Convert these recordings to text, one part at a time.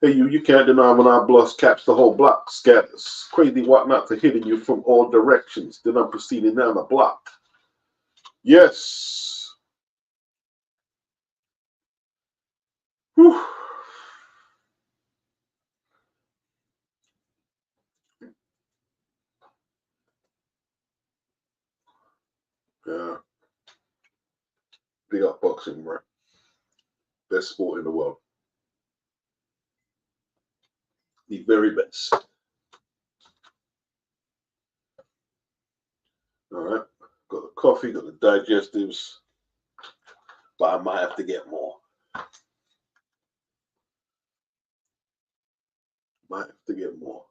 Hey, you can't deny when our bluffs caps the whole block, scatters. Crazy whatnots are hitting you from all directions. Then I'm proceeding down the block. Yes. Whew. Yeah. Big up boxing, bro. Best sport in the world. The very best. All right. Got the coffee, got the digestives, but I might have to get more. Might have to get more.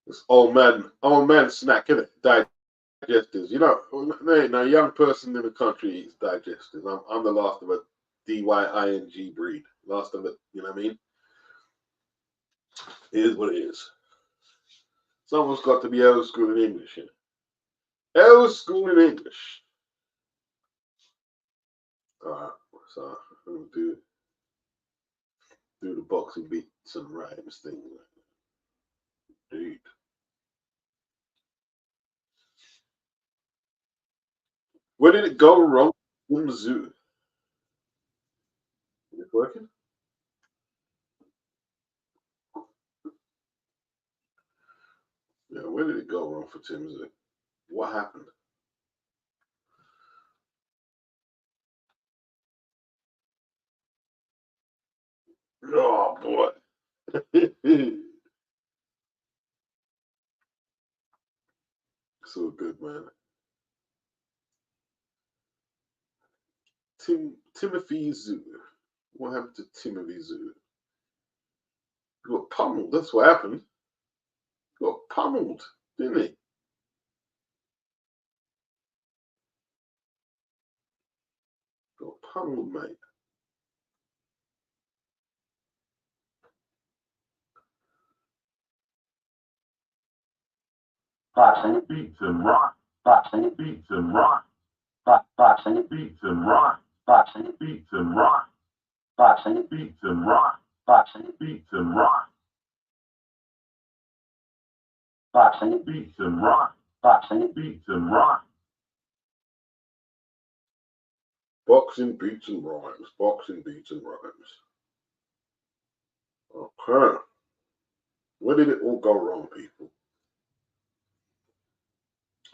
This old man snack, innit? Digestives. You know, there ain't no young person in the country eats digestives. I'm the last of a DYING breed. Last of it, you know what I mean? It is what it is. Someone's got to be old school in English. Yeah? Old school in English. Alright, so I'm gonna do the boxing beats and rhymes thing. Dude. Where did it go wrong in the zoo? Is it working? Yeah, where did it go wrong for Tim Zoo? What happened? Oh boy. So good, man. Timothy Zoo. What happened to Timothy Zoo? He got pummeled. That's what happened. He got pummeled, didn't he? Got pummeled, mate. Boxing beats and rock. Boxing beats and rock. Boxing beats and rock. Boxing beats and rock. Boxing beats and rock. Boxing beats and rock. Boxing beats and rock. Boxing beats and rock. Boxing beats and rhymes. Boxing beats and rhymes. Okay. Where did it all go wrong, people?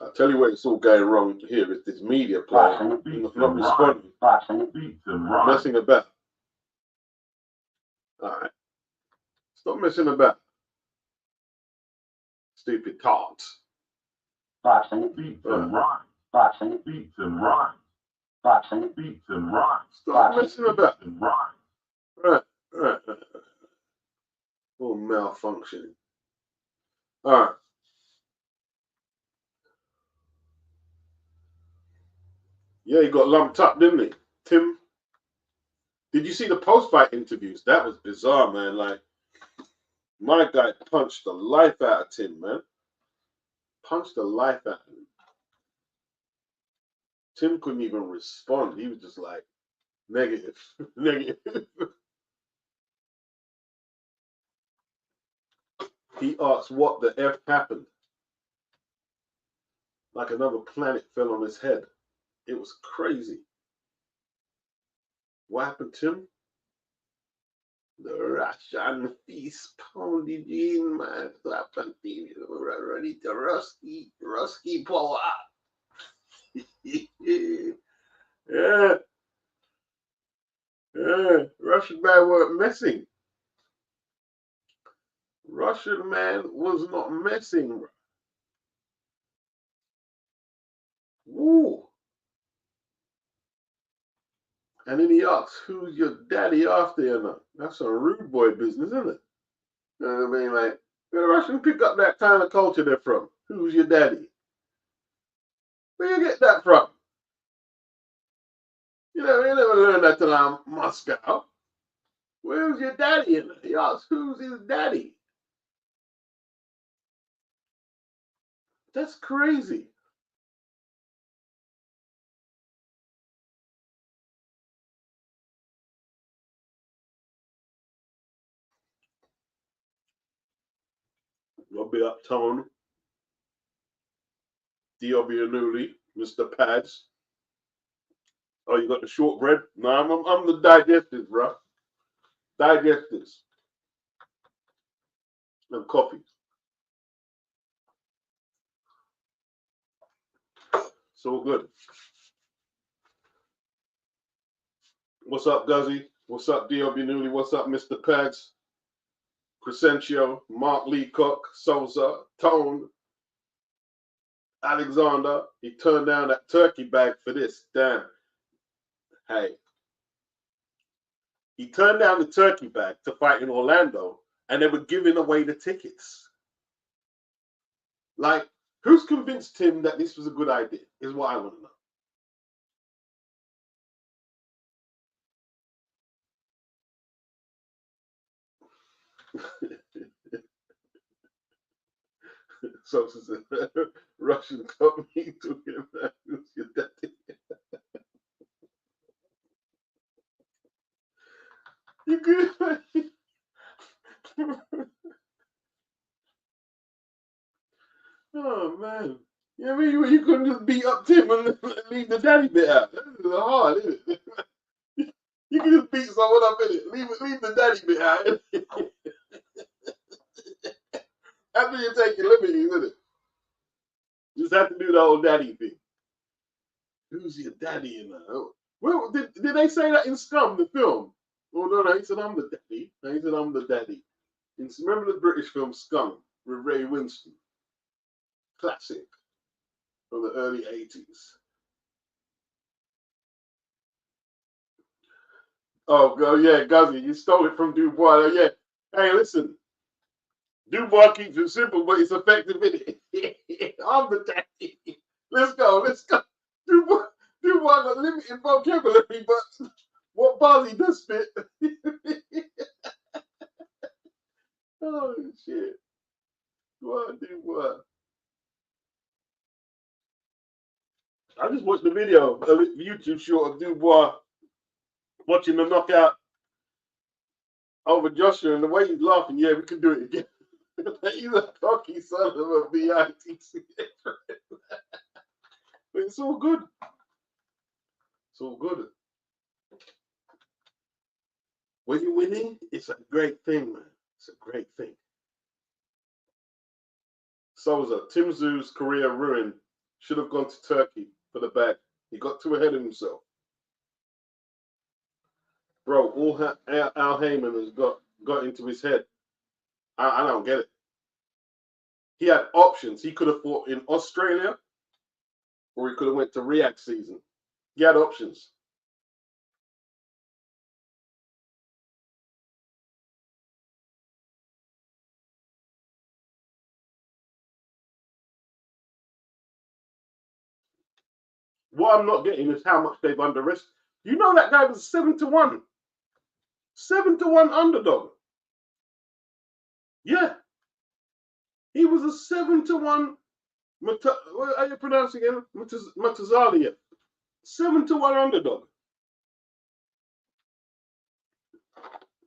I'll tell you where it's all going wrong here is this media player not responding, messing about. All right. Stop messing about. Stupid tarts. Boxing beats and rock. Boxing beats and rock. Boxing beats and rock. Stop messing about. Right. All malfunctioning. All right. Yeah, he got lumped up, didn't he? Tim, did you see the post-fight interviews? That was bizarre, man. Like, my guy punched the life out of Tim, man. Punched the life out of him. Tim couldn't even respond. He was just like, negative, negative. He asked what the F happened. Like another planet fell on his head. It was crazy. What happened, Tim? The Russian feast pounded in, man. Ready to Rusky power. Yeah. Russian man weren't messing. Russian man was not messing. Woo. And then he asks, who's your daddy after you know? That's some rude boy business, isn't it? You know what I mean? Like, where the Russians pick up that kind of culture they're from? Who's your daddy? Where you get that from? You know, you never learned that till Moscow. Where's your daddy? He asks, who's his daddy? That's crazy. I'll be up Tone. Newly, Mr. Pads. Oh, you got the shortbread? No, I'm the digestives, bro. Digestives. And coffee. So good. What's up, Guzzy? What's up, D.W. Newly? What's up, Mr. Pads? Crescentio, Mark Leacock, Souza, Tone, Alexander. He turned down that turkey bag for this. Damn. Hey. He turned down the turkey bag to fight in Orlando, and they were giving away the tickets. Like, who's convinced him that this was a good idea, is what I want to know. So Russian company took him back. You good? Oh man. Yeah, I mean, you couldn't just beat up Tim and leave the daddy bit out. This is hard, isn't it? You can just beat someone up in it. Leave the daddy bit out. After you take your liberties, isn't it? You just have to do the whole daddy thing. Who's your daddy in that? Well, did they say that in Scum, the film? Oh no, he said I'm the daddy. No, he said I'm the daddy. Remember the British film Scum with Ray Winston? Classic from the early 80s. Oh yeah, Guzzy, you stole it from Dubois. Oh, yeah. Hey, listen. Dubois keeps it simple, but it's effective, isn't it? I'm the daddy. Let's go. Dubois got limited vocabulary, but what bars he does spit. Oh, shit. What, Dubois? I just watched the video, a YouTube short of Dubois watching the knockout over Joshua, and the way he's laughing, yeah, we can do it again. He's a cocky son of a bitch. But it's all good. It's all good. When you're winning, it's a great thing, man. It's a great thing. Souza, Tim Tzyu's career ruined. Should have gone to Turkey for the bag. He got too ahead of himself. Bro, all Al Heyman has got into his head. I don't get it. He had options. He could have fought in Australia, or he could have went to Riyadh season. He had options. What I'm not getting is how much they've underestimated. You know that guy was 7-1. 7-1 underdog. Yeah. He was a 7-1. What are you pronouncing it again? Murtazaliev. 7-1 underdog.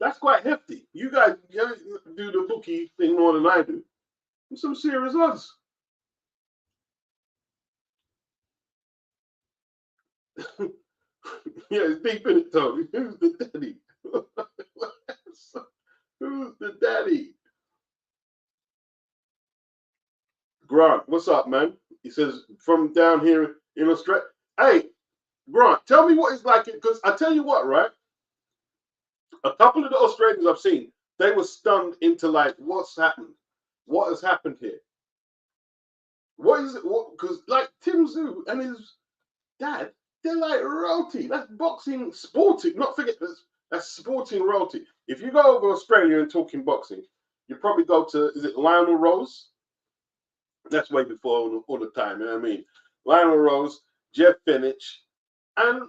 That's quite hefty. You guys do the bookie thing more than I do. Some serious odds. Yeah, it's deep in it, Tony. Who's the daddy? Who's the daddy? Grant, what's up, man? He says, from down here in Australia. Hey, Grant, tell me what it's like, because I tell you what, right? A couple of the Australians I've seen, they were stunned into like, what's happened? What has happened here? What is it? Because like Tim Tzyu and his dad, they're like royalty. That's boxing, sporting. Not forget that's sporting royalty. If you go over Australia and talking boxing, you probably go to, is it Lionel Rose? That's way before all the time, you know what I mean? Lionel Rose, Jeff Finich, and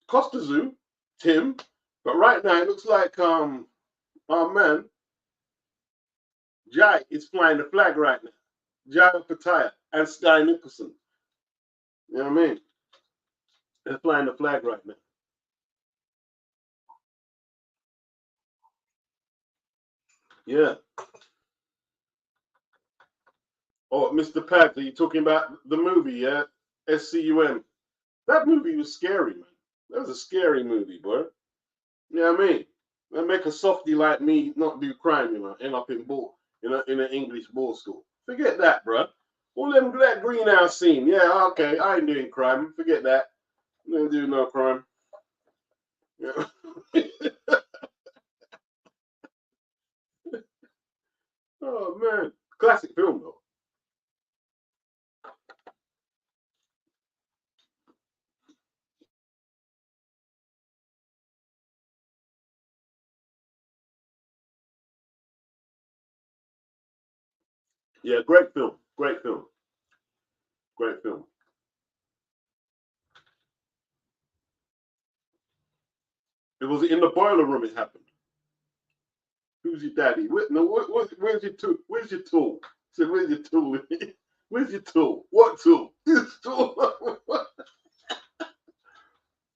Costa Tszyu, Tim. But right now it looks like our man, Jai is flying the flag right now. Jai Pataya and Sky Nicholson. You know what I mean? They're flying the flag right now. Yeah. Oh, Mr. Pads, are you talking about the movie, yeah? SCUM. That movie was scary, man. That was a scary movie, boy. You know what I mean? That make a softie like me not do crime, you know, end up in an English ball school. Forget that, bro. All them that greenhouse scene. Yeah, okay, I ain't doing crime. Forget that. I don't do no crime. Yeah. Oh man, classic film though. Yeah, great film. Great film. Great film. It was in the boiler room. It happened. Who's your daddy? Where's your tool? Where's your tool? I said, where's your tool? Where's your tool? What tool? This tool.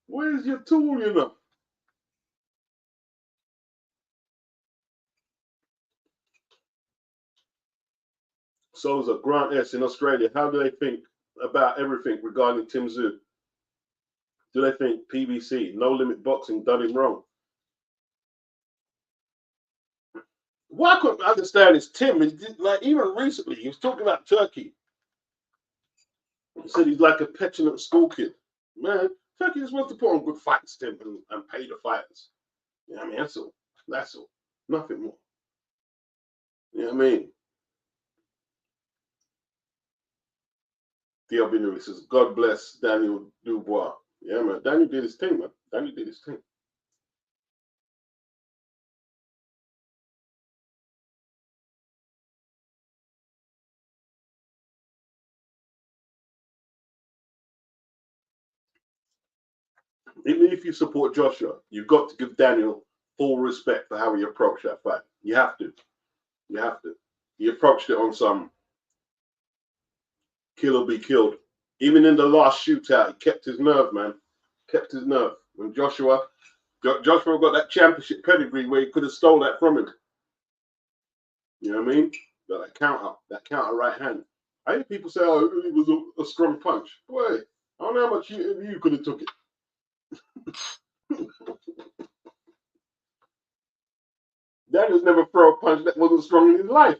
Where's your tool, you know? So is a Grant S in Australia. How do they think about everything regarding Tim Tzyu? Do they think PBC, no limit boxing, done him wrong? What I couldn't understand is Tim, like even recently, he was talking about Turkey. He said he's like a petulant school kid. Man, Turkey just wants to put on good fights, Tim, and pay the fighters. You know what I mean? That's all. That's all. Nothing more. You know what I mean? DLB says, God bless Daniel Dubois. Yeah, man. Daniel did his thing, man. Daniel did his thing. Even if you support Joshua, you've got to give Daniel full respect for how he approached that fight. You have to. You have to. He approached it on some kill or be killed. Even in the last shootout, he kept his nerve, man. Kept his nerve. When Joshua got that championship pedigree where he could have stole that from him. You know what I mean? Got that counter right hand. I hear people say, oh, it was a strong punch. Boy, I don't know how much you could have took it. Daniel's never thrown a punch that wasn't strong in his life.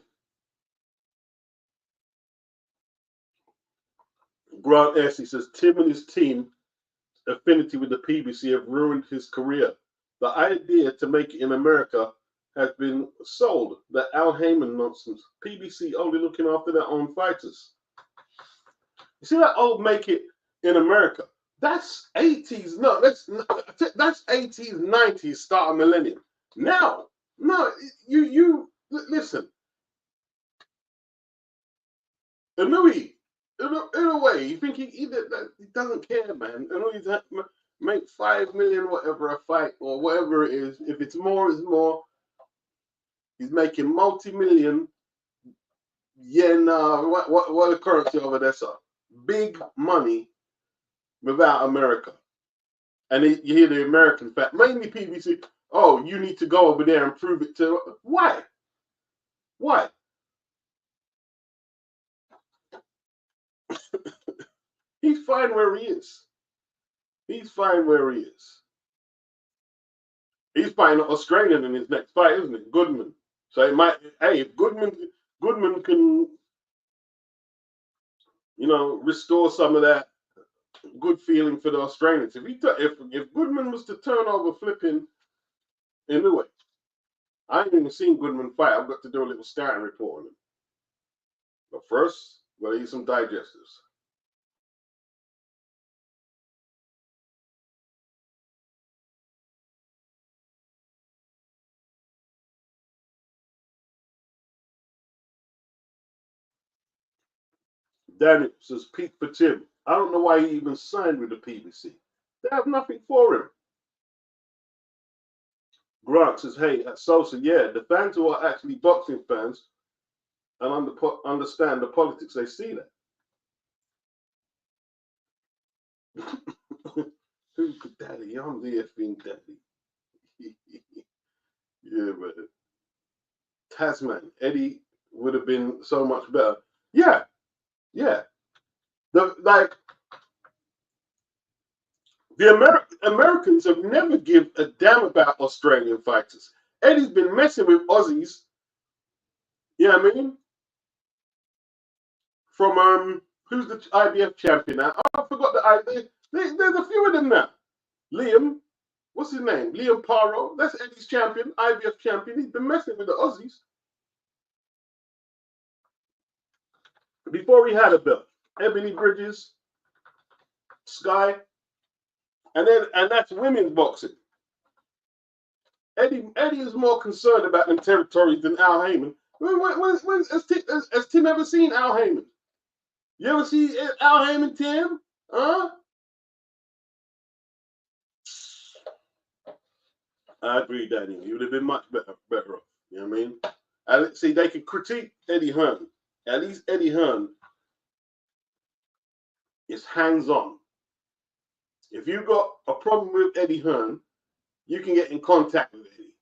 Grant S. He says, Tim and his team affinity with the PBC have ruined his career. The idea to make it in America has been sold. That Al Heyman nonsense. PBC only looking after their own fighters. You see that old make it in America? That's 80s. No, that's 80s, 90s, start of millennium. Now, no, you listen. Louis, in a way, you think he doesn't care, man. Louis make 5 million whatever a fight or whatever it is. If it's more, it's more. He's making multi-million yen. What the currency over there, sir? Big money without America. And you hear the American fact, mainly PBC. Oh, you need to go over there and prove it to. Why? Why? He's fine where he is. He's fine where he is. He's fighting an Australian in his next fight, isn't it? Goodman. So it might. Hey, if Goodman can, restore some of that good feeling for the Australians. If Goodman was to turn over flipping in the way, I ain't even seen Goodman fight. I've got to do a little scouting report on him. But first, we'll eat some digestives. Daniel says, Pete for Tim. I don't know why he even signed with the PBC. They have nothing for him. Grant says, hey, at Sosa, yeah, the fans who are actually boxing fans and understand the politics, they see that. Who's the daddy? I'm the effing daddy. Yeah, but Tasman, Eddie would have been so much better. Yeah, yeah. The Americans have never give a damn about Australian fighters. Eddie's been messing with Aussies. You know what I mean? From who's the IBF champion now? Oh, I forgot the idea. There's a few of them now. Liam, what's his name? Liam Paro. That's Eddie's champion, IBF champion. He's been messing with the Aussies before he had a belt. Ebony Bridges, Sky, and that's women's boxing. Eddie is more concerned about them territories than Al Heyman. Has Tim ever seen Al Heyman? You ever see Al Heyman, Tim? Huh? I agree, Daniel. You would have been much better off. You know what I mean? And see, they could critique Eddie Hearn. At least Eddie Hearn is hands-on. If you've got a problem with Eddie Hearn, you can get in contact with Eddie.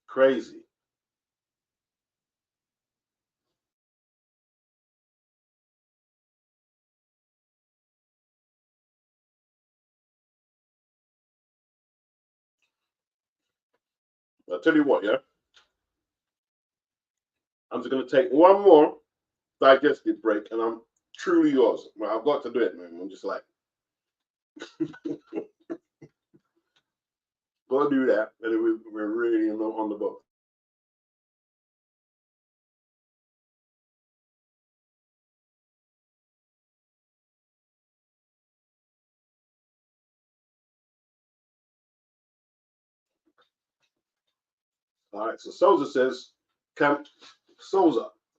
Crazy. I'll tell you what, yeah? I'm just going to take one more digestive break, and I'm truly yours. Well, I've got to do it, man. I'm just like, got to do that, and we're really on the boat. All right, so Souza says,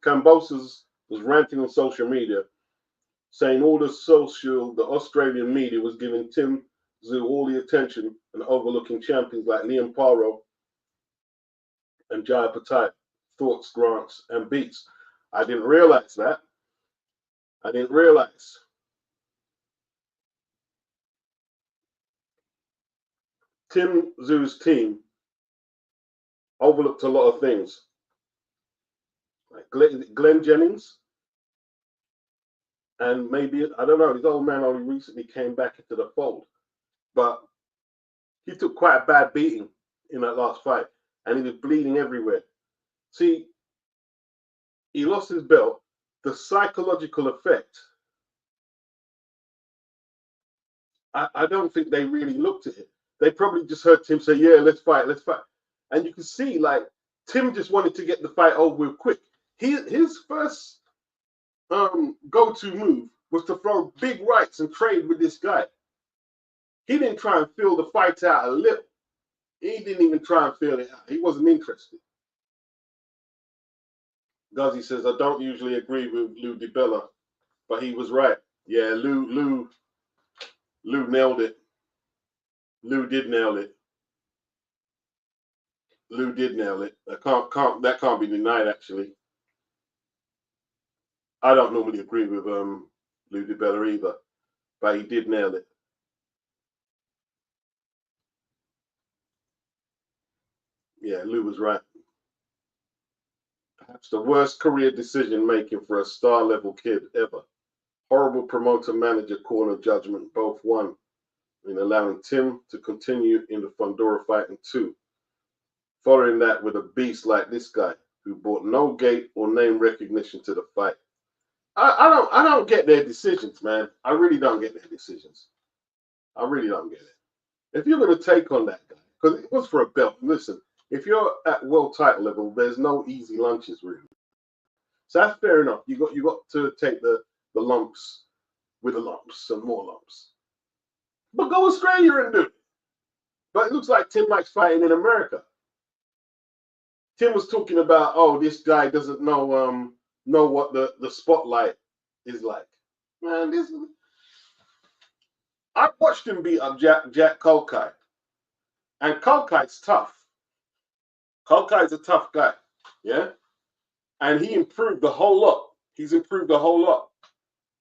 Cambosos was ranting on social media, saying the Australian media was giving Tim Tzyu all the attention and overlooking champions like Liam Paro and Jaya Patai, thoughts, grants, and beats. I didn't realize that. I didn't realize. Tim Tzyu's team overlooked a lot of things. Like Glenn Jennings, and maybe, I don't know, his old man only recently came back into the fold. But he took quite a bad beating in that last fight, and he was bleeding everywhere. See, he lost his belt. The psychological effect, I don't think they really looked at it. They probably just heard Tim say, yeah, let's fight. And you can see, like, Tim just wanted to get the fight over with quick. His first go-to move was to throw big rights and trade with this guy. He didn't try and feel the fight out a little. He didn't even try and feel it out. He wasn't interested. Guzzy says, I don't usually agree with Lou DiBella, but he was right. Yeah, Lou nailed it. Lou did nail it. Lou did nail it. That can't be denied, actually. I don't normally agree with Lou DiBella either, but he did nail it. Yeah, Lou was right. Perhaps the worst career decision making for a star level kid ever. Horrible promoter manager corner judgment, both won in allowing Tim to continue in the Fundora fight in 2. Following that with a beast like this guy who brought no gate or name recognition to the fight. I don't get their decisions, man. I really don't get their decisions. I really don't get it. If you're going to take on that guy, because it was for a belt. Listen, if you're at world title level, there's no easy lunches really. So that's fair enough. You got to take the lumps with the lumps and more lumps. But go Australia and do it. But it looks like Tim likes fighting in America. Tim was talking about, oh, this guy doesn't know what the spotlight is like. Man, I watched him beat up Jack Kulkai. And Kulkai's tough. Kulkai's a tough guy. Yeah? And he improved a whole lot. He's improved a whole lot.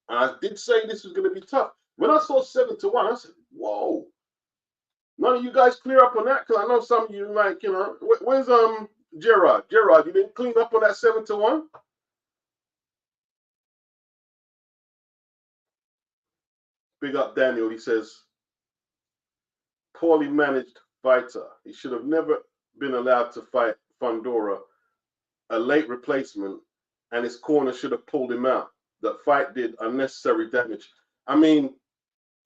And I did say this was going to be tough. When I saw 7-1, I said, whoa. None of you guys clear up on that? Because I know some of you like, you know, where's Gerard? Gerard, you didn't clean up on that 7-1? Big up Daniel. He says, poorly managed fighter. He should have never been allowed to fight Fundora, a late replacement, and his corner should have pulled him out. That fight did unnecessary damage. I mean,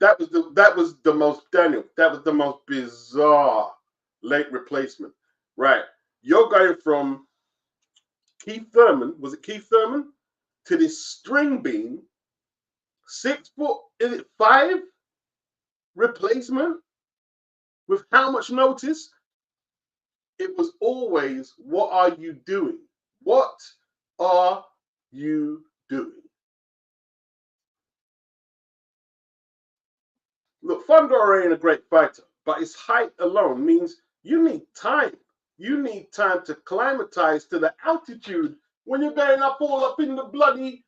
that was the most, Daniel, that was the most bizarre late replacement. Right. You're going from Keith Thurman, was it Keith Thurman, to this string bean, 6 foot, is it 5 replacement with how much notice? It was always, what are you doing? What are you doing? Look, Fundora ain't a great fighter, but his height alone means you need time. You need time to climatize to the altitude when you're going up all up in the bloody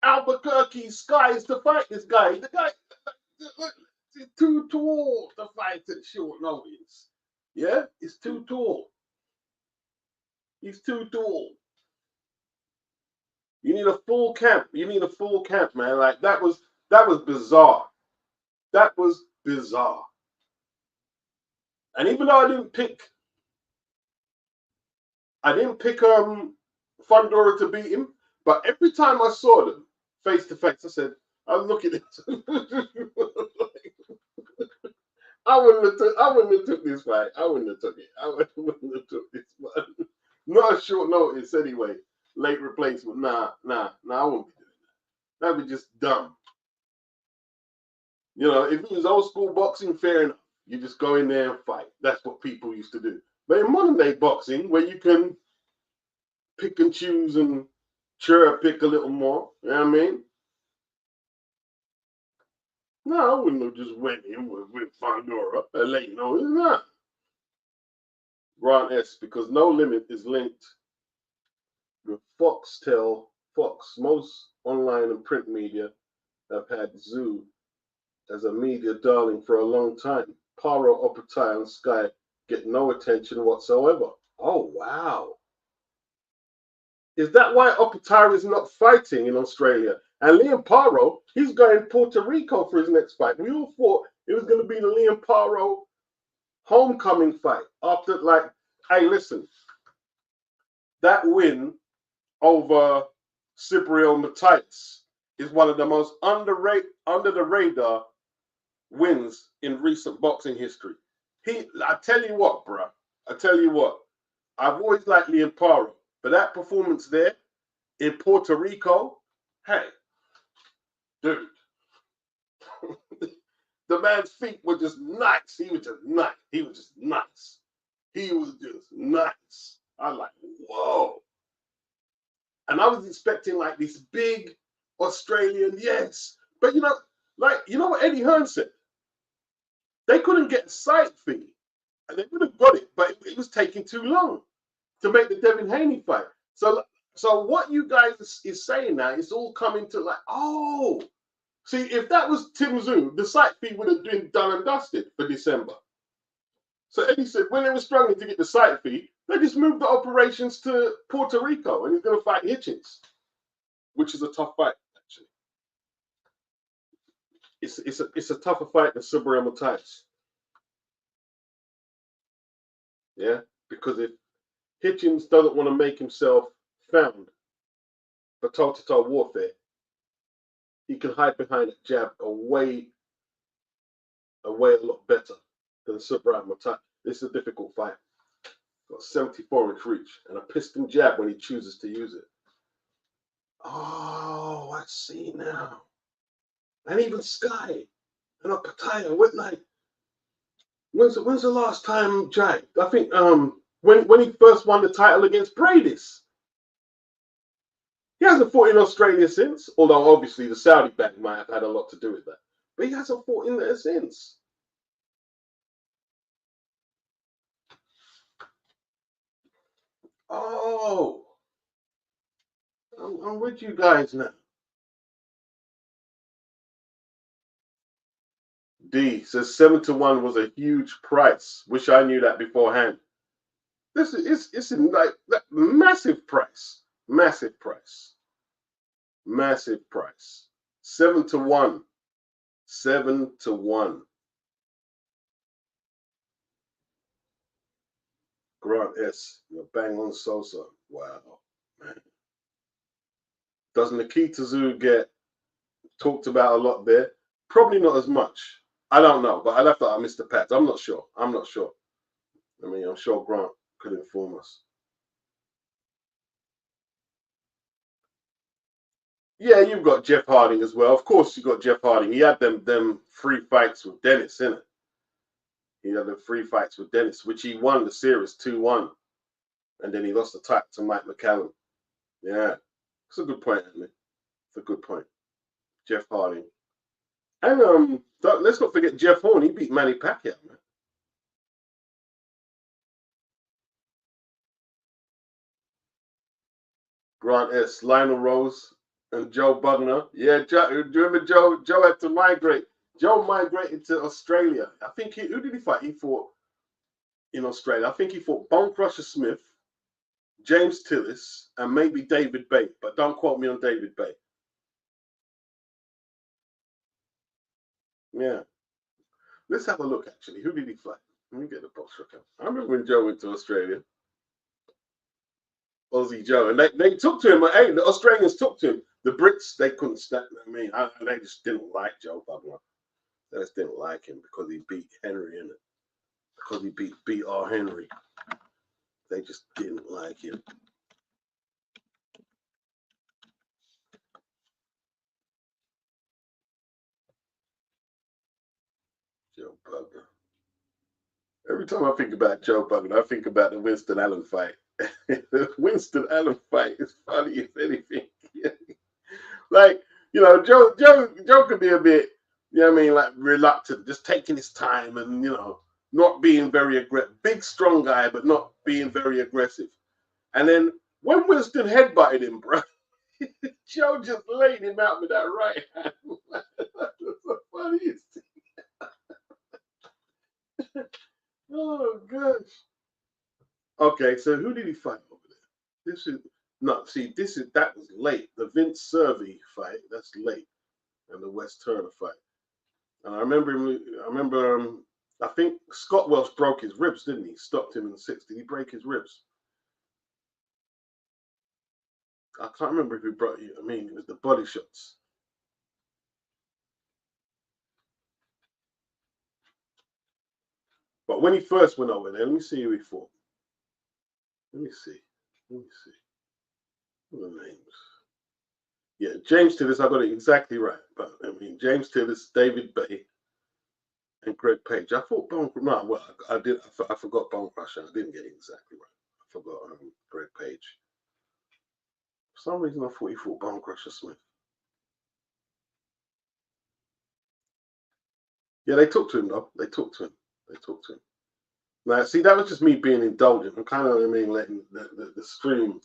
Albuquerque skies to fight this guy. The guy is too tall to fight at short notice. Yeah, he's too tall. He's too tall. You need a full camp. You need a full camp, man. Like that was bizarre. That was bizarre. And even though I didn't pick Fundora to beat him, but every time I saw them face to face, I said, "I'm looking at this." I wouldn't have took this fight. I wouldn't have took it. I wouldn't have took this one. Not a short notice anyway. Late replacement. Nah, I wouldn't be doing that. That'd be just dumb. You know, if it was old school boxing, fair enough. You just go in there and fight. That's what people used to do. But in modern day boxing, where you can pick and choose and cherry pick a little more, you know what I mean? No, I wouldn't have just went in with Fundora and let you know it's not. Ron S, because No Limit is linked with Fox. Most online and print media have had Tzyu as a media darling for a long time. Paro, Operatai, and Sky get no attention whatsoever. Oh, wow. Is that why Operatai is not fighting in Australia? And Liam Paro, he's going to Puerto Rico for his next fight. We all thought it was going to be the Liam Paro homecoming fight. After, like, hey, listen, that win over Cypriel Matthias is one of the most under the radar wins in recent boxing history. I tell you what, bro. I've always liked Liam Paro, but that performance there in Puerto Rico, hey, dude, the man's feet were just nice. He was just nice. I'm like, whoa. And I was expecting like this big Australian, yes. But you know what Eddie Hearn said? They couldn't get a site fee. And they would have got it, but it was taking too long to make the Devin Haney fight. So what you guys is saying now, it's all coming to like, oh, see, if that was Tim Tzyu, the site fee would have been done and dusted for December. So Eddie said when they were struggling to get the site fee, they just moved the operations to Puerto Rico, and he's going to fight Hitchens, which is a tough fight, actually. It's a tougher fight than Cypriel Matthias. Yeah, because if Hitchens doesn't want to make himself found for toe-to-toe warfare, he can hide behind a jab a lot better than Cypriel Matthias. This is a difficult fight. Got 74-inch reach and a piston jab when he chooses to use it. Oh, I see now. And even Sky and Operatai went like, when's the last time Jai? I think when he first won the title against Bradis. He hasn't fought in Australia since, although obviously the Saudi ban might have had a lot to do with that. But he hasn't fought in there since. Oh, I'm with you guys now. D says 7-1 was a huge price. Wish I knew that beforehand. This is it's like that massive price. Massive price. Massive price. 7-1. 7-1. Grant S. You're bang on Sosa. Wow, man. Does Nikita Tzyu get talked about a lot there? Probably not as much. I don't know, but I'll have to ask Mr. Pats. I'm not sure. I'm not sure. I mean, I'm sure Grant could inform us. Yeah, you've got Jeff Harding as well. Of course, you got Jeff Harding. He had them 3 fights with Dennis, innit? He had the 3 fights with Dennis, which he won the series 2-1, and then he lost the title to Mike McCallum. Yeah, it's a good point, Anthony. It's a good point. Jeff Harding, and let's not forget Jeff Horn. He beat Manny Pacquiao, man. Grant S. Lionel Rose and Joe Bugner. Yeah, do you remember Joe? Joe had to migrate. Joe migrated to Australia. I think who did he fight? He fought in Australia. I think he fought Bone Crusher Smith, James Tillis, and maybe David Bay. But don't quote me on David Bay. Yeah. Let's have a look, actually. Who did he fight? Let me get the box record. I remember when Joe went to Australia. Aussie Joe. And they took to him. Hey, the Australians took to him. The Brits, they couldn't stand him. I mean, they just didn't like Joe Bugner. They just didn't like him because he beat Henry, innit? Because he beat R. Henry. They just didn't like him. Joe Bugner. Every time I think about Joe Bugner, I think about the Winston Allen fight. The Winston Allen fight is funny if anything. Like, you know, Joe could be a bit, you know what I mean, like reluctant, just taking his time and, you know, not being very aggressive. Big, strong guy, but not being very aggressive. And then when Winston headbutted him, bro, Joe just laid him out with that right hand. That's the funniest thing. Oh, gosh. Okay, so who did he fight over there? That was late. The Vince Cervi fight, that's late. And the Wes Turner fight. And I remember I think Scott Welch broke his ribs, didn't he? Stopped him in the 6th. Did he break his ribs? I can't remember if he broke you. I mean, it was the body shots. But when he first went over there, let me see who he fought. Let me see. What are the names? Yeah, James Tillis, I got it exactly right. But I mean, James Tillis, David Bay, and Greg Page. I thought I forgot Bone Crusher. I didn't get it exactly right. I forgot Greg Page. For some reason, I thought he fought Bone Crusher Smith. Yeah, they talked to him though. They talked to him. Now, see, that was just me being indulgent. I'm kind of, letting the stream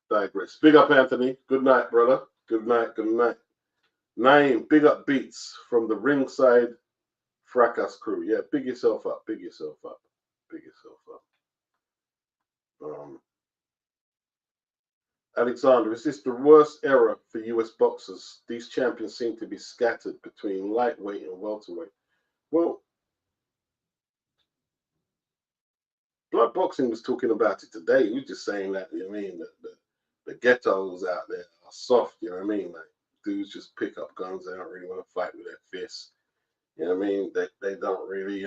digress. Big up, Anthony. Good night, brother. Good night. Naeem, big up beats from the ringside fracas crew. Yeah, big yourself up. Alexander, is this the worst era for US boxers? These champions seem to be scattered between lightweight and welterweight. Well, Blood Boxing was talking about it today. He was just saying that, you know what I mean, that the ghettos out there are soft, you know what I mean? Like, dudes just pick up guns. They don't really want to fight with their fists. You know what I mean? They don't really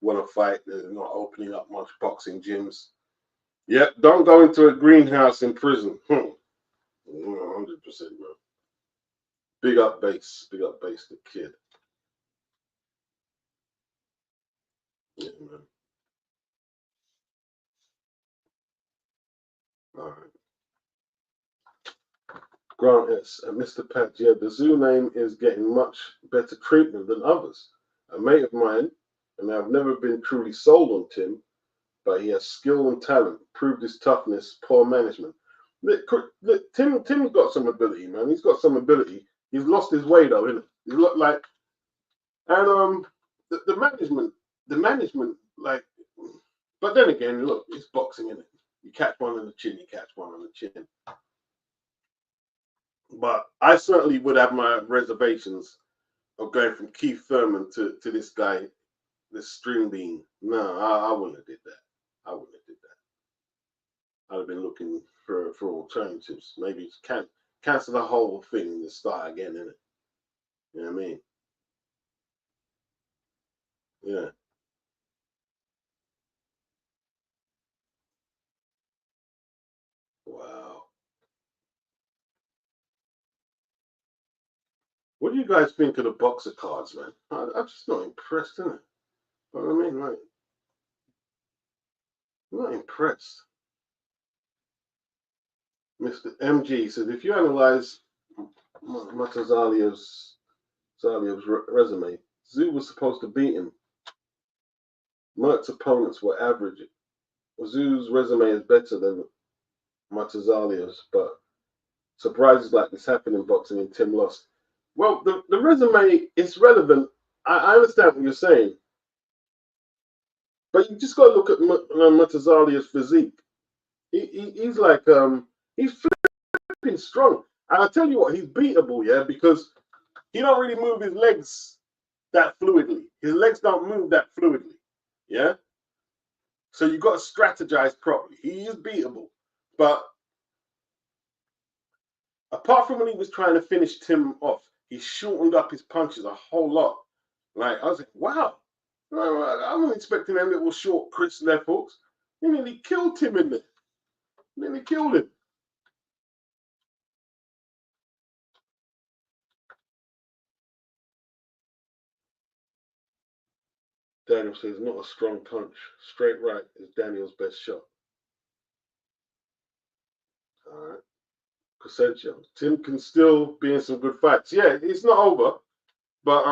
want to fight. They're not opening up much boxing gyms. Yep, don't go into a greenhouse in prison. 100%, man. Big up Bass, the kid. Yeah, man. All right. Grant S. And Mr. Pat, yeah, the Tzyu name is getting much better treatment than others. A mate of mine, and I've never been truly sold on Tim, but he has skill and talent, proved his toughness, poor management. Look, Tim's got some ability, man. He's got some ability. He's lost his way, though, innit? He's looked like And the management, like, but then again, look, it's boxing, isn't it? You catch one on the chin, you catch one on the chin. But I certainly would have my reservations of going from Keith Thurman to this guy, this String Bean. No, I wouldn't have did that. I wouldn't have did that. I'd have been looking for alternatives. Maybe cancel the whole thing and start again, innit? You know what I mean? Yeah. Wow. What do you guys think of the boxer cards, man? I'm just not impressed, innit? You know what I mean? Like, I'm not impressed. Mr. MG says, if you analyze Murtazaliev's resume, Tzyu was supposed to beat him. Murt's opponents were average. Tzyu's resume is better than Murtazaliev's, but surprises like this happen in boxing and Tim lost. Well, the resume is relevant. I understand what you're saying. But you just got to look at Murtazaliev's physique. He's like, he's flipping strong. And I tell you what, he's beatable, yeah, because he don't really move his legs that fluidly. His legs don't move that fluidly, yeah? So you got to strategize properly. He is beatable. But apart from when he was trying to finish Tim off, he shortened up his punches a whole lot. Like, I was like, wow. I wasn't expecting them little short, crisp left hooks. He nearly killed Tim in there. Nearly killed him. Daniel says, not a strong punch. Straight right is Daniel's best shot. All right. Crescencio. Tim can still be in some good fights. Yeah, it's not over, but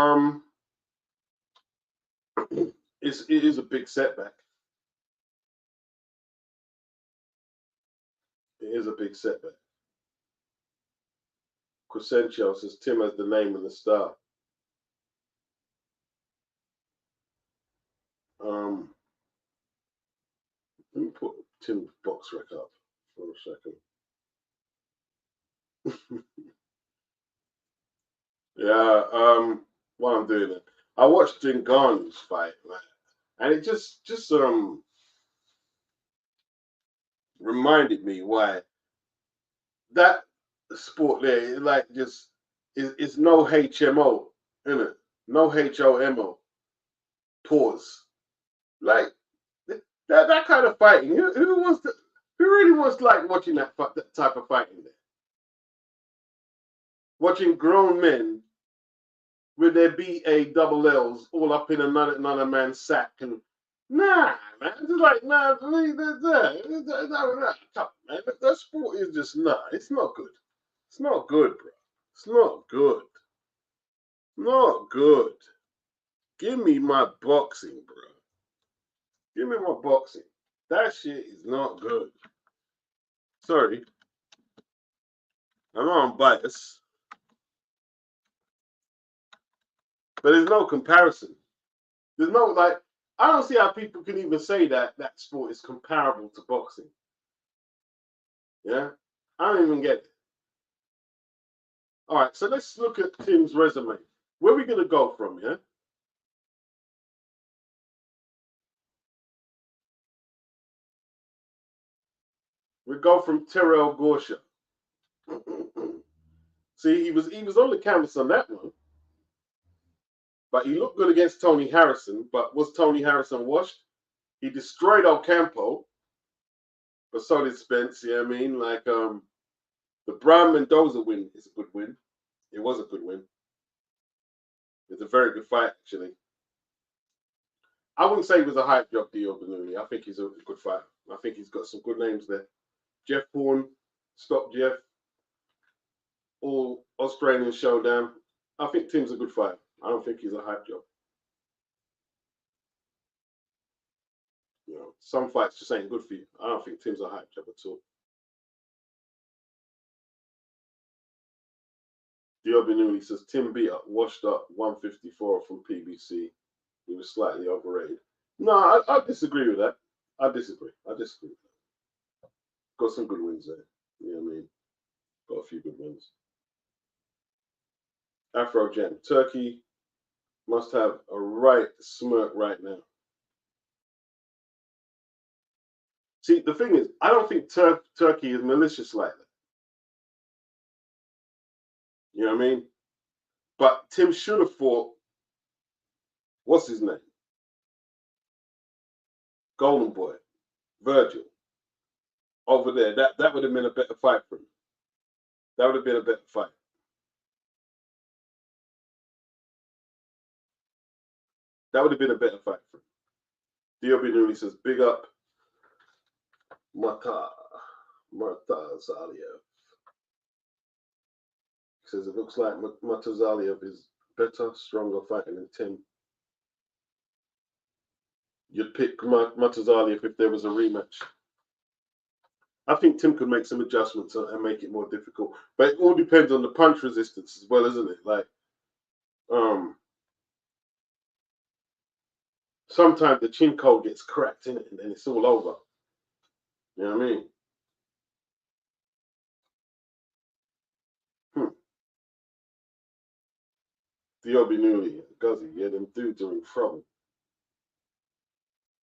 it is a big setback. It is a big setback. Crescencio says Tim has the name and the star. Let me put Tim's box rec up for a second. Yeah, while I'm doing it, I watched Ngannou's fight, man, and it just reminded me why that sport there, like, just is no HMO, isn't it? No HOMO. Pause. Like that kind of fighting. Who wants to? Who really wants to like watching that type of fighting there? Watching grown men with their BALLs all up in another man's sack and nah, man. It's like nah, man. That sport is just nah. It's not good. It's not good, bro. It's not good. Not good. Give me my boxing, bro. Give me my boxing. That shit is not good. Sorry. I know I'm biased. But there's no comparison. There's no, like, I don't see how people can even say that sport is comparable to boxing. Yeah? I don't even get it. All right, so let's look at Tim's resume. Where are we going to go from, yeah? We go from Terrell Gorsha. See, he was on the canvas on that one. But he looked good against Tony Harrison. But was Tony Harrison washed? He destroyed Ocampo. But so did Spence, you know what I mean? Like, the Brown Mendoza win is a good win. It was a good win. It's a very good fight, actually. I wouldn't say he was a hype job, Dio Benuni. I think he's a good fighter. I think he's got some good names there. Jeff Horn, Stop Jeff, all Australian showdown. I think Tim's a good fighter. I don't think he's a hype job. You know, some fights just ain't good for you. I don't think Tim's a hype job at all. Diobinuli says Tim beat up, washed up 154 from PBC. He was slightly overrated. No, I disagree with that. I disagree with that. Got some good wins there. You know what I mean? Got a few good wins. Afro Jam. Turkey must have a right smirk right now. See, the thing is, I don't think Turkey is malicious like that. You know what I mean? But Tim should have fought, what's his name? Golden Boy, Virgil. Over there. That would have been a better fight for him. That would have been a better fight. That would have been a better fight for him. Diobinuli says, big up Murtazaliev. He says, it looks like Murtazaliev is better, stronger fighting than Tim. You'd pick Murtazaliev if there was a rematch. I think Tim could make some adjustments and make it more difficult. But it all depends on the punch resistance as well, isn't it? Like, sometimes the chin code gets cracked in it and then it's all over. You know what I mean? Diobinuli, Guzzy, yeah, them dudes are in trouble.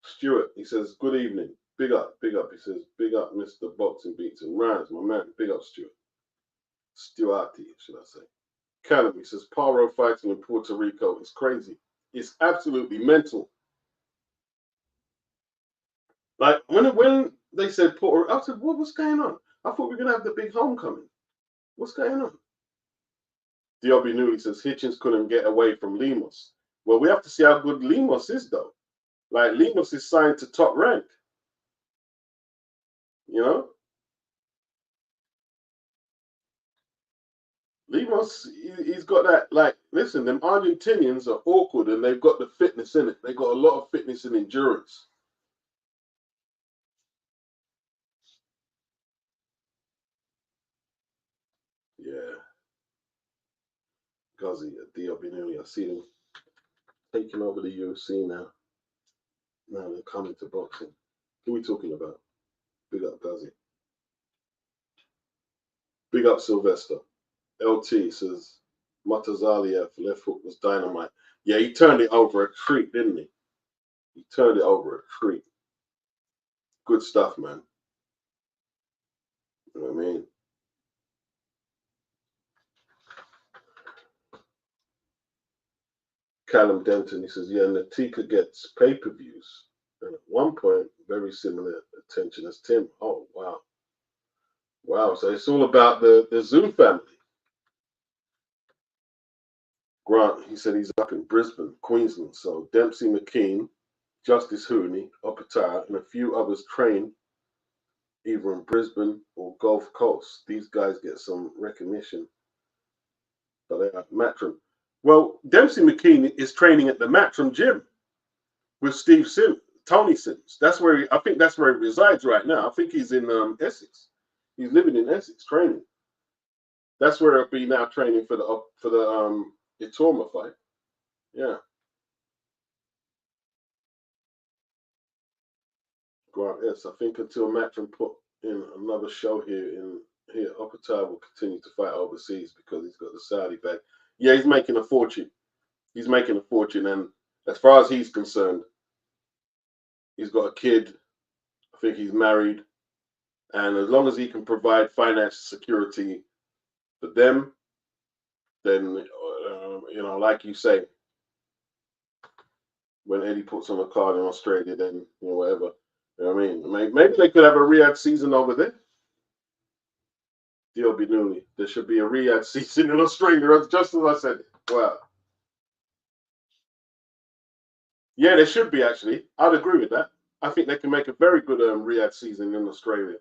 Stuart, he says, good evening. Big up, big up. He says, big up, Mr. Boxing Beats and Rhymes, my man. Big up, Stuart. Stuarty, should I say. Callum, he says, Paro fighting in Puerto Rico is crazy. It's absolutely mental. Like, when they said Puerto Rico, I said, what's going on? I thought we were going to have the big homecoming. What's going on? Diobinuli says, Hitchens couldn't get away from Lemos. Well, we have to see how good Lemos is, though. Like, Lemos is signed to Top Rank. You know? Lemos, he's got that, like, listen, them Argentinians are awkward and they've got the fitness in it. They've got a lot of fitness and endurance. Yeah. Guzzy, Diobinuli, I see them taking over the UFC now. Now they're coming to boxing. Who are we talking about? Big up Guzzy. Big up Sylvester. LT says, Murtazaliev left hook was dynamite. Yeah, he turned it over a treat, didn't he? He turned it over a treat. Good stuff, man. You know what I mean? Callum Denton, he says, yeah, Natika gets pay-per-views. And at one point, very similar attention as Tim. Oh, wow. Wow, so it's all about the Tzyu family. Grant, he said he's up in Brisbane, Queensland. So Dempsey McKean, Justice Hooney, Opatara, and a few others train either in Brisbane or Gulf Coast. These guys get some recognition, but they're at Matrim. Well, Dempsey McKean is training at the Matrim gym with Steve Sims, Tony Sims. That's where I think that's where he resides right now. I think he's in Essex. He's living in Essex training. That's where he'll be now training for the Itorma fight. Yeah. Grant, yes, I think until Matrim put in another show here, Opatara will continue to fight overseas because he's got the Saudi bag. Yeah, he's making a fortune. He's making a fortune, and as far as he's concerned, he's got a kid. I think he's married, and as long as he can provide financial security for them, then like you say, when Eddie puts on a card in Australia, then whatever. You know what I mean? Maybe they could have a Riyadh season over there. Diobinuli. There should be a Riyadh season in Australia, just as I said. Wow. Yeah, there should be, actually. I'd agree with that. I think they can make a very good Riyadh season in Australia.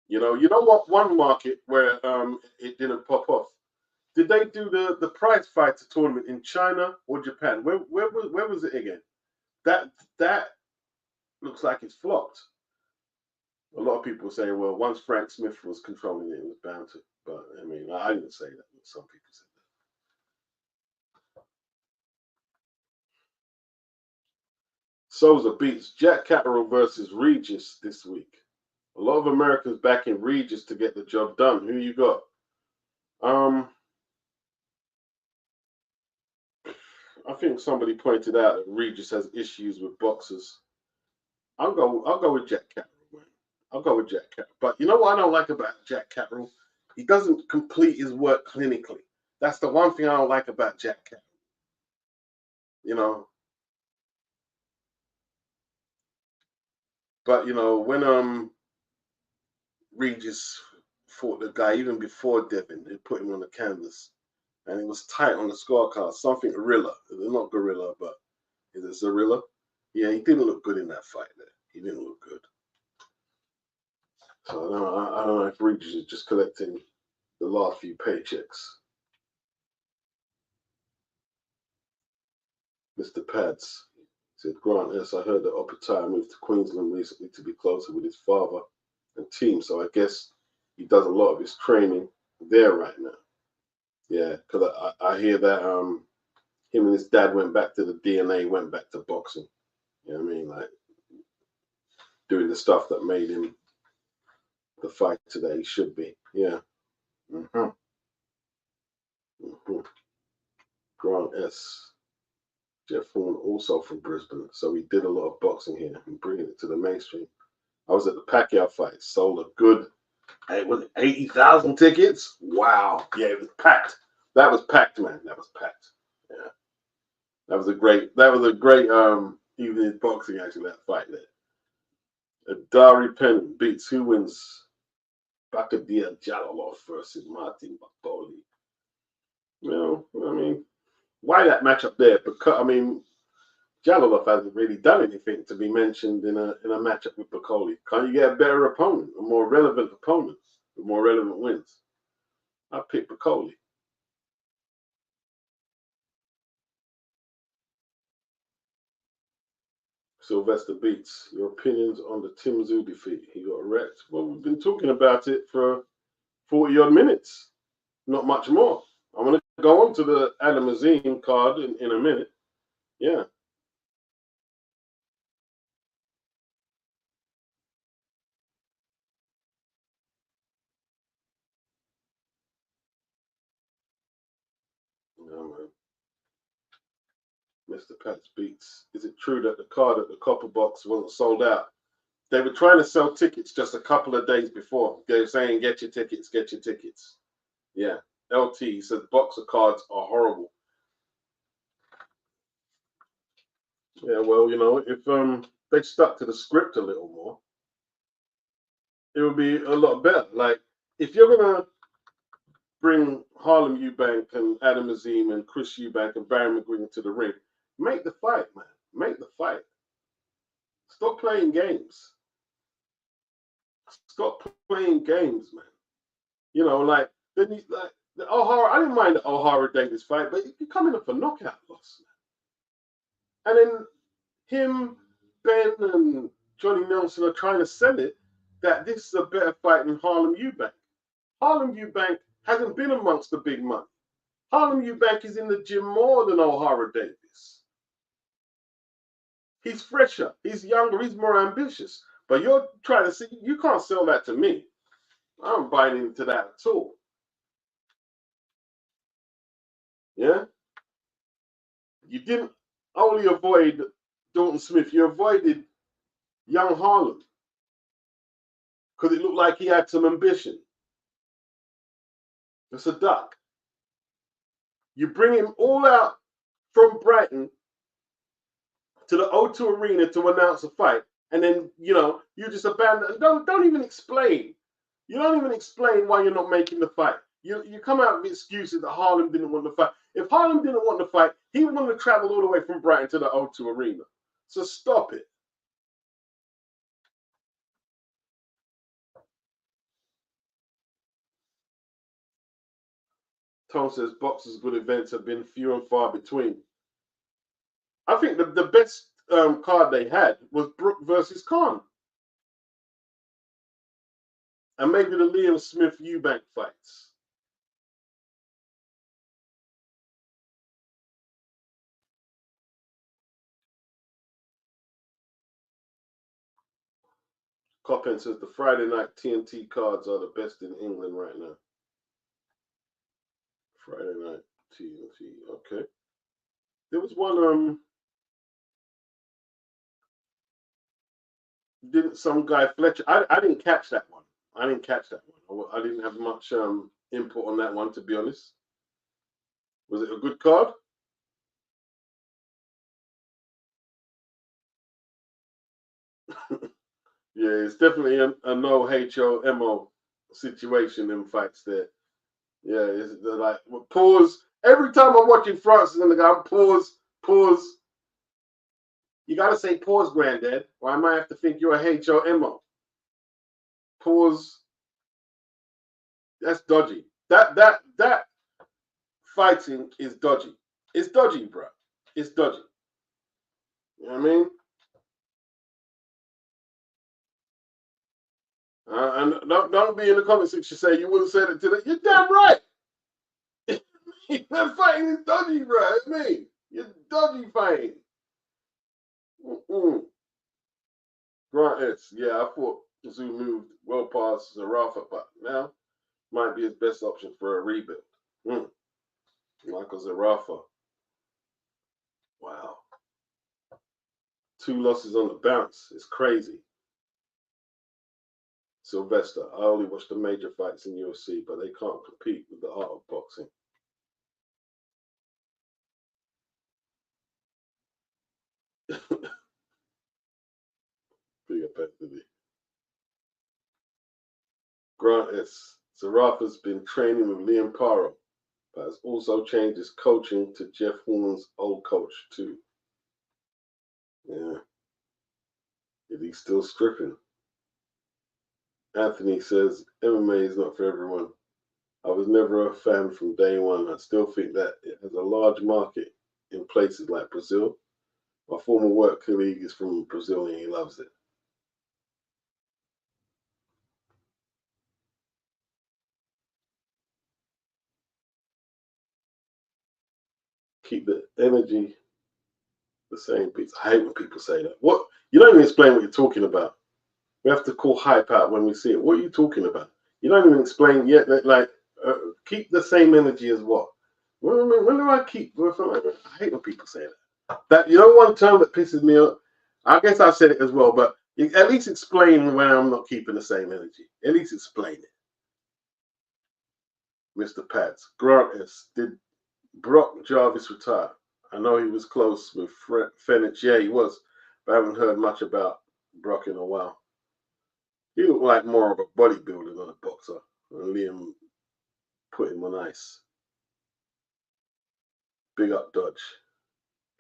You know what? One market where it didn't pop off. Did they do the prize fighter tournament in China or Japan? Where was it again? That looks like it's flopped. A lot of people say, well, once Frank Smith was controlling it, it was bound to. But I mean, I didn't say that. Some people said that. Souza beats Jack Catterall versus Regis this week. A lot of Americans backing Regis to get the job done. Who you got? I think somebody pointed out that Regis has issues with boxers. I'll go with Jack Catterall, man. I'll go with Jack Catterall. But you know what I don't like about Jack Catterall? He doesn't complete his work clinically. That's the one thing I don't like about Jack Catterall. You know. But you know, when Regis fought the guy even before Devin, they put him on the canvas. And it was tight on the scorecard. Something gorilla. Not gorilla, but is it Zorilla? Yeah, he didn't look good in that fight there. He didn't look good. So I don't know if Regis is just collecting the last few paychecks. Mr. Pads said, Grant, yes, I heard that Opetaya moved to Queensland recently to be closer with his father and team. So I guess he does a lot of his training there right now. Yeah, because I hear that him and his dad went back to the DNA, went back to boxing. You know what I mean? Like doing the stuff that made him the fighter that he should be. Yeah. Grant S. Jeff Thorne also from Brisbane, so he did a lot of boxing here and bringing it to the mainstream. I was at the Pacquiao fight, sold a good, it was 80,000 tickets. Wow, yeah, it was packed. That was packed, man. That was packed. Yeah, that was a great evening in boxing. Actually, that fight there. Dari Penn beats who wins? Bakadir Jalolov versus Martin Bakoli. You know, I mean, why that matchup there? Because I mean, Jalolov hasn't really done anything to be mentioned in a matchup with Bakoli. Can't you get a better opponent, a more relevant opponent with more relevant wins? I pick Bakoli. Sylvester Beats, your opinions on the Tim Tszyu defeat? He got wrecked. Well, we've been talking about it for 40 odd minutes, not much more. I'm going to go on to the Adam Azim card in a minute. Yeah. No, man. Mr. Pats Beats. Is it true that the card at the Copper Box wasn't sold out? They were trying to sell tickets just a couple of days before. They were saying, get your tickets, get your tickets. Yeah. LT said boxer cards are horrible. Yeah, well, you know, if they stuck to the script a little more, it would be a lot better. Like, if you're going to bring Harlem Eubank and Adam Azim and Chris Eubank and Barry McGuigan to the ring, make the fight, man. Make the fight. Stop playing games. Stop playing games, man. You know, like, then you, like, the O'Hara, I didn't mind the O'Hara Davis fight, but you're coming up for knockout loss. And then him, Ben, and Johnny Nelson are trying to sell it that this is a better fight than Harlem Eubank. Harlem Eubank hasn't been amongst the big money. Harlem Eubank is in the gym more than O'Hara Davis. He's fresher, he's younger, he's more ambitious. But you're trying to see, you can't sell that to me. I'm buying into that at all. Yeah? You didn't only avoid Dalton Smith, you avoided young Harlem because it looked like he had some ambition. It's a duck. You bring him all out from Brighton to the O2 Arena to announce a fight, and then, you know, you just abandon. Don't even explain. You don't even explain why you're not making the fight. You come out with excuses that Harlem didn't want the fight. If Harlem didn't want the fight, he would want to travel all the way from Brighton to the O2 Arena. So stop it. Tom says boxers' good events have been few and far between. I think the best card they had was Brook versus Khan. And maybe the Liam Smith Eubank fights. Coppin says the Friday night TNT cards are the best in England right now. Friday night TNT, okay. There was one, didn't some guy Fletcher? I didn't catch that one. I didn't have much input on that one, to be honest. Was it a good card? Yeah, it's definitely a no HOMO situation in fights there. Yeah, it's like pause. Every time I'm watching Francis and the guy, pause. You gotta say pause, granddad, or I might have to think you're a HOMO. Pause. That's dodgy. That fighting is dodgy. It's dodgy, bro. It's dodgy. You know what I mean? And don't be in the comment section say you wouldn't say that to them. You're damn right. That fighting is dodgy, bro. It's me. You're dodgy fighting. Grant S. Yeah, I thought Tzyu moved well past Zarafa, but now might be his best option for a rebuild. Michael Zarafa. Wow. 2 losses on the bounce. It's crazy. Sylvester. I only watch the major fights in UFC, but they can't compete with the art of boxing. Big effectively. Grant S. Zarafa's been training with Liam Paro, but has also changed his coaching to Jeff Horn's old coach too. Yeah. Is he still stripping? Anthony says MMA is not for everyone. I was never a fan from day one. I still think that it has a large market in places like Brazil. My former work colleague is from Brazil and he loves it. Keep the energy the same piece. I hate when people say that. What? You don't even explain what you're talking about. We have to call hype out when we see it. What are you talking about? You don't even explain yet. Like, keep the same energy as what? When do I keep? I hate when people say that. That one term that pisses me off. I guess I said it as well, but at least explain when I'm not keeping the same energy. At least explain it. Mr. Pats. Grant S. Did Brock Jarvis retire? I know he was close with Fenech. Yeah, he was. But I haven't heard much about Brock in a while. He looked like more of a bodybuilder than a boxer. And Liam put him on ice. Big up Dodge.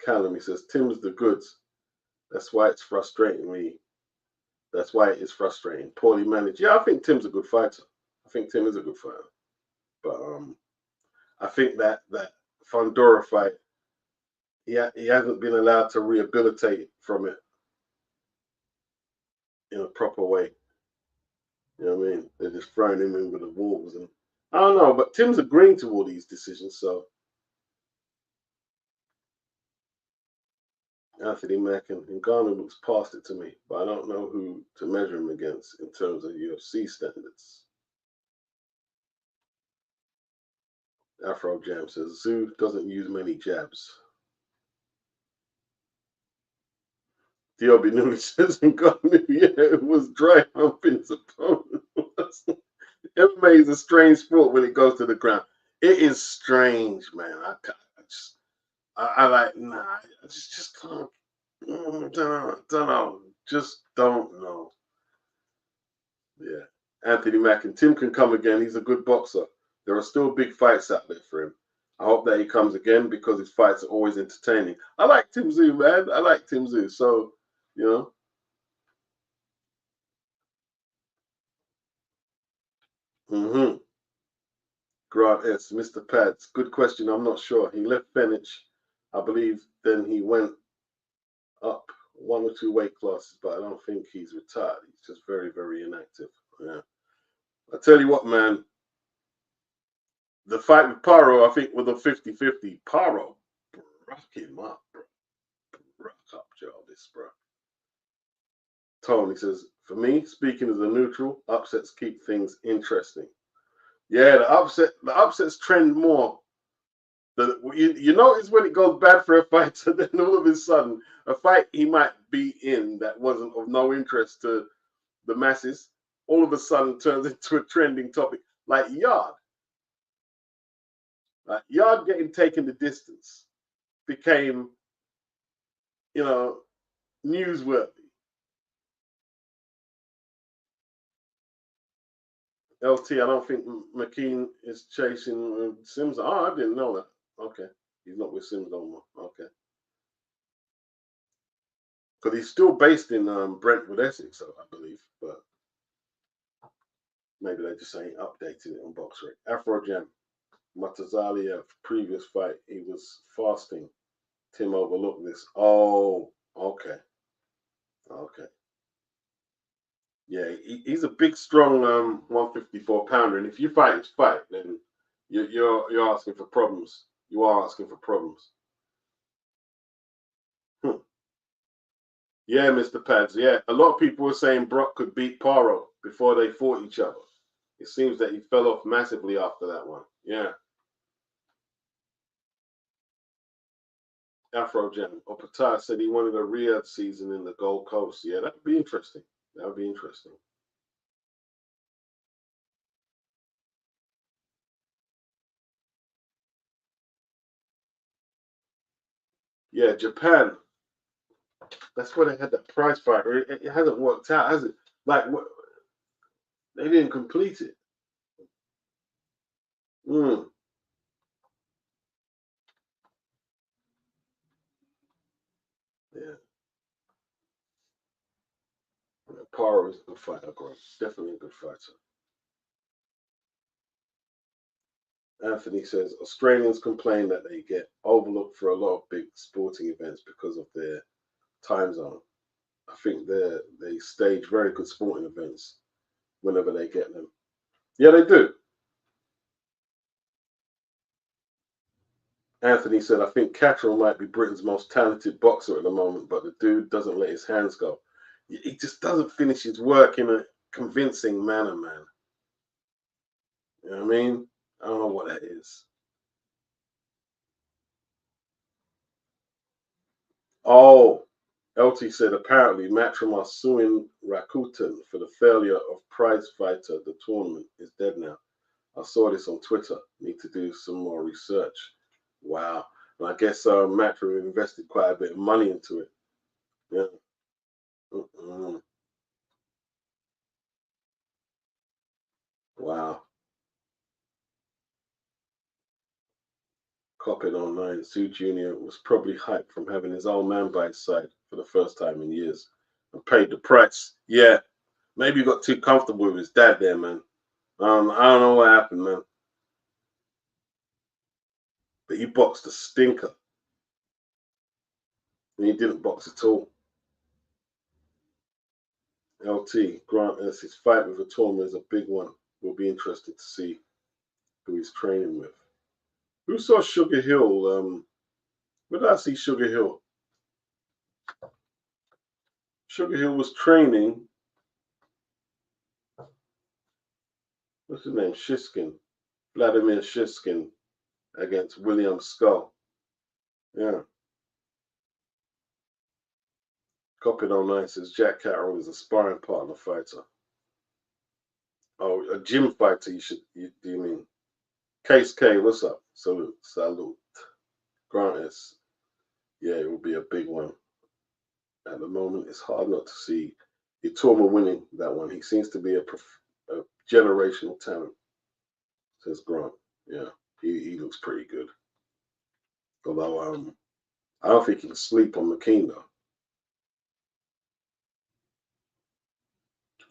Callum, he says, Tim's the goods. That's why it's frustrating me. That's why it is frustrating. Poorly managed. Yeah, I think Tim's a good fighter. I think Tim is a good fighter. But I think that Fundora fight, he hasn't been allowed to rehabilitate from it in a proper way. You know what I mean? They're just throwing him in with the wolves. And I don't know, but Tim's agreeing to all these decisions, so Anthony Mack and Ngannou looks past it to me, but I don't know who to measure him against in terms of UFC standards. Afro Jam says Tzyu doesn't use many jabs. Diobi Newley says Ngannou, yeah, it was dry humping his opponent. MMA is a strange sport when it goes to the ground. It is strange, man. I just can't. Don't know. Just don't know. Yeah. Anthony Mack and Tim can come again. He's a good boxer. There are still big fights out there for him. I hope that he comes again because his fights are always entertaining. I like Tim Tzyu, man. I like Tim Tzyu. So, Grant S. Mr. Pads. Good question. I'm not sure. He left Fenech, I believe. Then he went up 1 or 2 weight classes, but I don't think he's retired. He's just very, very inactive. Yeah. I tell you what, man. The fight with Paro, I think, was a 50-50. Paro, rock him up, bro. Rock up, Jarvis, bro. Tony says, for me, speaking as a neutral, upsets keep things interesting. Yeah, the upsets trend more. You notice when it goes bad for a fighter, then all of a sudden, a fight he might be in that wasn't of no interest to the masses, all of a sudden turns into a trending topic. Like Yarde. Yarde getting taken the distance became, newsworthy. LT, I don't think McKean is chasing Sims. Oh, I didn't know that. Okay. He's not with Sims no more. Okay. Because he's still based in Brentwood, Essex, I believe. But maybe they just ain't updated it on BoxRec. Afro Jam. Murtazaliev, previous fight, he was fasting. Tim overlooked this. Oh, okay. Okay. Yeah, he's a big, strong 154 pounder, and if you fight his fight, then you're asking for problems. You are asking for problems. Yeah, Mr. Pads. Yeah, a lot of people were saying Brock could beat Paro before they fought each other. It seems that he fell off massively after that one. Yeah. Afro Jam. Opata said he wanted a Riyadh season in the Gold Coast. Yeah, that would be interesting. That would be interesting. Yeah, Japan. That's where they had that prize fight. It hasn't worked out, has it? Like, they didn't complete it. Mm. Yeah. Paro is a good fighter, bro. Definitely a good fighter. Anthony says Australians complain that they get overlooked for a lot of big sporting events because of their time zone. I think they stage very good sporting events whenever they get them. Yeah, they do. Anthony said, I think Catterall might be Britain's most talented boxer at the moment, but the dude doesn't let his hands go. He just doesn't finish his work in a convincing manner, man. You know what I mean? I don't know what that is. Oh, LT said apparently Matchroom are suing Rakuten for the failure of prize fighter. The tournament is dead now. I saw this on Twitter. Need to do some more research. Wow. And I guess Matchroom invested quite a bit of money into it. Yeah. Wow. Copied online. Tzyu Jr. was probably hyped from having his old man by his side for the first time in years and paid the price. Yeah. Maybe he got too comfortable with his dad there, man. I don't know what happened, man. But he boxed a stinker. And he didn't box at all. LT, Grant as his fight with Atoma is a big one. We'll be interested to see who he's training with. Who saw Sugar Hill? Where did I see Sugar Hill? Sugar Hill was training. What's his name? Shiskin. Vladimir Shiskin against William Skull. Yeah. Copied online says Jack Catterall is a sparring partner fighter. Oh, a gym fighter, do you mean? Case K, what's up? Salute. Grant S. Yeah, it will be a big one. At the moment, it's hard not to see Itoma winning that one. He seems to be a generational talent, says Grant. Yeah, he looks pretty good. Although I don't think he can sleep on McKean though.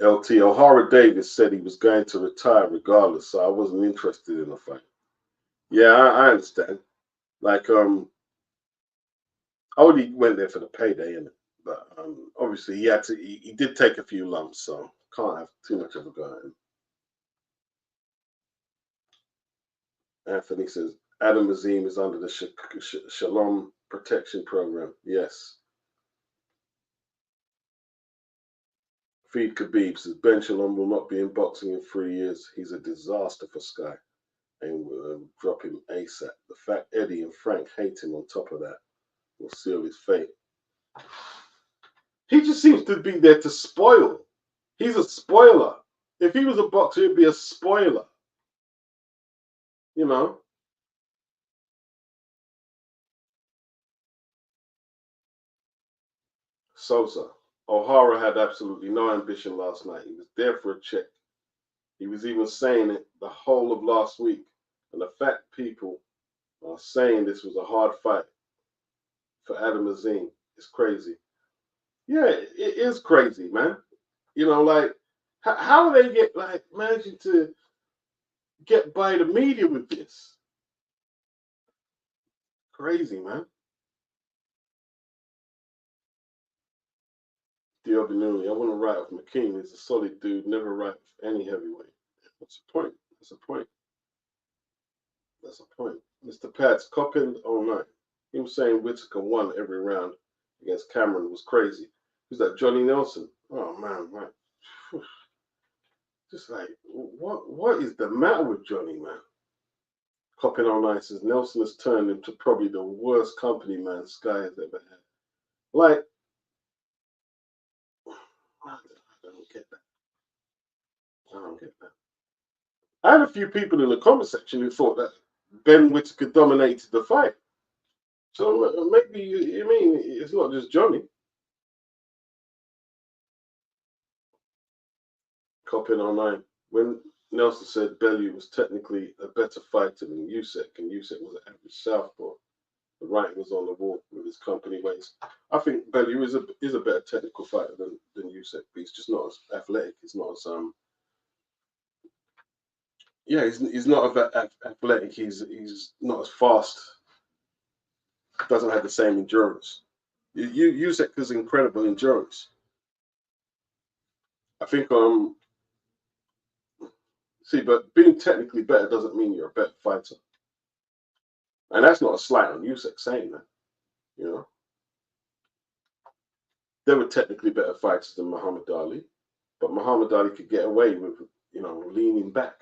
LT O'Hara Davis said he was going to retire regardless, so I wasn't interested in the fight. Yeah, I understand. Like I only went there for the payday, innit? But obviously he did take a few lumps, so can't have too much of a go at him. Anthony says, Adam Azim is under the Shalom Protection Program. Yes. Feed Khabib says, Ben Shalom will not be in boxing in 3 years. He's a disaster for Sky. And we'll drop him ASAP. The fact Eddie and Frank hate him on top of that will seal his fate. He just seems to be there to spoil. He's a spoiler. If he was a boxer, he'd be a spoiler. You know? Sosa. O'Hara had absolutely no ambition last night. He was there for a check. He was even saying it the whole of last week. And the fact people are saying this was a hard fight for Adam Azim is crazy. Yeah, it is crazy, man. You know, like, how do they get, like, managing to get by the media with this? Crazy, man. Diobinuni, I want to write with McKean. He's a solid dude, never write with any heavyweight. What's the point? That's a point. That's a point. Mr. Pats, Coppin all night. Him saying Whittaker won every round against Cameron was crazy. Who's that, Johnny Nelson? Oh, man, right. Just like, what is the matter with Johnny, man? Coppin all night says Nelson has turned into probably the worst company man Sky has ever had. Like, I don't get that. I don't get that. I had a few people in the comment section who thought that Ben Whittaker dominated the fight. So maybe, you mean, it's not just Johnny. Coppin online. When Nelson said Bellew was technically a better fighter than Usyk, and Usyk was an average southpaw, the writing was on the wall with his company ways. I think Bellew is a better technical fighter than Usyk, but he's just not as athletic. He's not as he's not as athletic. He's not as fast. Doesn't have the same endurance. Usyk has incredible endurance. I think see, but being technically better doesn't mean you're a better fighter. And that's not a slight on Usyk saying that, you know. They were technically better fighters than Muhammad Ali, but Muhammad Ali could get away with, you know, leaning back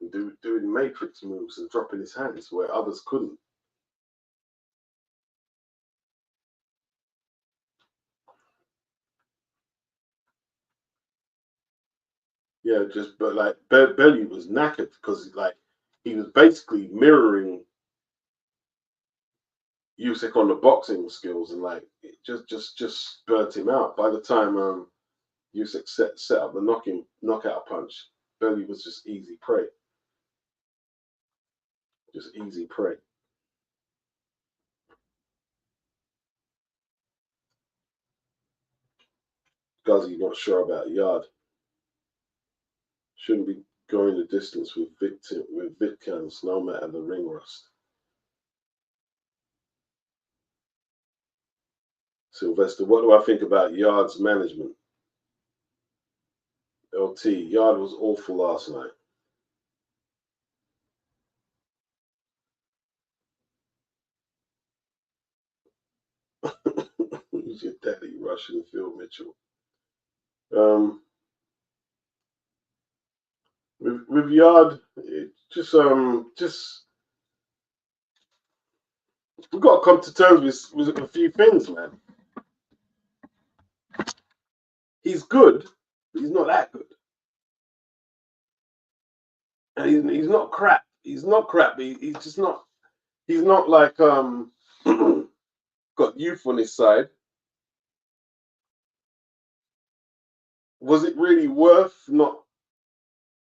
and doing matrix moves and dropping his hands where others couldn't. Yeah, but like Bellew was knackered because like he was basically mirroring Usyk on the boxing skills, and like it just burnt him out. By the time Usyk set up the knockout punch, Bellew was just easy prey. Just easy prey. Guzzy not sure about Yarde. Shouldn't be going the distance with Vitcans, no matter the ring rust. Sylvester, what do I think about Yarde's management? LT, Yarde was awful last night. Who's your daddy? Russian Phil Mitchell. With Yarde, just we've got to come to terms with a few things, man. He's good, but he's not that good. And he's not crap. He's not crap. He's just not. He's not like got youth on his side. Was it really worth not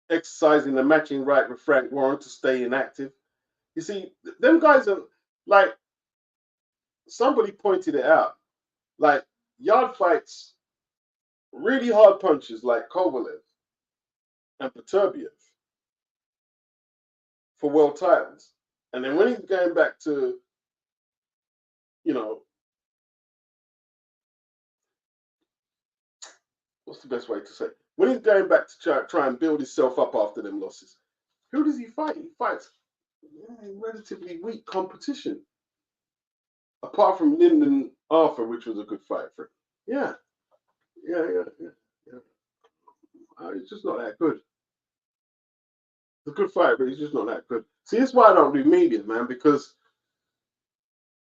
exercising the matching right with Frank Warren to stay inactive? You see, them guys are like, somebody pointed it out. Like, Yarde fights really hard punches like Kovalev and Peterbiev for world titles. And then when he's going back to, you know, what's the best way to say it? When he's going back to try and build himself up after them losses, who does he fight? He fights relatively weak competition. Apart from Lyndon Arthur, which was a good fight for him. Yeah. He's just not that good. It's a good fight, but he's just not that good. See, that's why I don't do media, man, because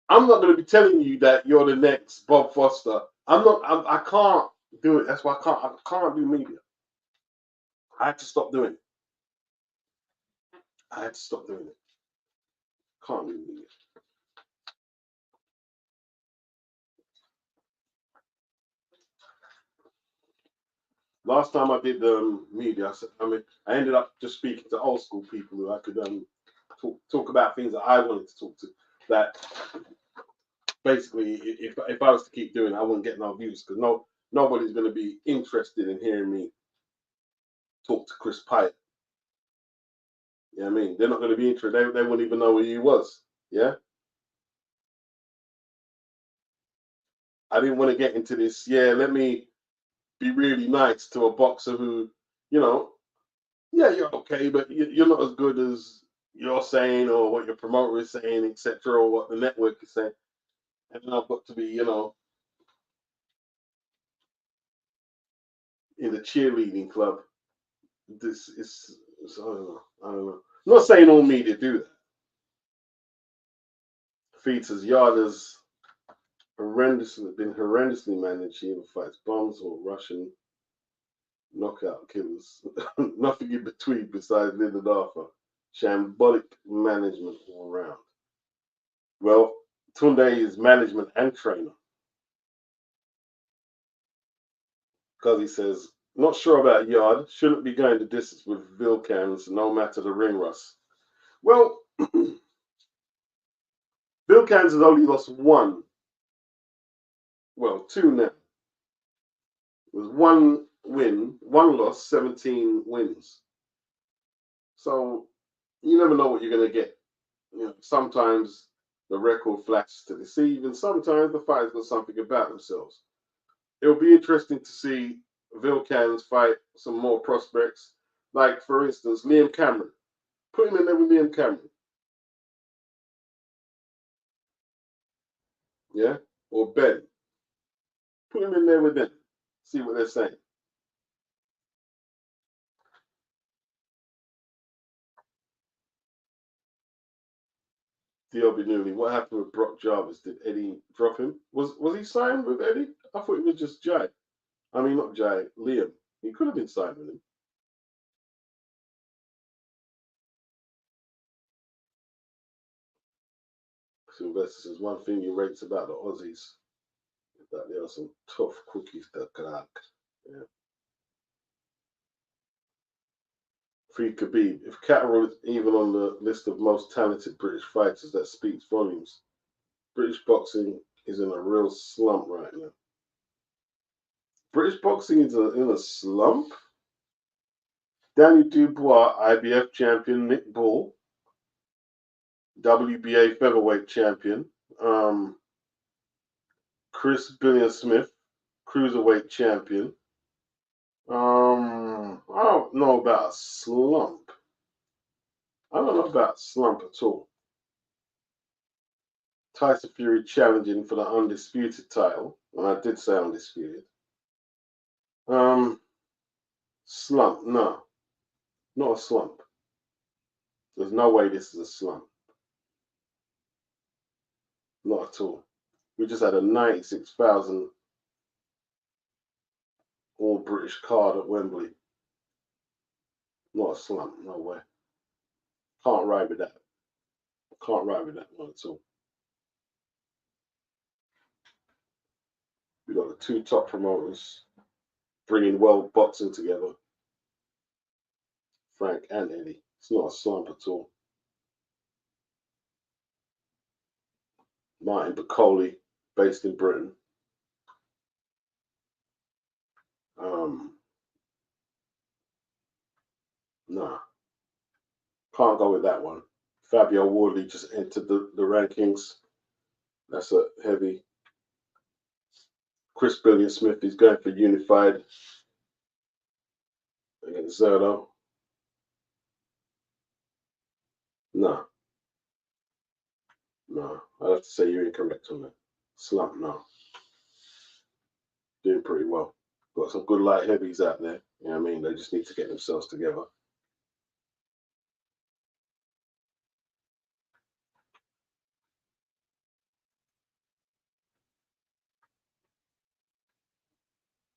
I'm not going to be telling you that you're the next Bob Foster. I can't do it. That's why I can't do media. I had to stop doing it. Can't do media. Last time I did media, I ended up just speaking to old school people who I could talk about things that I wanted to talk to. That basically, if I was to keep doing it, I wouldn't get no views because nobody's going to be interested in hearing me talk to Chris Pyatt. You know what I mean? They're not going to be interested. They wouldn't even know who he was. Yeah. I didn't want to get into this. Yeah, let me be really nice to a boxer who, yeah, you're okay, but you're not as good as you're saying or what your promoter is saying, etc., or what the network is saying. And then I've got to be, in the cheerleading club. This is, I don't know. I'm not saying all media do that. Features Yarde's been horrendously managed. He either fights bombs or Russian knockout killers. Nothing in between besides Lyndon Arthur. Shambolic management all around. Well, Tunde is management and trainer. Because he says, not sure about Yarde, shouldn't be going the distance with Vilkans, no matter the ring rust. Well, Vilkans has only lost one. Well, two now. It was one win, one loss, 17 wins. So you never know what you're going to get. Sometimes the record flashes to deceive, and sometimes the fighters got something about themselves. It'll be interesting to see Vilkans fight some more prospects. Like, for instance, Liam Cameron. Put him in there with Liam Cameron. Yeah? Or Ben. Put him in there with them. See what they're saying. Diobby Newley, what happened with Brock Jarvis? Did Eddie drop him? Was he signed with Eddie? I thought it was just Jai. I mean, not Jai, Liam. He could have been signed with him. Sylvester says, one thing he rates about the Aussies is that they are some tough cookies to crack. Yeah. Free Khabib. If Catterall is even on the list of most talented British fighters, that speaks volumes. British boxing is in a real slump right now. British boxing is in a slump? Danny Dubois, IBF champion. Nick Bull, WBA featherweight champion. Chris Billion-Smith, cruiserweight champion. I don't know about slump. I don't know about slump at all. Tyson Fury challenging for the undisputed title, and I did say undisputed. Slump, no, not a slump. There's no way this is a slump. Not at all. We just had a 96,000 all British card at Wembley. Not a slump, no way. Can't ride with that. Can't ride with that one at all. We got the two top promoters bringing world boxing together. Frank and Eddie. It's not a slump at all. Martin Bacoli, based in Britain. Nah. Can't go with that one. Fabio Wardley just entered the rankings. That's a heavy. Chris Billion-Smith is going for unified against Zerdo. No. No, I have to say you're incorrect on that. Slump, no. Doing pretty well. Got some good light heavies out there. You know what I mean? They just need to get themselves together.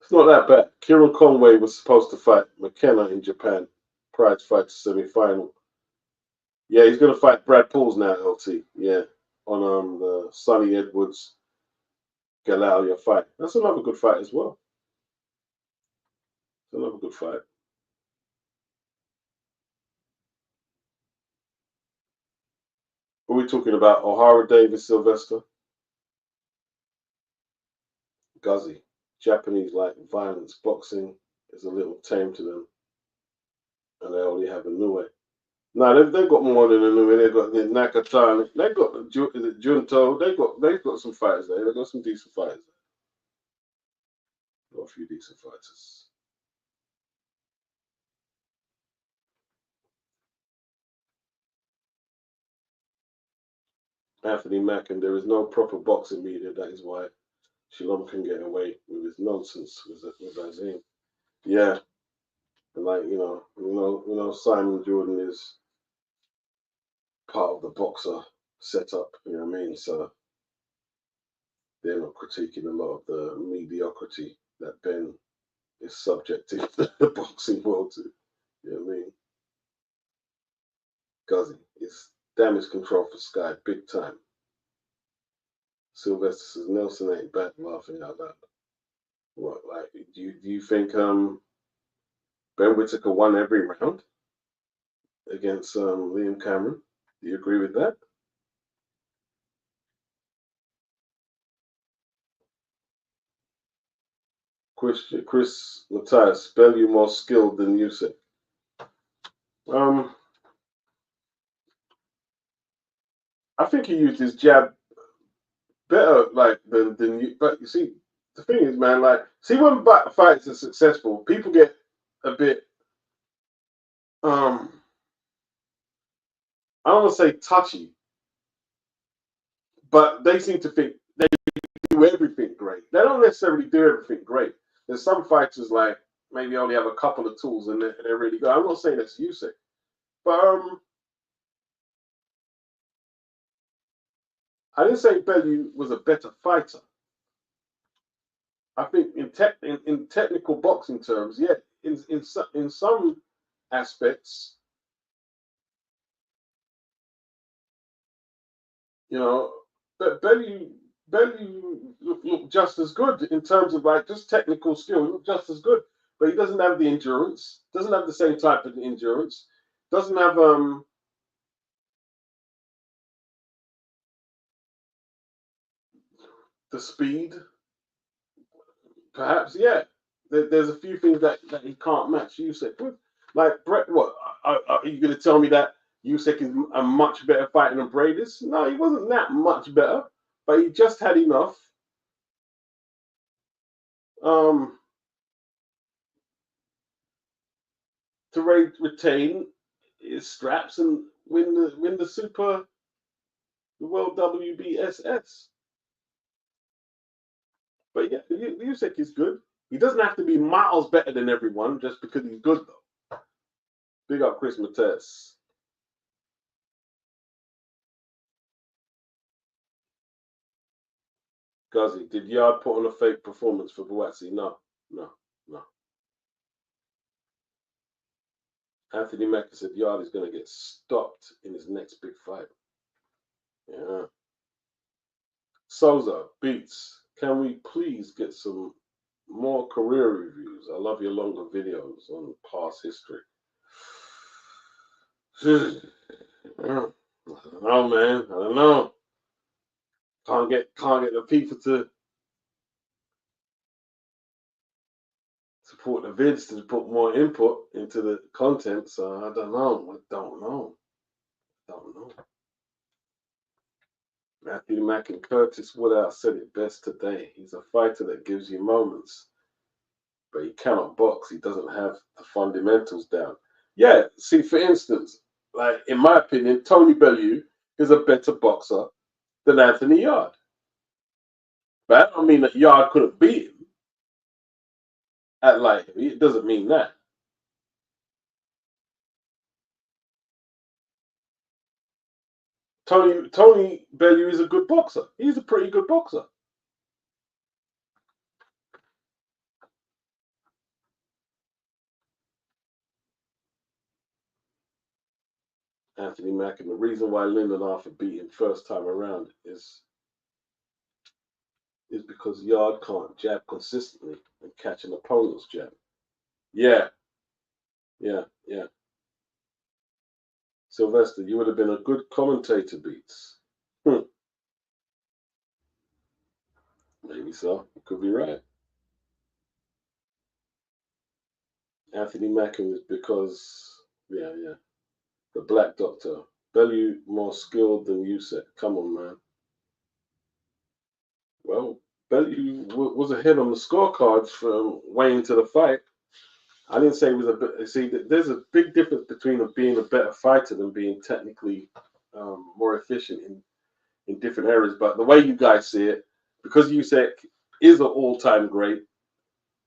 It's not that bad. Kieran Conway was supposed to fight McKenna in Japan. Prize fight to semi-final. Yeah, he's gonna fight Brad Pauls now, LT. Yeah, on the Sonny Edwards Galalia fight. That's another good fight as well. It's another good fight. What are we talking about? O'Hara, Davis, Sylvester, Guzzi. Japanese like violence. Boxing is a little tame to them, and they only have a Inoue. No, they've got more than a Inoue. They've got the Nakata. They've got the Junto. They've got some fighters there. They've got some decent fighters. Got a few decent fighters. Anthony Mack, and there is no proper boxing media. That is why Shalom can get away with his nonsense with Azim. Yeah, and like you know, Simon Jordan is part of the boxer setup. You know what I mean? So they're not critiquing a lot of the mediocrity that Ben is subjecting the boxing world to. You know what I mean? Guzzi, it's damage control for Sky, big time. Sylvester says Nelson ain't bad, laughing out loud. What, like, do you think Ben Whittaker won every round against Liam Cameron? Do you agree with that? Chris Matthias, Bellew more skilled than Usyk. I think he used his jab better, like than you. But you see, the thing is, man, like, see when fights are successful, people get a bit, I don't want to say touchy, but they seem to think they do everything great. They don't necessarily do everything great. There's some fighters like maybe only have a couple of tools and they're really good. I'm not saying that's Usyk, but I didn't say Bellew was a better fighter. I think in technical boxing terms, yeah, in some aspects, you know, but Bellew looked just as good in terms of like just technical skill. He looked just as good, but he doesn't have the endurance. Doesn't have the same type of endurance. Doesn't have the speed. Perhaps, yeah. There's a few things that he can't match Usyk with. Like Brett, what are you going to tell me that Usyk is a much better fighter than Bradis? No, he wasn't that much better, but he just had enough to retain his straps and win the World WBSS. But yeah, Usyk is good. He doesn't have to be miles better than everyone just because he's good, though. Big up Chris Matthias. Guzzi, did Yarde put on a fake performance for Buatsi? No. Anthony Mackie said Yarde is going to get stopped in his next big fight. Yeah. Souza, Beats, can we please get some more career reviews? I love your longer videos on past history. I don't know, man. I don't know. Can't get the people to support the vids to put more input into the content. So I don't know. Matthew Mack and Curtis Woodhouse said it best today. He's a fighter that gives you moments, but he cannot box. He doesn't have the fundamentals down. Yeah, see, for instance, like in my opinion, Tony Bellew is a better boxer than Anthony Yarde. But I don't mean that Yarde couldn't beat him at light heavy. It doesn't mean that. Tony Bellew is a good boxer. He's a pretty good boxer. Anthony Mack, and the reason why Lyndon Arthur beat him first time around is because Yarde can't jab consistently and catch an opponent's jab. Yeah. Sylvester, you would have been a good commentator, Beats. Maybe so. You could be right. Anthony Mack is because, the Black Doctor. Bellew more skilled than you said. Come on, man. Well, Bellew was ahead on the scorecards from way into the fight. I didn't say it was a bit. See, there's a big difference between being a better fighter than being technically more efficient in different areas. But the way you guys see it, because Usyk is an all-time great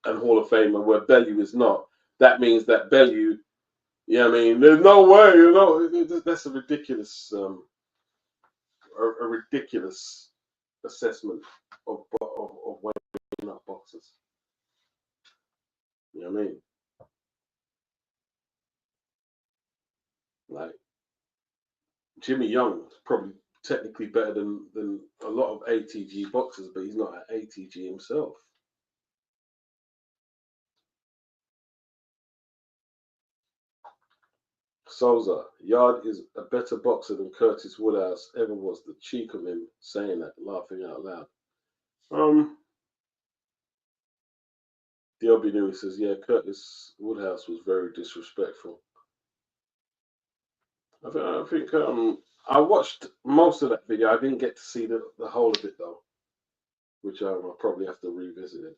and Hall of Famer, where Bellew is not, that means that Bellew, I mean, there's no way, that's a ridiculous, ridiculous assessment of weighing up boxers. You know what I mean? Like, Jimmy Young is probably technically better than a lot of ATG boxers, but he's not an ATG himself. Souza, Yarde is a better boxer than Curtis Woodhouse ever was. The cheek of him saying that, laughing out loud. DLB Newey says, yeah, Curtis Woodhouse was very disrespectful. I think I watched most of that video. I didn't get to see the whole of it though, which I'll probably have to revisit it.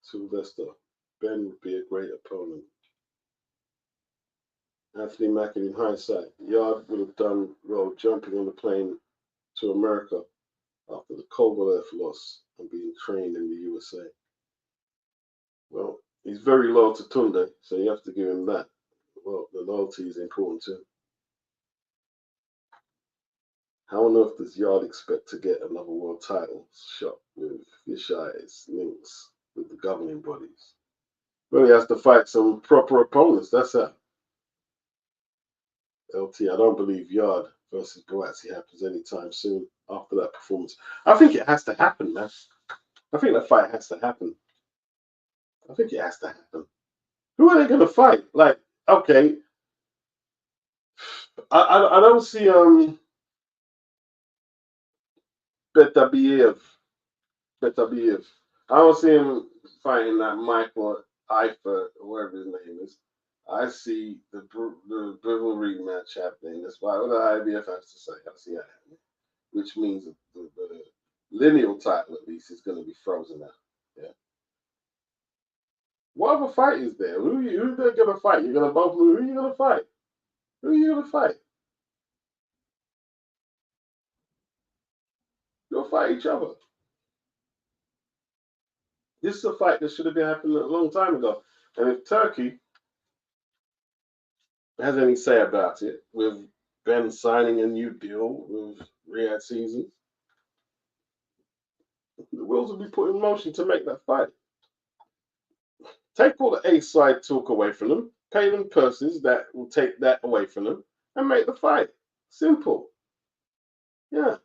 Sylvester, Ben would be a great opponent. Anthony Mackie, in hindsight, Yarde would have done well jumping on the plane to America after the Kovalev loss and being trained in the USA. Well, he's very loyal to Tunde, so you have to give him that. Well, the loyalty is important too. How on earth does Yarde expect to get another world title shot with fish eyes links with the governing bodies? Well, he has to fight some proper opponents, that's how. LT, I don't believe Yarde versus Buatsi happens anytime soon after that performance. I think it has to happen, man. I think that fight has to happen. I think it has to happen. Who are they going to fight? Like, okay, I don't see Betabiev. I don't see him fighting that Michael Eifert or whatever his name is. I see the Rivalry match happening. That's why what the IBF has to say. I see that happening, which means the lineal title at least is going to be frozen out. Yeah. What other fight is there? Who are you going to fight? You're going to both lose. Who are you going to fight? Who are you going to fight? You'll fight each other. This is a fight that should have been happening a long time ago. And if Turkey has any say about it, with Ben signing a new deal with Riyadh Seasons, the wheels will be put in motion to make that fight. Take all the A-side talk away from them, pay them purses that will take that away from them, and make the fight. Simple. Yeah.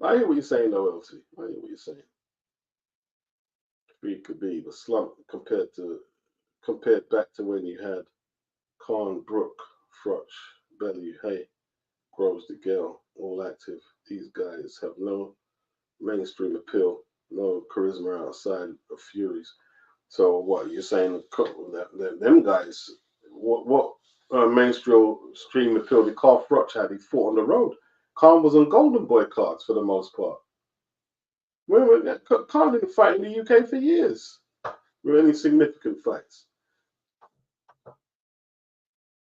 I hear what you're saying, though, LT. I hear what you're saying. Khabib, a slump compared back to when you had Khan, Brook, Froch, Bellew, Hay, Groves, DeGale, all active. These guys have no mainstream appeal, no charisma outside of Furies. So what you're saying? That them guys, what mainstream appeal did Carl Froch had? He fought on the road. Khan was on Golden Boy cards for the most part. Khan didn't fight in the UK for years. with any significant fights.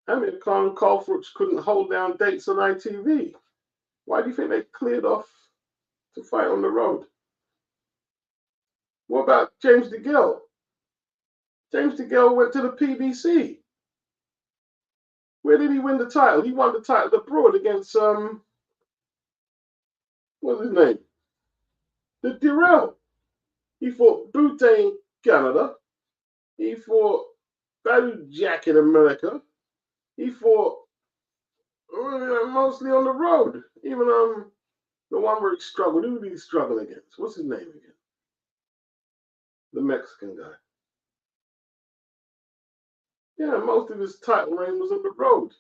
Amir Khan and Carl Froch couldn't hold down dates on ITV. Why do you think they cleared off to fight on the road? What about James DeGale? James DeGale went to the PBC. Where did he win the title? He won the title abroad against, what's his name? The Dirrell. He fought Butte in Canada. He fought Badu Jack in America. He fought mostly on the road. Even the one where he struggled. Who did he struggle against? What's his name again? The Mexican guy. Yeah, most of his title reign was on the road.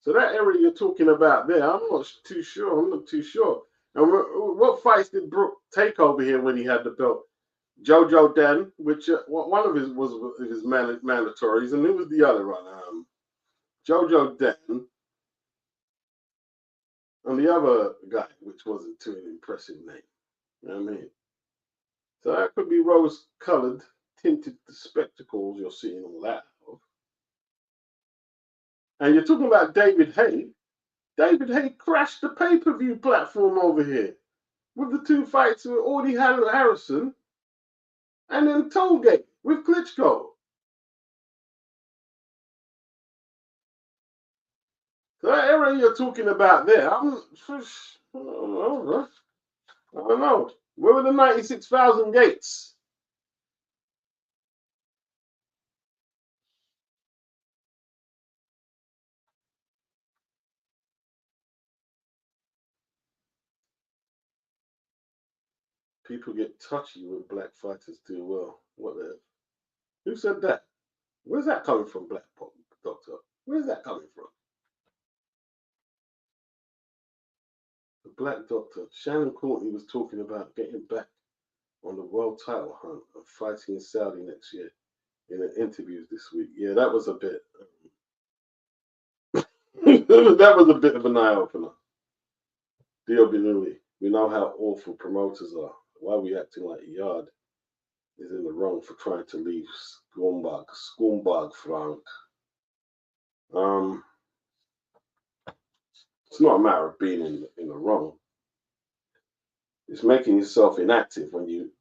So that area you're talking about there, I'm not too sure. I'm not too sure. And what fights did Brook take over here when he had the belt? Jojo Den, which one of his was his mandatories, and who was the other one? Jojo Den, and the other guy, which wasn't too an impressive name. You know what I mean? So that could be rose-colored, tinted spectacles you're seeing all that of. And you're talking about David Haye. David Haye crashed the pay-per-view platform over here with the two fights with Audie Harrison and then Tollgate with Klitschko. So that area you're talking about there, I don't know. Where were the 96,000 gates? People get touchy when black fighters do well. What the? Who said that? Where's that coming from, Black Doctor? Where's that coming from? The Black Doctor. Shannon Courtney was talking about getting back on the world title hunt and fighting in Saudi next year in an interview this week. Yeah, that was a bit. That was a bit of an eye opener. Dio Binuli, we know how awful promoters are. Why are we acting like Yarde is in the wrong for trying to leave Scumbag Frank? It's not a matter of being in the wrong. It's making yourself inactive when you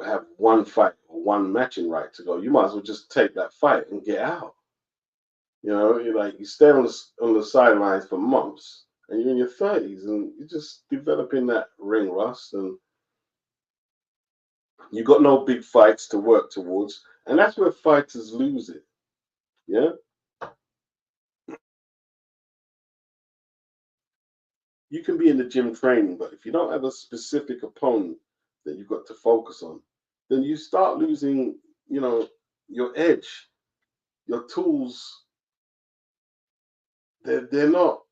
have one fight or one matching right to go. You might as well just take that fight and get out. You know, you stay on the sidelines for months, and you're in your 30s, and you're just developing that ring rust, and you got no big fights to work towards, and that's where fighters lose it. Yeah. You can be in the gym training, but if you don't have a specific opponent that you've got to focus on, then you start losing, your edge, your tools. They're not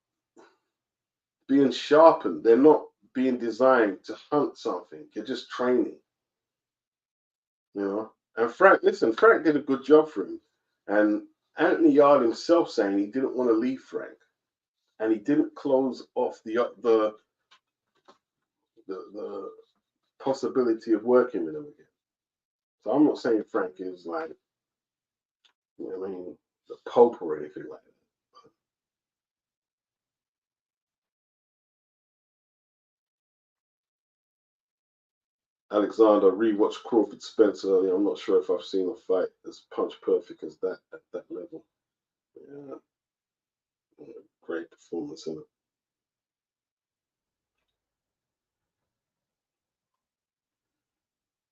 being sharpened. They're not being designed to hunt something. You're just training, And Frank did a good job for him. And Anthony Yarde himself saying he didn't want to leave Frank, and he didn't close off the possibility of working with him again. So I'm not saying Frank is like, the Pope or anything like that. Alexander rewatched Crawford Spencer earlier. I'm not sure if I've seen a fight as punch perfect as that at that level. Yeah. Great performance, isn't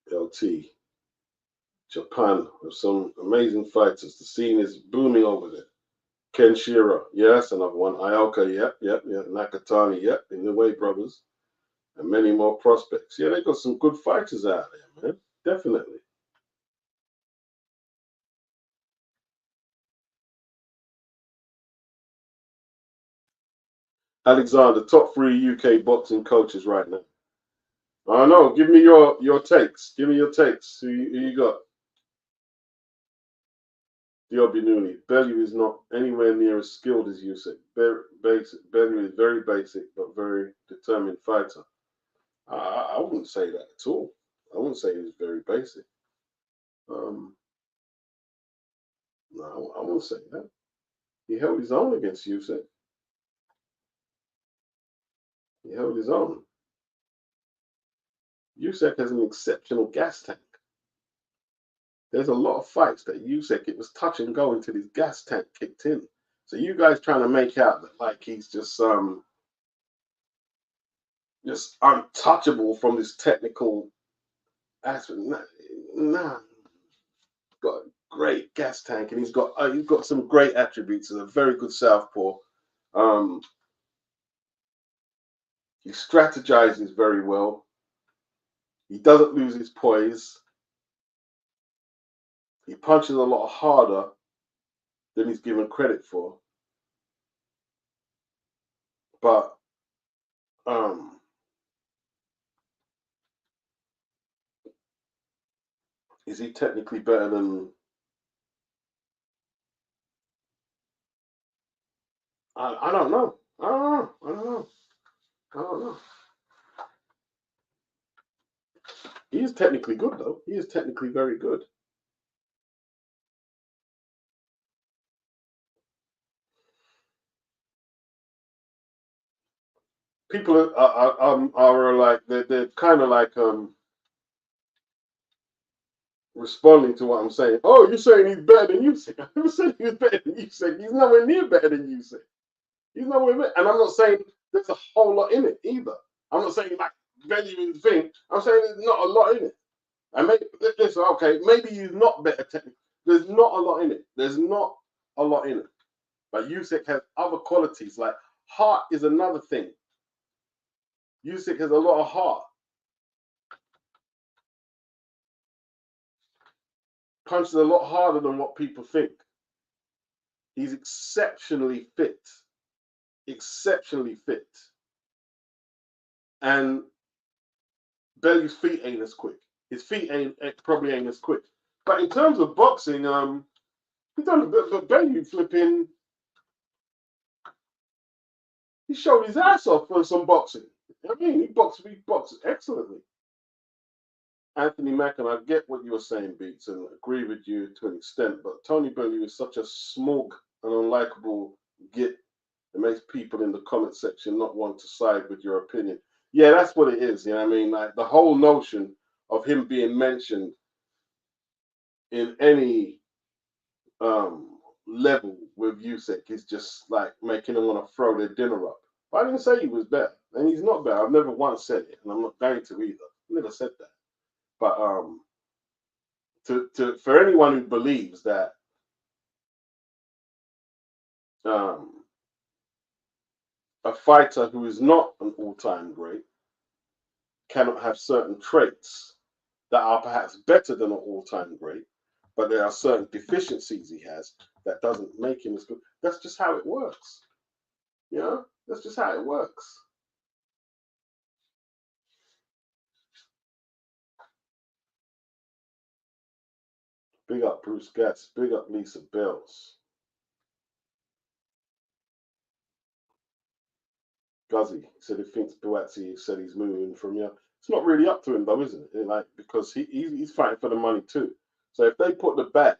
it? LT. Japan with some amazing fighters. The scene is booming over there. Ken Shira, yes, another one. Ioka, yep. Nakatani, yep. Inoue brothers. And many more prospects. Yeah, they got some good fighters out there, man. Definitely. Alexander, top 3 UK boxing coaches right now. I know. Give me your takes. Give me your takes. Who you got? Diobi Nuni. Bellew is not anywhere near as skilled as you say. Bellew is very basic, but very determined fighter. I wouldn't say that at all. I wouldn't say he was very basic. No, I won't say that. He held his own against Usyk. He held his own. Usyk has an exceptional gas tank. There's a lot of fights that Usyk, it was touch and go until his gas tank kicked in. So you guys trying to make out that like he's just untouchable from this technical aspect. Nah. Got a great gas tank, and he's got some great attributes. He's a very good southpaw. He strategizes very well. He doesn't lose his poise. He punches a lot harder than he's given credit for. But is he technically better than? I don't know. I don't know. He is technically good, though. He is technically very good. People are like they're kind of like responding to what I'm saying. Oh, you're saying he's better than Usyk. I never said he was better than Usyk. He's nowhere near better than Usyk. He's nowhere near. And I'm not saying there's a whole lot in it either. I'm not saying like value thing. I'm saying there's not a lot in it. And maybe listen, okay, maybe he's not better technically. There's not a lot in it. There's not a lot in it. But Usyk has other qualities. Like heart is another thing. Usyk has a lot of heart. Punches a lot harder than what people think. He's exceptionally fit. Exceptionally fit. And Belly's feet ain't as quick. His feet probably ain't as quick. But in terms of boxing, he's done a bit, but Belly flipping. He showed his ass off for some boxing. I mean, he boxed excellently. Anthony Mackin, I get what you were saying, Beats, and agree with you to an extent, but Tony Bellew is such a smug and unlikable git. It makes people in the comment section not want to side with your opinion. Yeah, that's what it is. You know what I mean? Like the whole notion of him being mentioned in any level with Usyk is just like making them want to throw their dinner up. But I didn't say he was better, and he's not better. I've never once said it, and I'm not going to either. I never said that. But for anyone who believes that a fighter who is not an all-time great cannot have certain traits that are perhaps better than an all-time great, but there are certain deficiencies he has that doesn't make him as good. That's just how it works. You know, that's just how it works. Big up Bruce Gatz. Big up Lisa Bells. Guzzy said he thinks Buatsi said he's moving from here. It's not really up to him though, isn't it? Like because he's fighting for the money too. So if they put the bag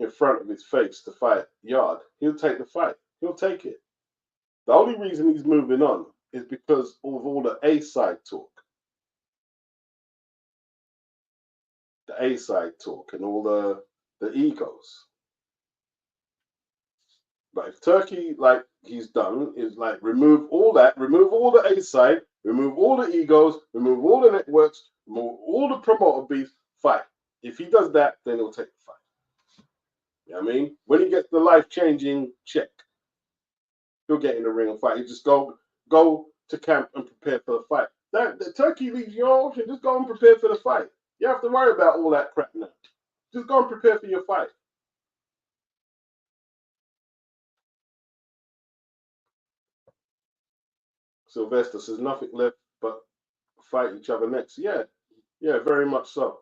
in front of his face to fight Yarde, he'll take the fight. He'll take it. The only reason he's moving on is because of all the A-side talk. The A-side talk and all the egos. But if Turkey, like he's done, is like remove all that, remove all the A-side, remove all the egos, remove all the networks, remove all the promoter beef, fight. If he does that, then he'll take the fight. You know what I mean? When he gets the life-changing check, he'll get in the ring and fight. He just go to camp and prepare for the fight. The Turkey leaves your option. Just go and prepare for the fight. You don't have to worry about all that crap now. Just go and prepare for your fight. Sylvester says nothing left but fight each other next. Yeah, very much so.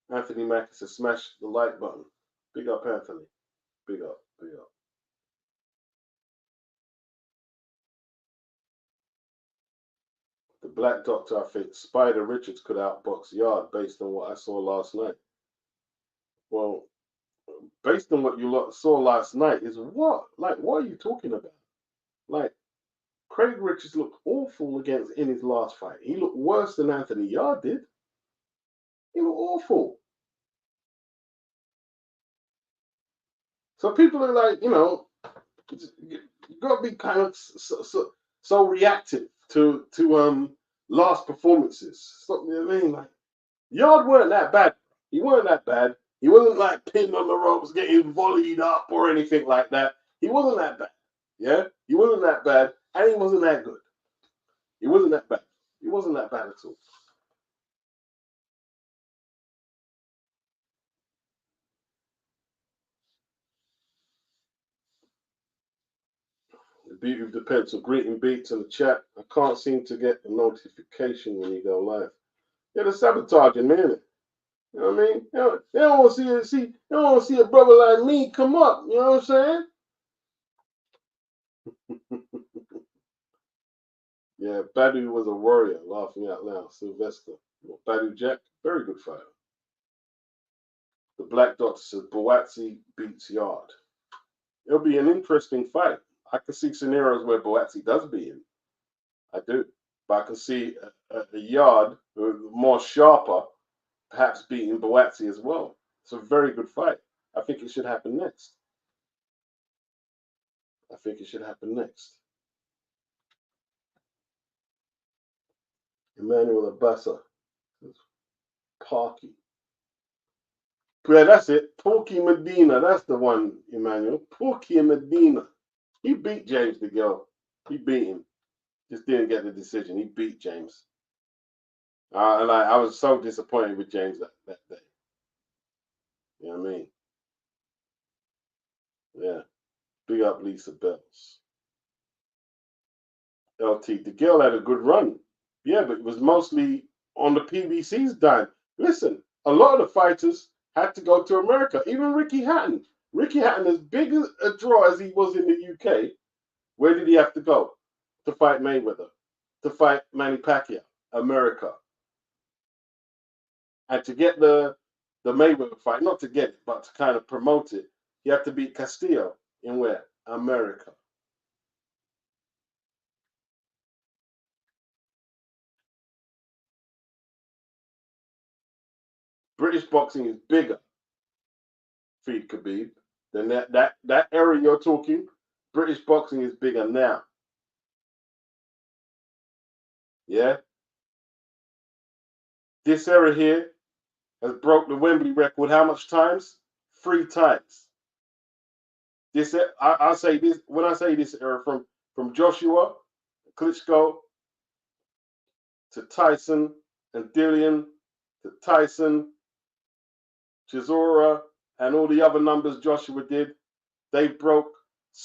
Anthony Mack says smash the like button. Big up, Anthony. Big up, big up. The Black Doctor, I think Spider Richards could outbox Yarde based on what I saw last night. Well, based on what you lot saw last night, is what? Like, what are you talking about? Like, Craig Richards looked awful in his last fight. He looked worse than Anthony Yarde did. He looked awful. So people are like, you got to be kind of so reactive to last performances. You know what I mean? Like, Yarde weren't that bad. He weren't that bad. He wasn't like pinned on the ropes, getting volleyed up or anything like that. He wasn't that bad. Yeah, he wasn't that bad, and he wasn't that good. He wasn't that bad. He wasn't that bad at all. The beauty of the pencil, greeting beats in the chat. I can't seem to get the notification when you go live. Yeah, they're sabotaging me, innit? You know what I mean? They don't want to they don't want to see a brother like me come up. You know what I'm saying? Yeah, Badu was a warrior, laughing out loud. Sylvester. Badu Jack, very good fighter. The Black Doctor says Boatsi beats Yarde. It'll be an interesting fight. I can see scenarios where Boatsi does beat him. I do. But I can see a Yarde more sharper, perhaps beating Boatsi as well. It's a very good fight. I think it should happen next. Emmanuel Abassa. Parky. Yeah, that's it. Porky Medina. That's the one, Emmanuel. Porky Medina. He beat James DeGill. He beat him. Just didn't get the decision. He beat James. And I was so disappointed with James that day. You know what I mean? Yeah. Big up Lisa Bells. LT. DeGill had a good run. Yeah, but it was mostly on the PBC's dime. Listen, a lot of the fighters had to go to America. Even Ricky Hatton. Ricky Hatton, as big a draw as he was in the UK, where did he have to go? To fight Mayweather, to fight Manny Pacquiao, America. And to get the Mayweather fight, not to get it, but to kind of promote it, he had to beat Castillo in where? America. British boxing is bigger, Feed Khabib, than that era you're talking. British boxing is bigger now. Yeah? This era here has broke the Wembley record how much times? 3 times. This I say this when I say this era from Joshua, Klitschko, to Tyson and Dillian, to Tyson, Chisora, and all the other numbers Joshua did, they broke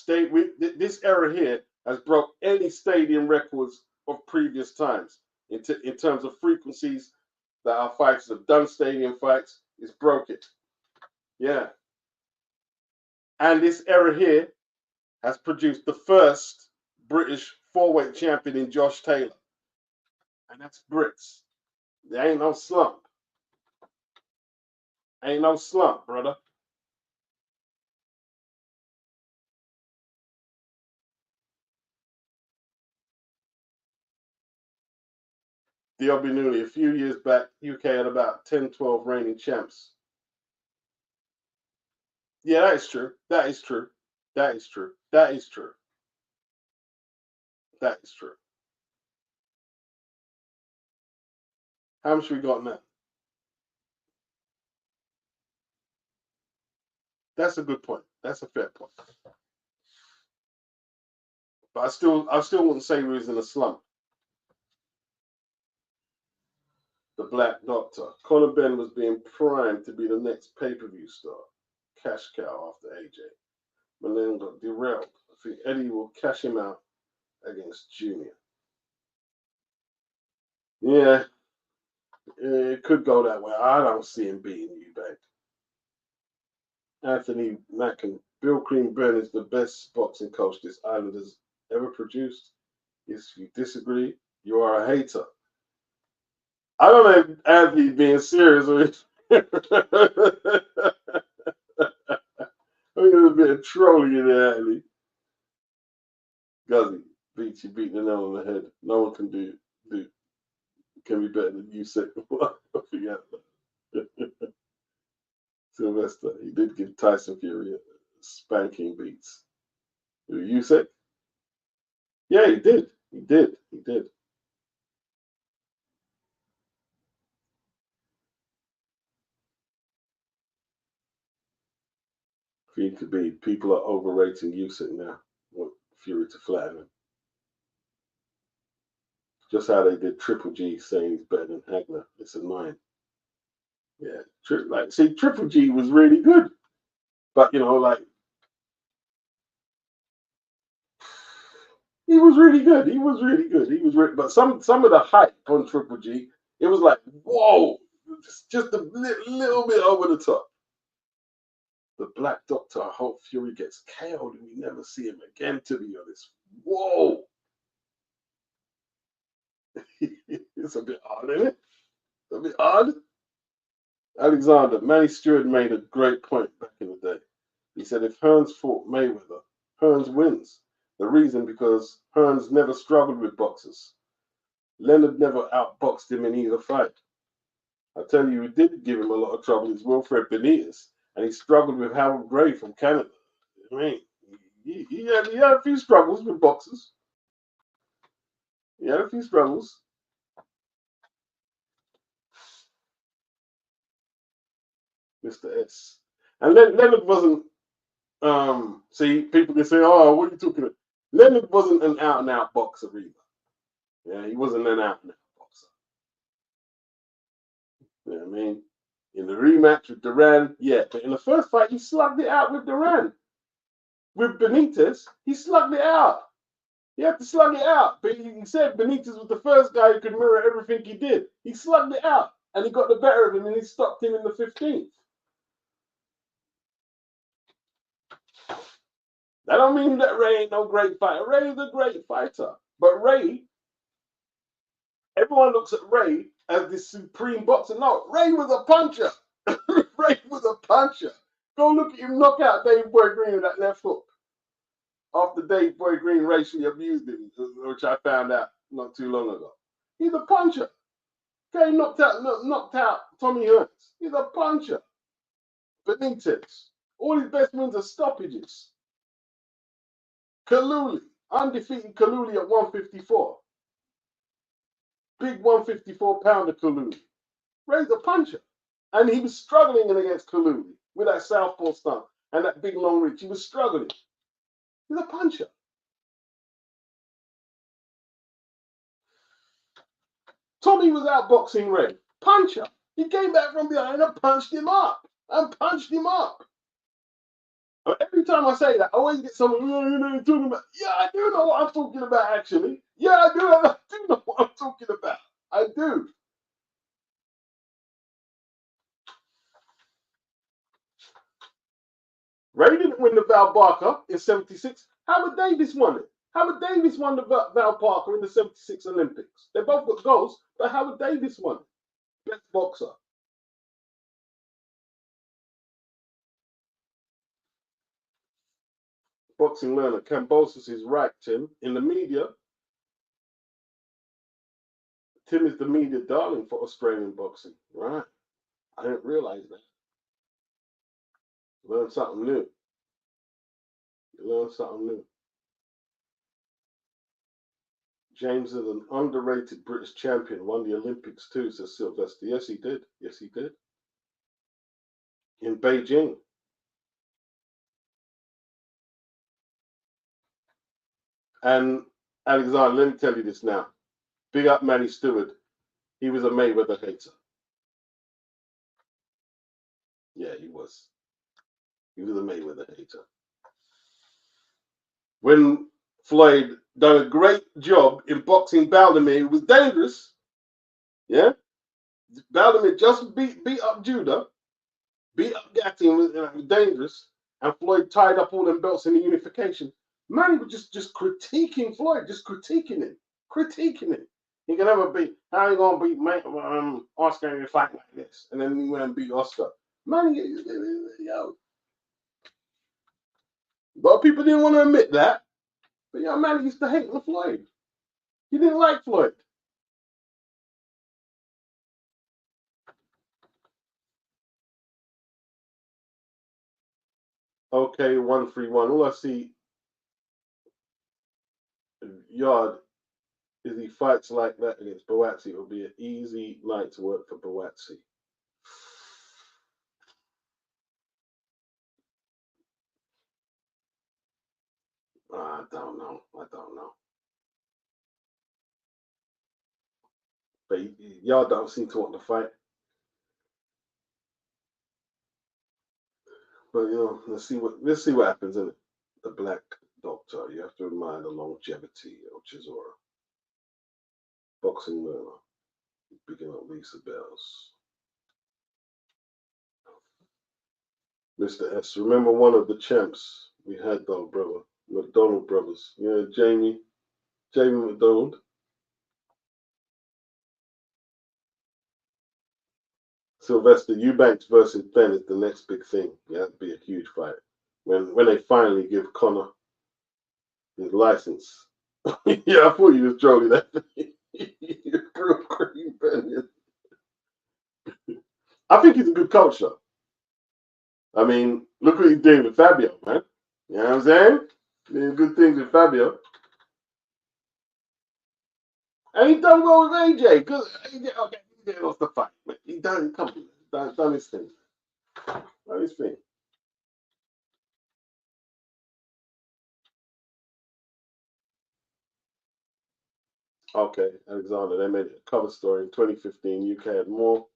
this era here has broke any stadium records of previous times in terms of frequencies that our fighters have done stadium fights. It's broke it. Yeah. And this era here has produced the first British 4-weight champion in Josh Taylor. And that's Brits. There ain't no slump. Ain't no slump, brother. Diobby Newley, a few years back, UK had about 10, 12 reigning champs. Yeah, that is true. That is true. That is true. That is true. That is true. How much we got now? That's a good point. That's a fair point. But I still wouldn't say we was in a slump. The Black Doctor. Conor Benn was being primed to be the next pay-per-view star. Cash cow after AJ. But then got derailed. I think Eddie will cash him out against Junior. Yeah. It could go that way. I don't see him beating Eubank. Anthony Mackin. Bill Cream-Benn is the best boxing coach this island has ever produced. If you disagree, you are a hater. I don't know if Anthony's being serious or trolling you there, Ali. Guzzy, beat the nail on the head. No one can can be better than you said. Forget that. Sylvester, he did give Tyson Fury a spanking beats. You said? Yeah, he did. He did. People are overrating Usyk now. Want Fury to flatten him. Just how they did Triple G saying he's better than Hagler. It's annoying. Yeah, Triple G was really good, but he was really good. But some of the hype on Triple G, it was like, whoa, just a little bit over the top. The Black Doctor, I hope Fury gets KO'd and we never see him again, to be honest. Whoa. It's a bit odd, isn't it? A bit odd. Alexander, Manny Stewart made a great point back in the day. He said if Hearns fought Mayweather, Hearns wins. The reason because Hearns never struggled with boxers. Leonard never outboxed him in either fight. I tell you, who did give him a lot of trouble is Wilfred Benitez, and he struggled with Harold Gray from Canada. I mean, he had a few struggles with boxers. He had a few struggles. Mr. S. And Leonard wasn't, see, people can say, oh, what are you talking about? Leonard wasn't an out-and-out boxer either. Yeah, he wasn't an out-and-out boxer. You know what I mean? In the rematch with Duran, yeah. But in the first fight, he slugged it out with Duran. With Benitez, he slugged it out. He had to slug it out. But he said Benitez was the first guy who could mirror everything he did. He slugged it out. And he got the better of him and he stopped him in the 15th. That don't mean that Ray ain't no great fighter. Ray is a great fighter. But Ray, everyone looks at Ray as this supreme boxer. No, Ray was a puncher. Ray was a puncher. Go look at him knock out Dave Boy Green with that left hook. After Dave Boy Green racially abused him, which I found out not too long ago. He's a puncher. Okay, knocked out Tommy Hearns. He's a puncher. Benitez. All his best wins are stoppages. Kaluli. Undefeated Kaluli at 154. Big 154-pounder Kaluli. Ray's a puncher. And he was struggling against Kaluli with that southpaw stunt and that big long reach. He was struggling. He's a puncher. Tommy was outboxing Ray. Puncher. He came back from behind and punched him up. Every time I say that, I always get someone, you know what you're talking about. Yeah, I do know what I'm talking about, actually. Yeah, I do know what I'm talking about. I do. Ray didn't win the Val Parker in 76. Howard Davies won it. Howard Davies won the Val Parker in the 76 Olympics. They both got goals, but Howard Davies won it. Best boxer. Boxing learner. Cambosis is right, Tim. In the media, Tim is the media darling for Australian boxing. Right. I didn't realize that. Learn something new. James is an underrated British champion. Won the Olympics too, says Sylvester. Yes, he did. In Beijing. And Alexander, let me tell you this now. Big up Manny Stewart. He was a Mayweather hater. Yeah, he was. He was a Mayweather hater. When Floyd done a great job in boxing Baldomir, it was dangerous. Yeah? Baldomir just beat up Judah, beat up Gatti, and was dangerous. And Floyd tied up all them belts in the unification. Manny was just critiquing Floyd, just critiquing him. He can never beat. How you gonna beat Oscar in a fight like this? And then he went and beat Oscar. Manny, yo. A lot of people didn't want to admit that. But yeah, man, he used to hate Floyd. He didn't like Floyd. Okay, 131. All I see, Yarde, is he fights like that against Boatsy. It will be an easy night to work for Boatsy. I don't know. But y'all don't seem to want to fight. But let's see what happens in it. The Black Doctor. You have to admire the longevity of Chisora. Boxing Murder. Picking up Lisa Bells. Mr. S. Remember one of the champs we had though, brother. McDonald brothers. Yeah, Jamie McDonald. Sylvester Eubanks versus Ben is the next big thing. Yeah, that'd be a huge fight. When they finally give Connor his license. Yeah, I thought you was trolling that. I think he's a good coach though. I mean, look what he's doing with Fabio, man. You know what I'm saying? Doing good things with Fabio. And he done well with AJ, because okay, he lost the fight. But he done his thing. Done his thing. Okay, Alexander, they made a cover story in 2015. UK had more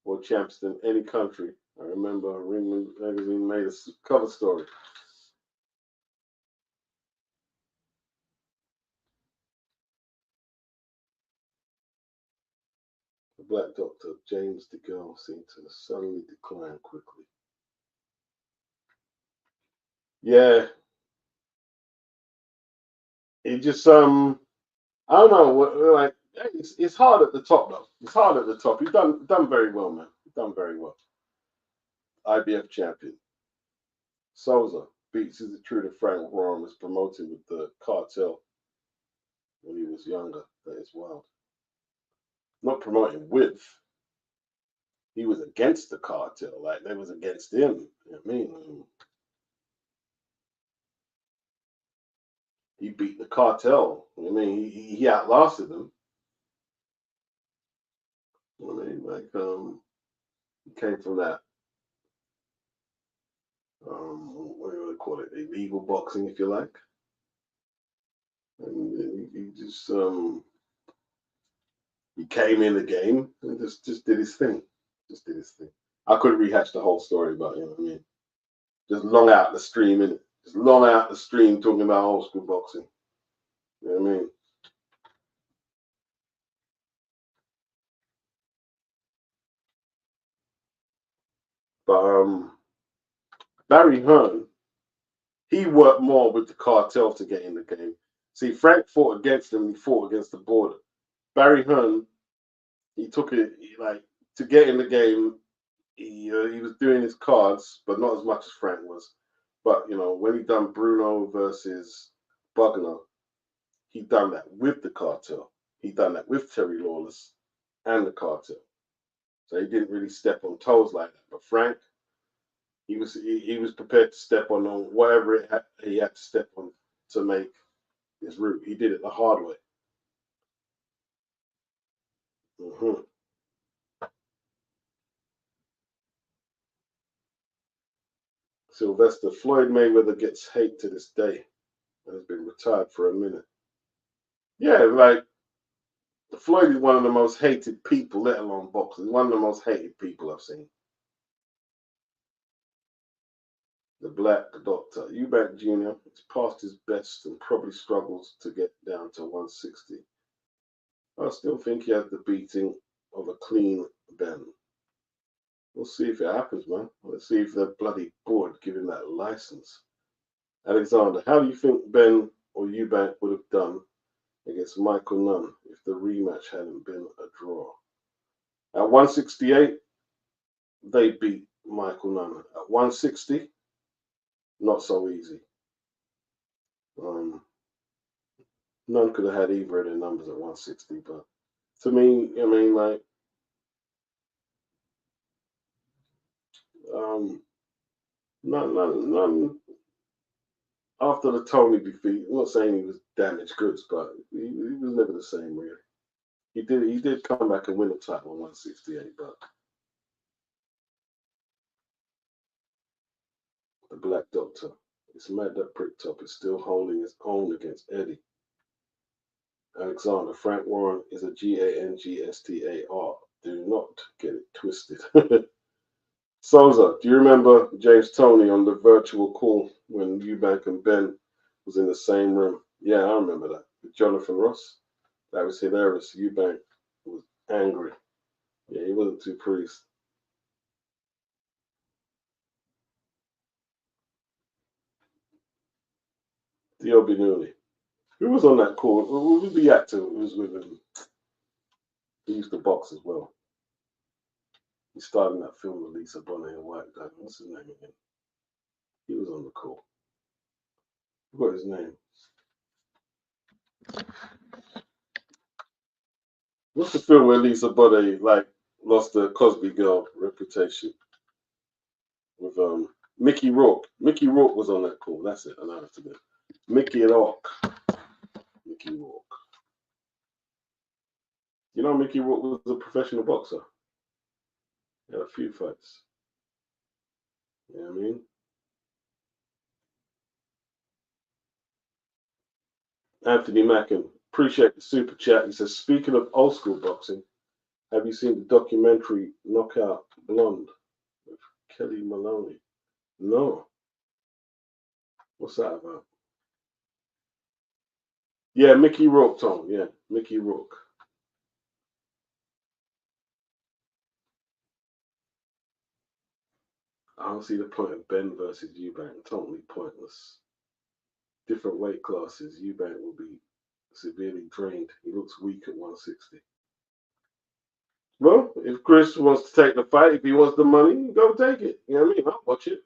world champs than any country. I remember Ring Magazine made a cover story. The Black Doctor, James DeGill, seemed to suddenly decline quickly. Yeah. It just, I don't know, like, it's hard at the top, though. It's hard at the top. He's done very well, man. He's done very well. IBF champion. Souza beats Is It True that Frank Warren was promoted with the cartel when he was younger. That is wild. Not promoting with. He was against the cartel. Like, they was against him. You know what I mean? He beat the cartel. You know what I mean? He outlasted them. You know what I mean? Like, he came from that, what do you call it? Illegal boxing, if you like. And he just, he came in the game and just did his thing. Just did his thing. I couldn't rehash the whole story, but you know what I mean? Just long out the stream, innit? Just long out the stream talking about old school boxing. You know what I mean? But Barry Hearn, he worked more with the cartel to get in the game. See, Frank fought against him, he fought against the border. Barry Hearn, he took it, like, to get in the game, he was doing his cards, but not as much as Frank was. But, when he done Bruno versus Bugner, he done that with the cartel. He done that with Terry Lawless and the cartel. So he didn't really step on toes like that. But Frank, he was prepared to step on whatever he had to step on to make his route. He did it the hard way. Mm-hmm. Sylvester Floyd Mayweather gets hate to this day and has been retired for a minute. Yeah, like, Floyd is one of the most hated people, let alone boxers. One of the most hated people I've seen. The Black Doctor. Eubank Jr. is past his best and probably struggles to get down to 160. I still think he has the beating of a clean Ben. We'll see if it happens, man. Let's see if the bloody board give him that license. Alexander, how do you think Ben or Eubank would have done against Michael Nunn if the rematch hadn't been a draw? At 168, they beat Michael Nunn. At 160, not so easy. None could have had either of their numbers at 160, but to me, I mean, like, none after the Tony defeat. I'm not saying he was damaged goods, but he was never the same, really. He did come back and win the title on 168, but the Black Doctor, it's mad that Brick Top is still holding his own against Eddie. Alexander, Frank Warren is a Gangstar. Do not get it twisted. Souza, do you remember James Toney on the virtual call when Eubank and Ben was in the same room? Yeah, I remember that. With Jonathan Ross. That was hilarious. Eubank was angry. Yeah, he wasn't too pleased. Dio Binuni. Who was on that call? Who was the actor who was with him? He used to box as well. He starred in that film with Lisa Bonet and White Guy. What's his name again? He was on the call. What his name? What's the film where Lisa Bonet lost the Cosby Girl reputation? With Mickey Rourke. Mickey Rourke was on that call. That's it. I know it's good. Mickey Rourke. Mickey Rourke. You know, Mickey Rourke was a professional boxer. He had a few fights. You know what I mean? Anthony Mackin, appreciate the super chat. He says, speaking of old school boxing, have you seen the documentary Knockout Blonde with Kelly Maloney? No. What's that about? Yeah, Mickey Rourke, Tom. Yeah, Mickey Rourke. I don't see the point of Ben versus Eubank. Totally pointless. Different weight classes. Eubank will be severely drained. He looks weak at 160. Well, if Chris wants to take the fight, if he wants the money, go take it. You know what I mean? I'll watch it.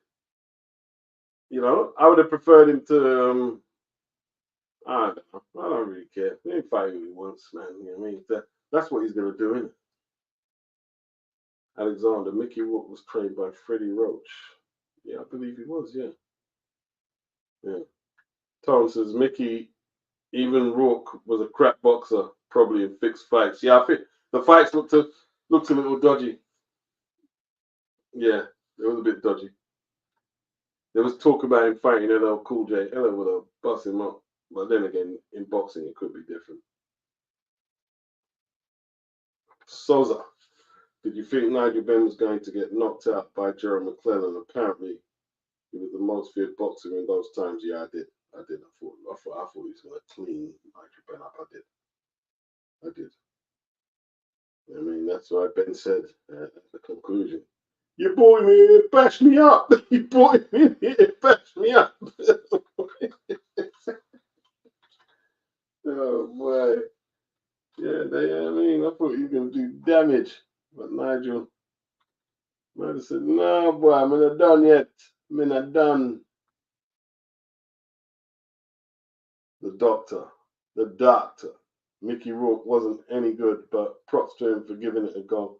You know, I would have preferred him to. I don't know. I don't really care. He can fight who he wants, man. You know what I mean? That's what he's gonna do, isn't it? Alexander, Mickey Rourke was trained by Freddie Roach. Yeah, I believe he was. Yeah, yeah. Tom says Mickey, even Rourke was a crap boxer, probably in fixed fights. Yeah, I think the fights looked a little dodgy. Yeah, it was a bit dodgy. There was talk about him fighting LL Cool J. LL would have bust him up. But then again, in boxing, it could be different. Souza, did you think Nigel Benn was going to get knocked out by Gerald McClellan? Apparently, he was the most feared boxer in those times. Yeah, I did. I thought he was going to clean Nigel Benn up. I did. I mean, that's why Ben said at the conclusion. You brought him in here to bash me up. You brought him in here to bash me up. Oh, boy. Yeah, I mean, I thought he was going to do damage. But Nigel said, no, boy, I'm not done yet. I'm not done. The doctor. Mickey Rourke wasn't any good, but props to him for giving it a go.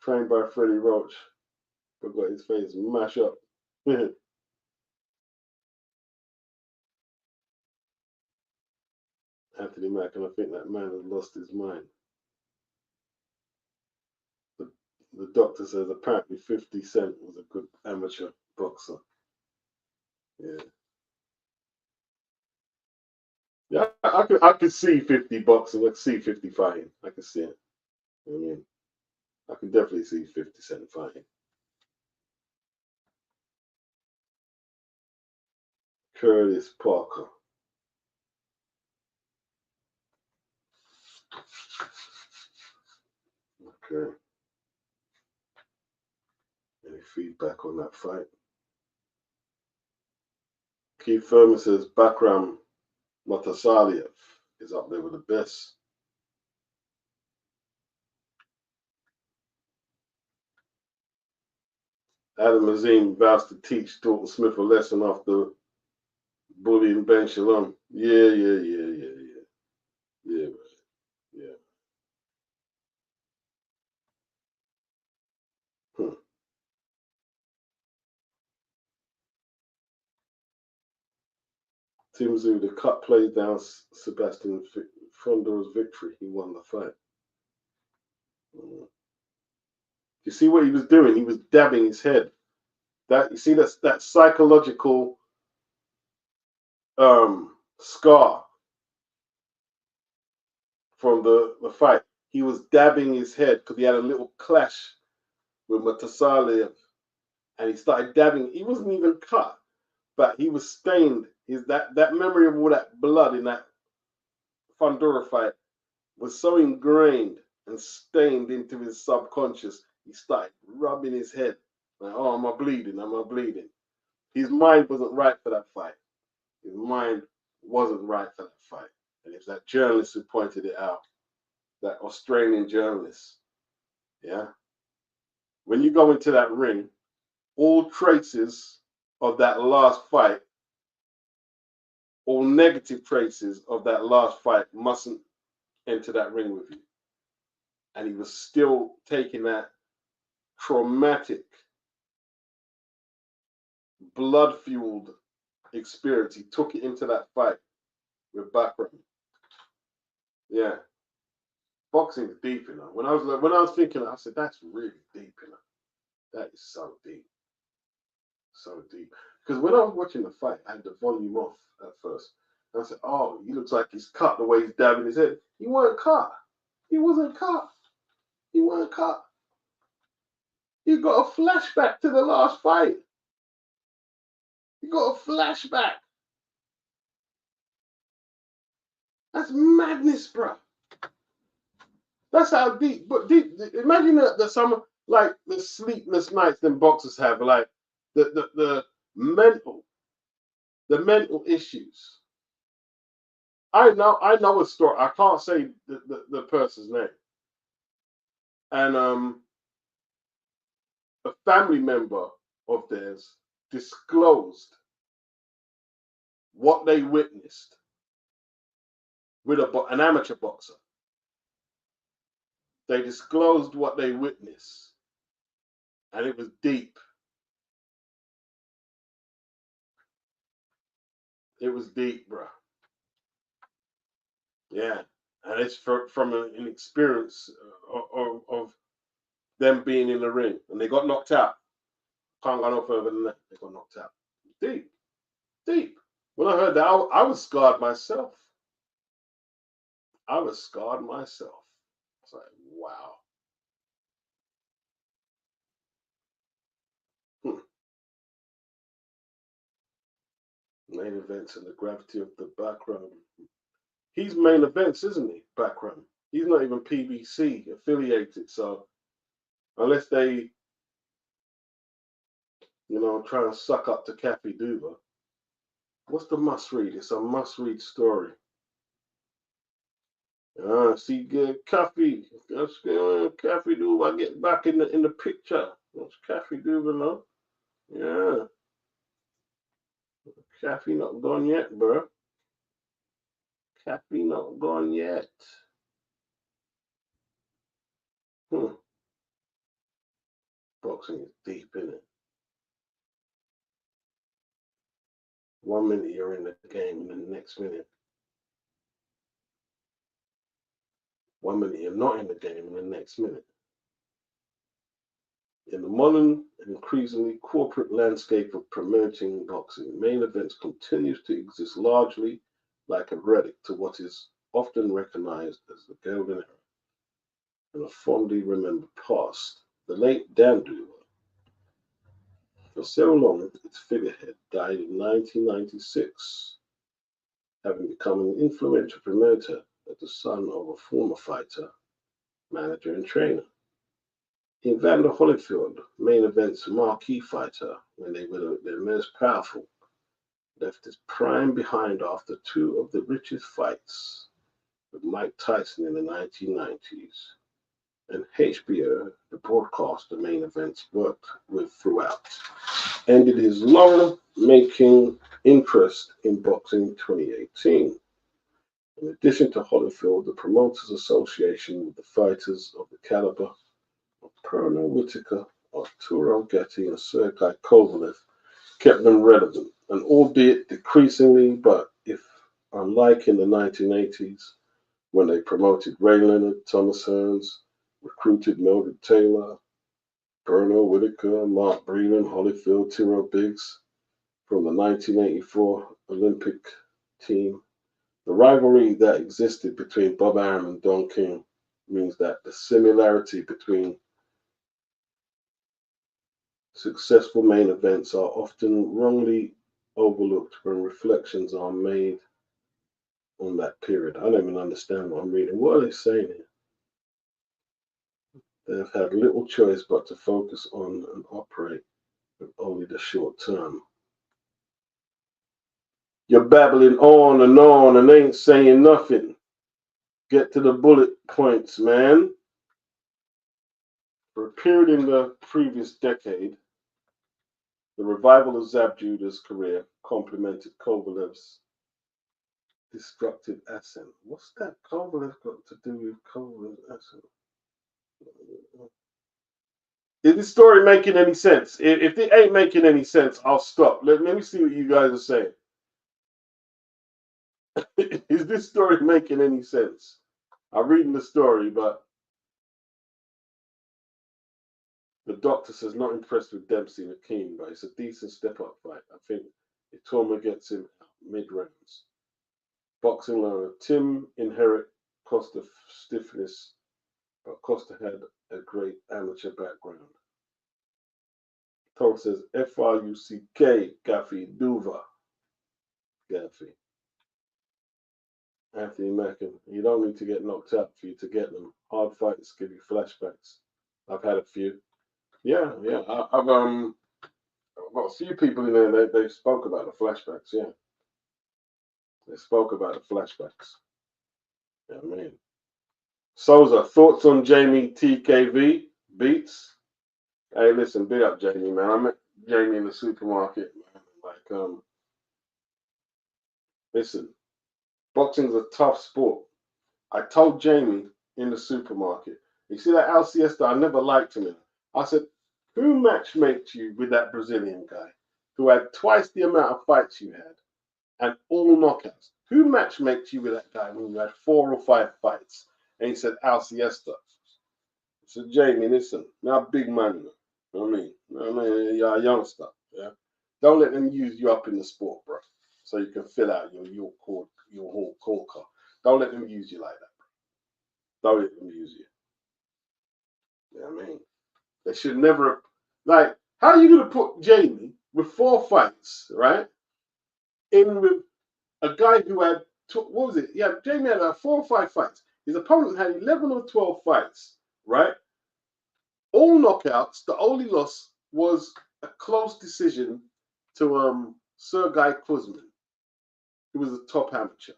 Trained by Freddie Roach, but got his face mashed up. Anthony Mack, and I think that man has lost his mind. The doctor says apparently 50 Cent was a good amateur boxer. Yeah. Yeah, I could see 50 boxing. I could see 50 fighting. I could see it. I mean, I could definitely see 50 Cent fighting. Curtis Parker. Okay. Any feedback on that fight? Keith Furman says Bakram Murtazaliev is up there with the best. Adam Azim vows to teach Dalton Smith a lesson after Bullying Ben Shalom. Yeah. Yeah. Tim Tzyu, the cut plays down Sebastian Fondo's victory. He won the fight. You see what he was doing? He was dabbing his head. That you see that psychological scar from the fight. He was dabbing his head because he had a little clash with Murtazaliev, and he started dabbing. He wasn't even cut, but he was stained. That memory of all that blood in that Fundora fight was so ingrained and stained into his subconscious. He started rubbing his head like, "Oh, am I bleeding? Am I bleeding?" His mind wasn't right for that fight. His mind wasn't right for that fight, and it was that journalist who pointed it out. That Australian journalist, yeah. When you go into that ring, all traces of that last fight, all negative traces of that last fight mustn't enter that ring with you. And he was still taking that traumatic, blood-fueled experience. He took it into that fight with Bakram. Yeah. Boxing is deep, you know. When I was thinking, I said, that's really deep, you know. That is so deep. So deep. Because when I was watching the fight, I had the volume off at first. And I said, oh, he looks like he's cut the way he's dabbing his head. He weren't cut. He wasn't cut. He weren't cut. You got a flashback to the last fight. You got a flashback. That's madness, bro. That's how deep. But deep. Imagine that some like the sleepless nights them boxers have, like the mental issues. I know a story. I can't say the person's name. And a family member of theirs disclosed what they witnessed with an amateur boxer. They disclosed what they witnessed, and it was deep. It was deep, bro. Yeah, and it's from an experience of them being in the ring, and they got knocked out. Can't go no further than that. They got knocked out. Deep, deep. When I heard that, I was scarred myself. I was scarred myself. It's like, wow. Main events and the gravity of the background. He's main events, isn't he? Background. He's not even PBC affiliated, so unless they, try and suck up to Kathy Duva. What's the must read? It's a must read story. See, Kathy Duva get back in the picture. What's Kathy Duva now? Yeah. Kathy not gone yet, bro. Kathy not gone yet. Boxing is deep, isn't it? 1 minute you're in the game, and then the next minute, 1 minute you're not in the game, and the next minute. In the modern and increasingly corporate landscape of promoting boxing, main events continues to exist largely like a relic to what is often recognized as the golden era and a fondly remembered past. The late Dan Duva, for so long, its figurehead, died in 1996, having become an influential promoter as the son of a former fighter, manager, and trainer. Evander Holyfield, main event's marquee fighter, when they were their most powerful, left his prime behind after two of the richest fights with Mike Tyson in the 1990s, and HBO, the broadcaster main events worked with throughout, ended his long-making interest in boxing 2018. In addition to Holyfield, the Promoters Association with the fighters of the caliber of Pernell Whitaker, Arturo Gatti, and Sergei Kovalev kept them relevant, and albeit decreasingly, but if unlike in the 1980s, when they promoted Ray Leonard, Thomas Hearns, recruited Mildred Taylor, Pernell Whitaker, Mark Breland, Holyfield, Tiro Biggs from the 1984 Olympic team, the rivalry that existed between Bob Arum and Don King means that the similarity between successful main events are often wrongly overlooked when reflections are made on that period. I don't even understand what I'm reading. What are they saying here? They've had little choice but to focus on and operate with only the short term. You're babbling on and ain't saying nothing. Get to the bullet points, man. For a period in the previous decade, the revival of Zab Juda's career complemented Kovalev's destructive ascent. What's that Kovalev got to do with Kovalev's ascent? Is this story making any sense? If it ain't making any sense, I'll stop. Let me see what you guys are saying. Is this story making any sense? I'm reading the story, but the doctor says not impressed with Dempsey and Akeem, but it's a decent step-up fight. I think if Torma gets him out mid-rounds. Boxing learner Tim inherit Costa stiffness, but Costa had a great amateur background. Torma says F-R-U-C-K, Gaffy Duva. Gaffy. Anthony Mackin, you don't need to get knocked out for you to get them. Hard fights give you flashbacks. I've had a few. Yeah. I've got a few people in there. They spoke about the flashbacks. Yeah, they spoke about the flashbacks. Yeah, man. Souza, thoughts on Jamie TKV beats? Hey, listen, big up Jamie, man. I met Jamie in the supermarket, man. Like, listen, boxing's a tough sport. I told Jamie in the supermarket, you see that Al Siesta, I never liked him. I said, who matchmaked you with that Brazilian guy who had twice the amount of fights you had and all knockouts? Who matchmaked you with that guy when you had 4 or 5 fights? And he said, Al Siesta. I said, Jamie, listen, now big man, you know what I mean? You're a youngster, yeah? Don't let them use you up in the sport, bro, so you can fill out your whole call card. Don't let them use you like that, bro. Don't let them use you. You know what I mean? They should never, like, how are you going to put Jamie with 4 fights, right, in with a guy who had, what was it? Yeah, Jamie had 4 or 5 fights. His opponent had 11 or 12 fights, right? All knockouts. The only loss was a close decision to Sergei Kuzmin, who was a top amateur.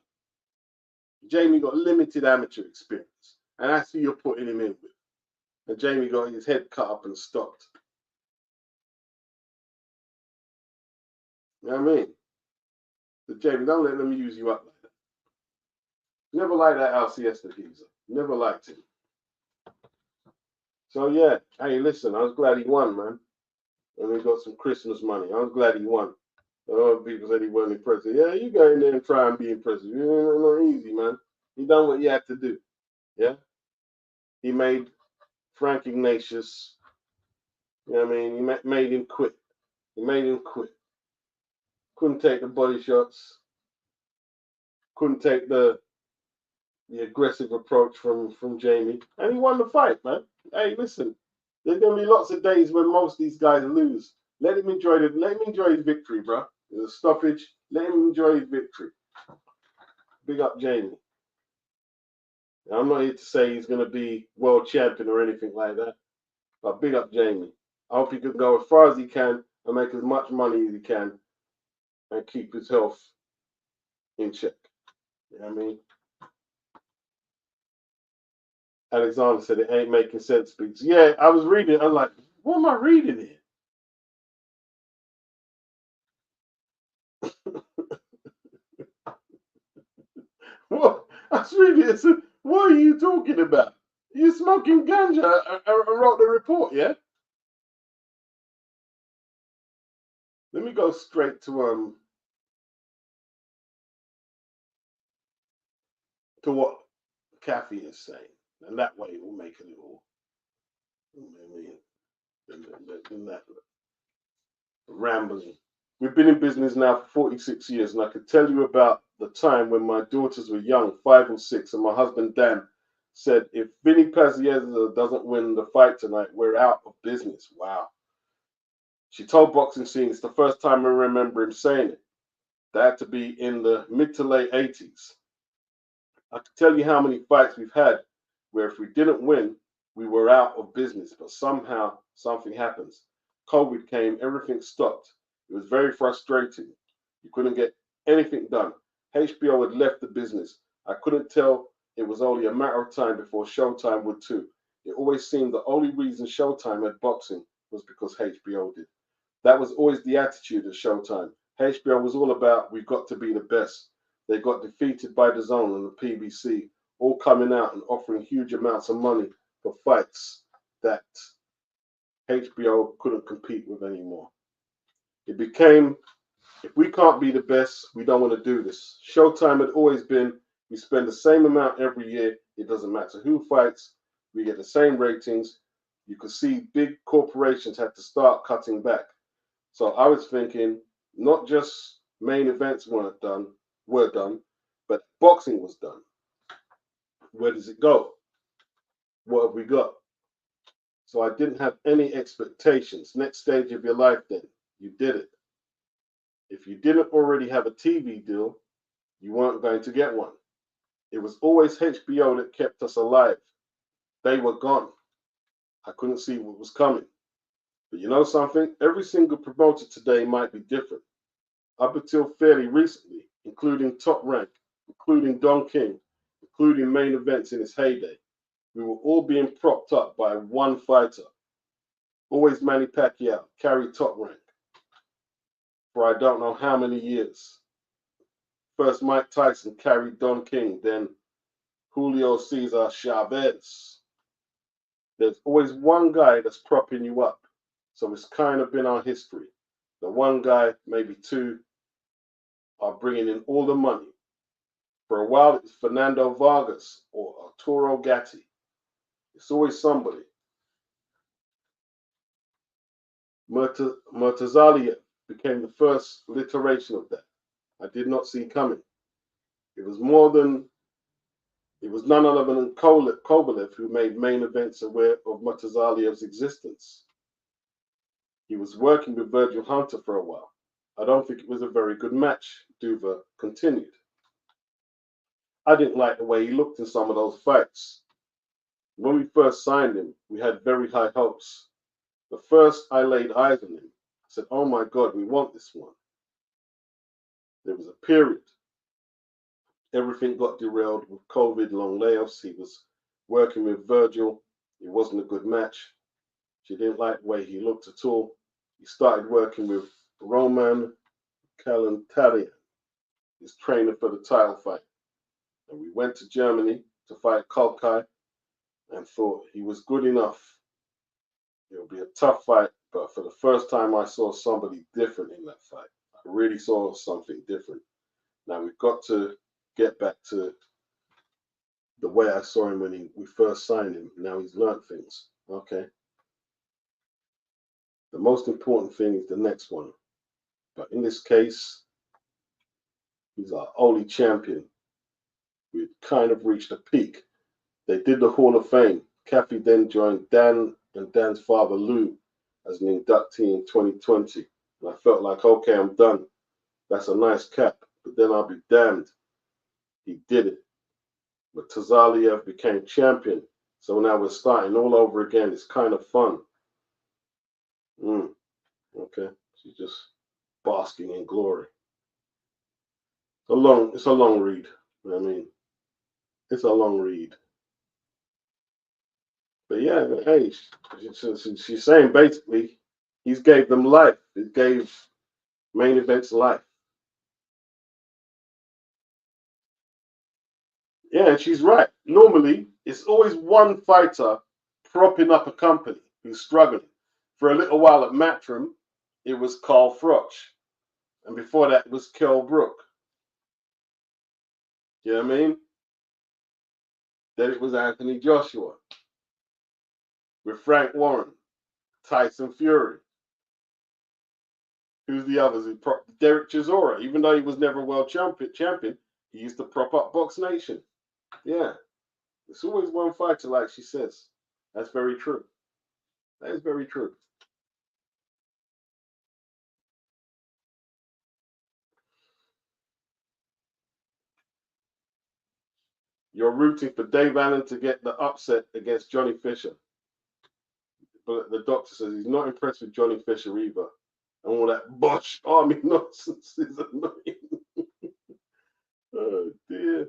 Jamie got limited amateur experience, and that's who you're putting him in with. And Jamie got his head cut up and stopped. You know what I mean? But Jamie, don't let them use you up like that. Never liked that Al Siesta geezer. Never liked him. So yeah, hey, listen, I was glad he won, man. And he got some Christmas money. I was glad he won. A lot of people said he wasn't impressive. Yeah, you go in there and try and be impressive. It's not easy, man. He done what he had to do. Yeah? He made Frank Ignatius, you know what I mean? He made him quit. He made him quit. Couldn't take the body shots. Couldn't take the aggressive approach from Jamie. And he won the fight, man. Hey, listen, there's going to be lots of days when most of these guys lose. Let him enjoy his victory, bro. There's a stoppage. Let him enjoy his victory. Big up Jamie. Now, I'm not here to say he's going to be world champion or anything like that, but big up Jamie. I hope he can go as far as he can and make as much money as he can and keep his health in check. You know what I mean? Alexander said it ain't making sense. Because, yeah, I was reading. I'm like, what am I reading here? I was reading it and said, what are you talking about? You're smoking ganja. I wrote the report, yeah? Let me go straight to what Kathy is saying. And that way it will make it all than that rambling. We've been in business now for 46 years, and I could tell you about the time when my daughters were young, 5 and 6, and my husband Dan said, if Vinny Pazziezza doesn't win the fight tonight, we're out of business. Wow. She told Boxing Scene it's the first time I remember him saying it. That had to be in the mid to late 80s. I could tell you how many fights we've had where if we didn't win, we were out of business, but somehow something happens. COVID came, everything stopped. It was very frustrating. You couldn't get anything done. HBO had left the business. I couldn't tell it was only a matter of time before Showtime would too. It always seemed the only reason Showtime had boxing was because HBO did. That was always the attitude at Showtime. HBO was all about we've got to be the best. They got defeated by the Zone and the PBC, all coming out and offering huge amounts of money for fights that HBO couldn't compete with anymore. It became, if we can't be the best, we don't want to do this. Showtime had always been, we spend the same amount every year. It doesn't matter who fights. We get the same ratings. You could see big corporations had to start cutting back. So I was thinking, not just main events were done, but boxing was done. Where does it go? What have we got? So I didn't have any expectations. Next stage of your life then, you did it. If you didn't already have a TV deal, you weren't going to get one. It was always HBO that kept us alive. They were gone. I couldn't see what was coming. But you know something? Every single promoter today might be different. Up until fairly recently, including Top Rank, including Don King, including main events in its heyday, we were all being propped up by one fighter. Always Manny Pacquiao carried Top Rank for I don't know how many years. First Mike Tyson carried Don King, then Julio Cesar Chavez. There's always one guy that's propping you up. So it's kind of been our history. The one guy, maybe two, are bringing in all the money. For a while, it's Fernando Vargas or Arturo Gatti. It's always somebody. Murtazaliev became the first iteration of that. I did not see coming. It was none other than Kovalev who made main events aware of Murtazaliev's existence. He was working with Virgil Hunter for a while. I don't think it was a very good match, Duva continued. I didn't like the way he looked in some of those fights. When we first signed him, we had very high hopes. The first I laid eyes on him, I said, oh my God, we want this one. There was a period. Everything got derailed with COVID, long layoffs. He was working with Virgil. It wasn't a good match. She didn't like the way he looked at all. He started working with Roman Calantarian, his trainer for the title fight. And we went to Germany to fight Kolkai and thought he was good enough. It'll be a tough fight, but for the first time I saw somebody different in that fight. I really saw something different. Now we've got to get back to the way I saw him when we first signed him. Now he's learned things. Okay. The most important thing is the next one. But in this case, he's our only champion. We've kind of reached a peak. They did the Hall of Fame. Kathy then joined Dan and Dan's father, Lou, as an inductee in 2020. And I felt like, okay, I'm done. That's a nice cap. But then I'll be damned. He did it. But Murtazaliev became champion. So now we're starting all over again. It's kind of fun. Okay. She's just basking in glory. It's a long read. I mean, it's a long read. But yeah, hey, she's saying basically he's gave them life. He gave main events life. Yeah, and she's right. Normally, it's always one fighter propping up a company who's struggling. For a little while at Matchroom, it was Carl Froch. And before that, it was Kell Brook. You know what I mean? Then it was Anthony Joshua with Frank Warren, Tyson Fury. Who's the others? Derek Chisora. Even though he was never a world champion, he used to prop up Box Nation. Yeah. It's always one fighter, like she says. That's very true. That is very true. You're rooting for Dave Allen to get the upset against Johnny Fisher. But the doctor says he's not impressed with Johnny Fisher either. And all that Bosch army nonsense is annoying. Oh, dear.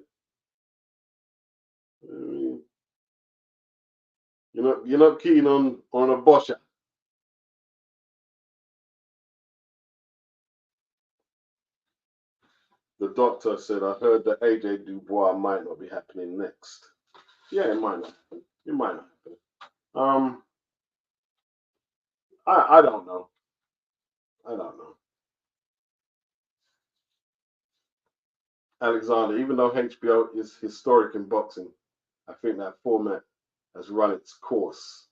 I mean, you're not keen on a Bosch. The doctor said, I heard that AJ Dubois might not be happening next. Yeah, it might not happen. It might not happen. I don't know. I don't know. Alexander, even though HBO is historic in boxing, I think that format has run its course.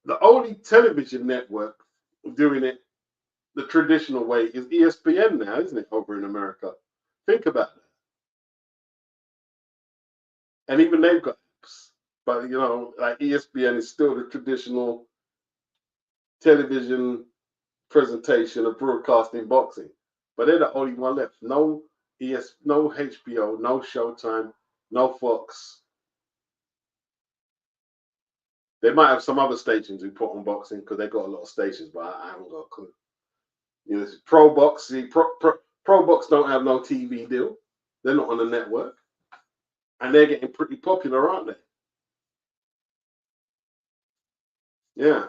The only television network doing it the traditional way is ESPN now, isn't it, over in America? Think about that. And even they've got apps. But, like ESPN is still the traditional television presentation of broadcasting boxing. But they're the only one left. No no HBO, no Showtime, no Fox. They might have some other stations who put on boxing because they've got a lot of stations, but I haven't got a clue. Pro Box. Pro Box don't have no TV deal. They're not on the network. And they're getting pretty popular, aren't they? Yeah.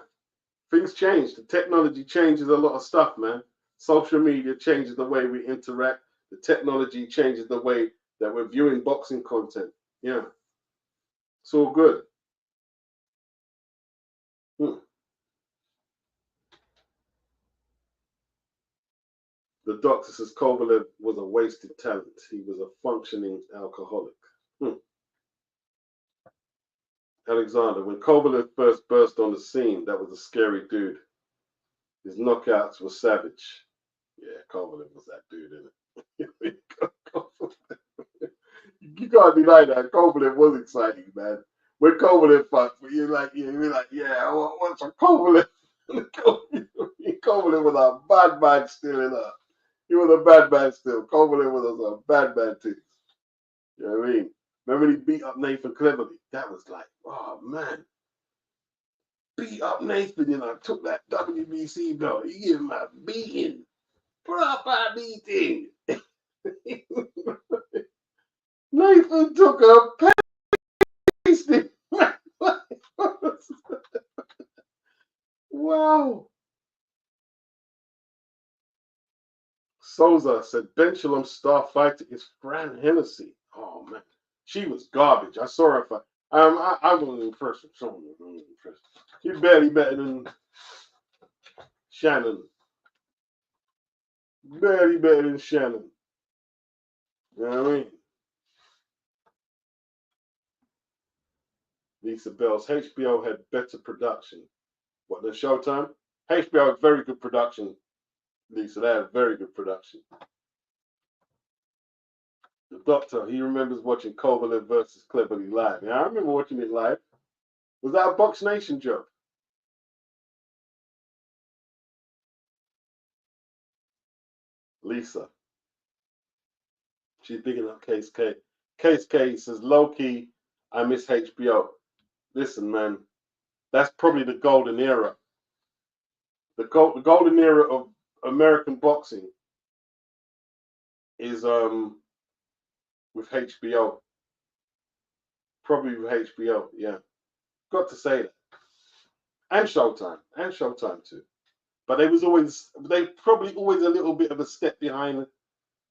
Things change. The technology changes a lot of stuff, man. Social media changes the way we interact. The technology changes the way that we're viewing boxing content. Yeah. It's all good. The doctor says Kovalev was a wasted talent. He was a functioning alcoholic. Alexander, when Kovalev first burst on the scene, that was a scary dude. His knockouts were savage. Yeah, Kovalev was that dude, isn't it? You can't deny that. Kovalev was exciting, man. When Kovalev fought, you're like, yeah, what's a Kovalev? Kovalev was a bad man still, He was a bad man still. Kovalev was a bad man too. You know what I mean? Remember when he beat up Nathan Cleverly? That was like, oh man. Beat up Nathan, took that WBC belt. He gave him a beating. Proper beating. Nathan took a pasting. Wow. Souza said Benchulum star fighter is Fran Hennessy. Oh man, she was garbage. I saw her fight. I wasn't impressed with someone. She's barely better than Shannon. Barely better than Shannon. You know what I mean? Lisa Bells. HBO had better production. What, than Showtime? HBO had very good production. Lisa, they had very good production. The doctor, he remembers watching Kovalev versus Cleverly live. Yeah, I remember watching it live. Was that a Box Nation job? Lisa. She's bigging up Case K. Case K says, low key, I miss HBO. Listen, man, that's probably the golden era. The golden era of American boxing is with HBO. Probably with HBO, yeah. Got to say that. And Showtime too. But they probably always a little bit of a step behind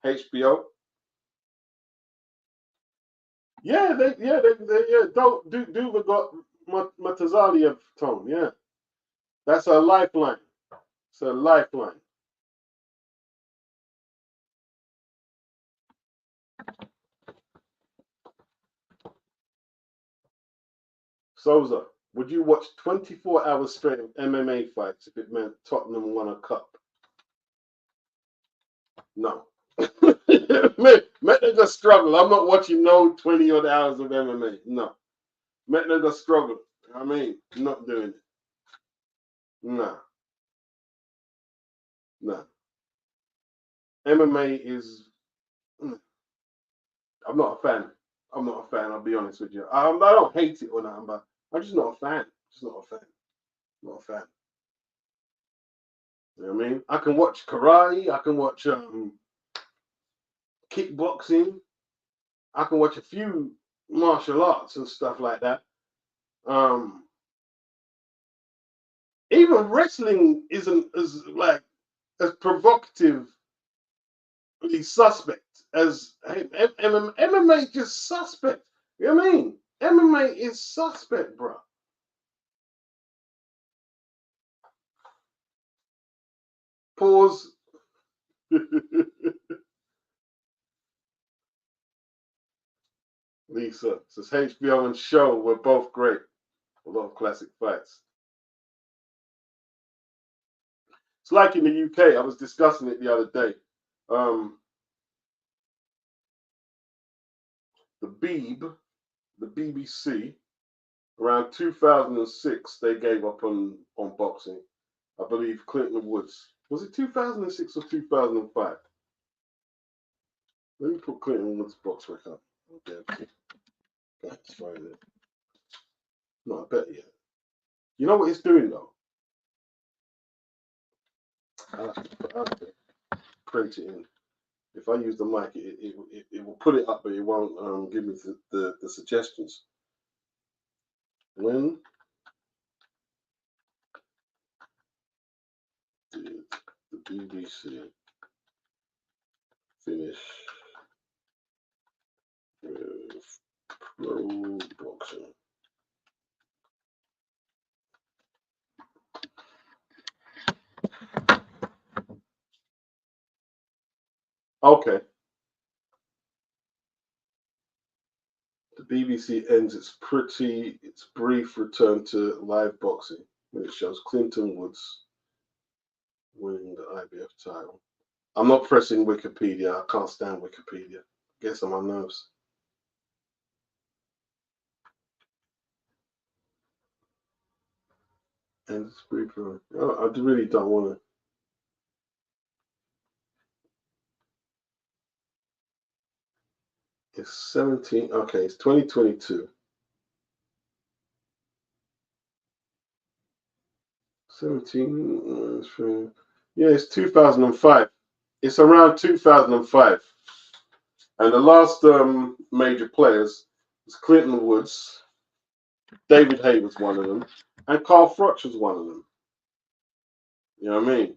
HBO. Yeah, Duva got Murtazaliev tone. Yeah, that's a lifeline. It's a lifeline. Souza, would you watch 24 hours straight of MMA fights if it meant Tottenham won a cup? No. Met nigga struggle. I'm not watching no 20 odd hours of MMA. No. Met nigga struggle. I mean, not doing it. Nah. Nah. MMA is. I'm not a fan. I'm not a fan. I'll be honest with you. I don't hate it or nothing, but I'm just not a fan. Just not a fan. Not a fan. You know what I mean? I can watch karate. I can watch kickboxing. I can watch a few martial arts and stuff like that. Even wrestling isn't as provocatively suspect as MMA. Just suspect. You know what I mean? MMA is suspect, bro. Pause. Lisa says HBO and Show were both great. A lot of classic fights. It's like in the UK. I was discussing it the other day. The BBC, around 2006, they gave up on boxing. I believe Clinton Woods. Was it 2006 or 2005? Let me put Clinton Woods' box record up. Okay. Let's find it. No, I bet you. You know what it's doing though? I have to print it in. If I use the mic, it will put it up, but it won't give me the suggestions. When did the BBC finish with pro boxing? Okay. The BBC ends its brief return to live boxing when it shows Clinton Woods winning the IBF title. I'm not pressing Wikipedia. I can't stand Wikipedia. Gets on my nerves. And it's brief. I really don't want to. It's 17. Okay, it's 2022. 17. Yeah, it's 2005. It's around 2005. And the last major players was Clinton Woods, David Hay was one of them, and Carl Froch was one of them. You know what I mean?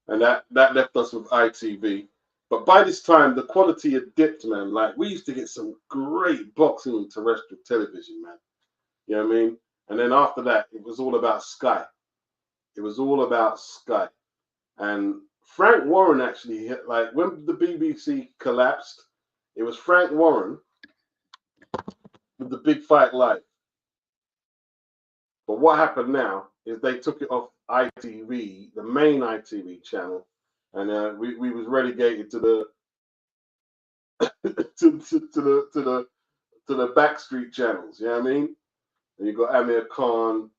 And that left us with ITV. But by this time, the quality had dipped, man. Like, we used to get some great boxing on terrestrial television, man. You know what I mean? And then after that, it was all about Sky. It was all about Sky. And Frank Warren actually hit, like, when the BBC collapsed, it was Frank Warren with the Big Fight Live. But what happened now is they took it off ITV, the main ITV channel, and we was relegated to the to the backstreet channels. You know what I mean? And you got Amir Khan,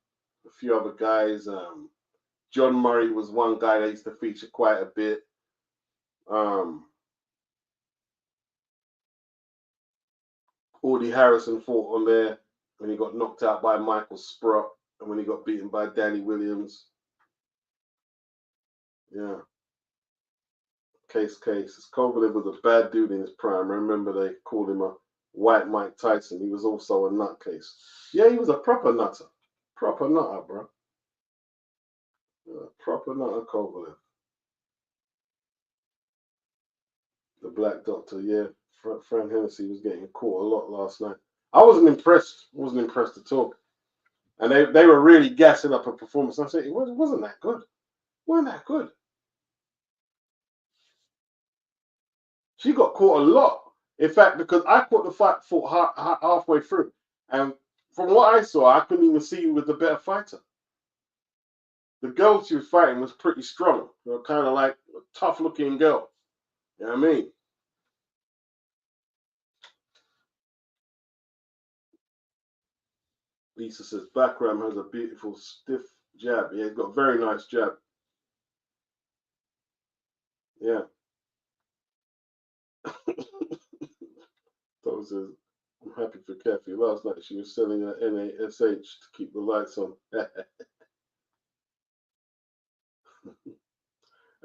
a few other guys. John Murray was one guy that used to feature quite a bit. Audie Harrison fought on there when he got knocked out by Michael Sprott and when he got beaten by Danny Williams. Yeah. Case. Kovalev was a bad dude in his prime. I remember they called him a white Mike Tyson. He was also a nutcase. Yeah, he was a proper nutter. Proper nutter, bro. Yeah, proper nutter Kovalev. The Black Doctor, yeah. Fran Hennessy was getting caught a lot last night. I wasn't impressed. Wasn't impressed at all. And they were really gassing up her performance. I said, it wasn't that good. Wasn't that good. She got caught a lot. In fact, because I caught the fight halfway through. And from what I saw, I couldn't even see who was the better fighter. The girl she was fighting was pretty strong. Kind of like a tough-looking girl. You know what I mean? Lisa says, Bakram has a beautiful, stiff jab. Yeah, he's got a very nice jab. Yeah. Tom says, I'm happy for Kathy. Last night she was selling her NASH to keep the lights on.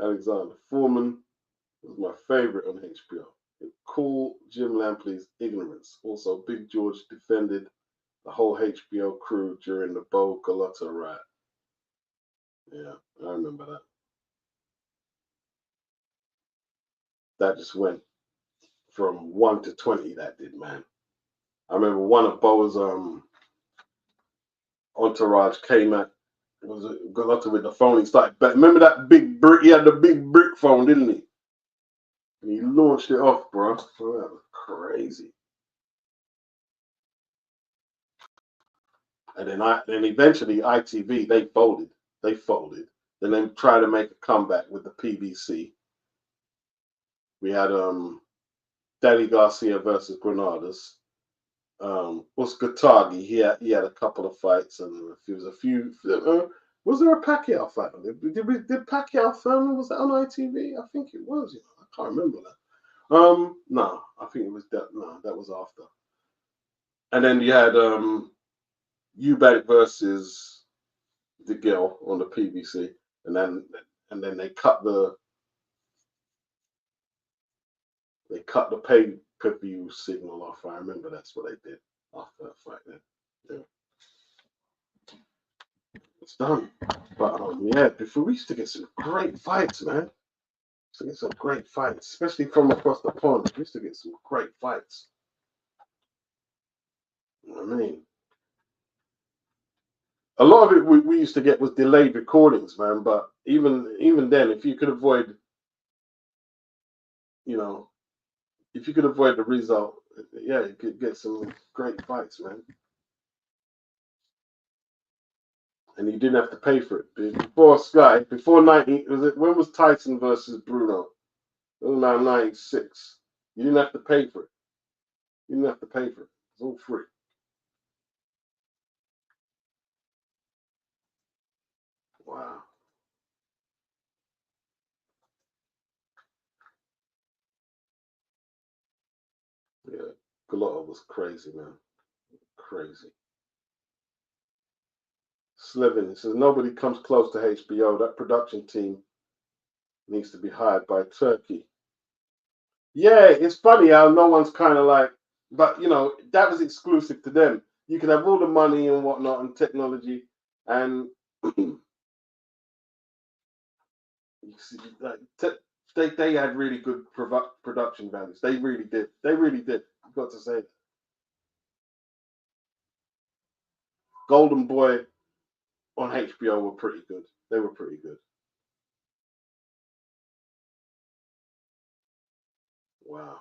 Alexander Foreman was my favorite on HBO. Cool Jim Lampley's ignorance. Also, Big George defended the whole HBO crew during the Bo Galata riot. Yeah, I remember that. That just went from 1 to 20, that did, man. I remember one of Bo's entourage came at Galata with the phone. He started back. Remember that big brick? He had the big brick phone, didn't he? And he launched it off, bro. Oh, that was crazy. And then eventually ITV, they folded. Then they tried to make a comeback with the PBC. We had Danny Garcia versus Granadas. Oscar Tagi, he had a couple of fights, and there was a few. Was there a Pacquiao fight? Did Pacquiao film? Was that on ITV? I think it was. You know, I can't remember that. No, I think it was that. No, that was after. And then you had Eubank versus the girl on the PBC, and then they cut the pay-per-view signal off. I remember that's what they did after that fight. Then, yeah. It's done. But yeah, before we used to get some great fights, man. Used to get some great fights, especially from across the pond. We used to get some great fights. You know what I mean? A lot of it we used to get was delayed recordings, man. But even then, if you could avoid, you know, if you could avoid the result, yeah, you could get some great fights, man. And you didn't have to pay for it. Before Sky, before 90, when was Tyson versus Bruno? It was around 96. You didn't have to pay for it. You didn't have to pay for it. It's all free. Wow. Yeah, Galata was crazy, man. Crazy. Slevin says nobody comes close to HBO. That production team needs to be hired by Turkey. Yeah, it's funny how no one's kind of like, but you know, that was exclusive to them. You could have all the money and whatnot and technology, and they had really good production values. They really did. They really did. I've got to say that. Golden Boy on HBO were pretty good. They were pretty good. Wow.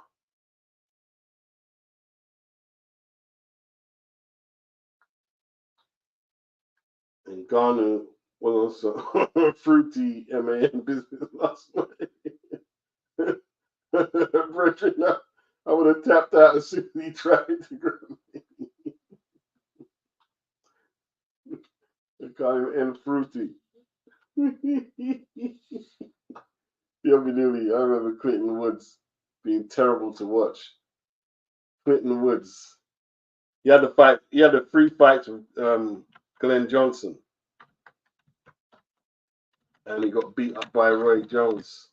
And Ghana was also fruity MAN business last night. Brethren, I would have tapped out as soon as he tried to grab me. And fruity. I remember Clinton Woods being terrible to watch. Clinton Woods. He had the 3 fights with Glenn Johnson. And he got beat up by Roy Jones.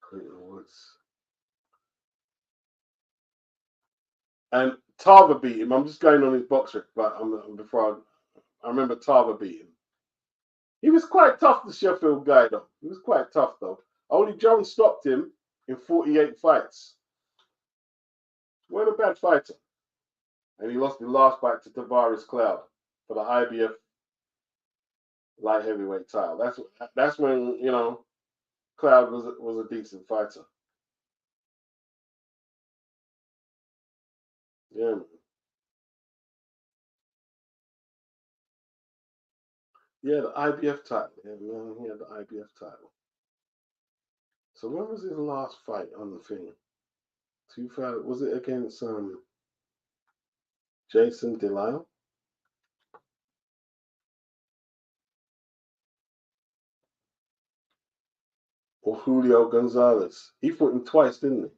Clinton Woods. And Tarver beat him. I'm just going on his box rec, but I remember Tarver beating him. He was quite tough, the Sheffield guy, though. He was quite tough, though. Only Jones stopped him in 48 fights. Weren't a bad fighter. And he lost the last fight to Tavares Cloud for the IBF light heavyweight title. That's when, you know, Cloud was a decent fighter. Yeah, man. Yeah, the IBF title. Yeah, man, he had the IBF title. So when was his last fight on the thing? 2000, was it against Jason Delisle? Or Julio Gonzalez? He fought him twice, didn't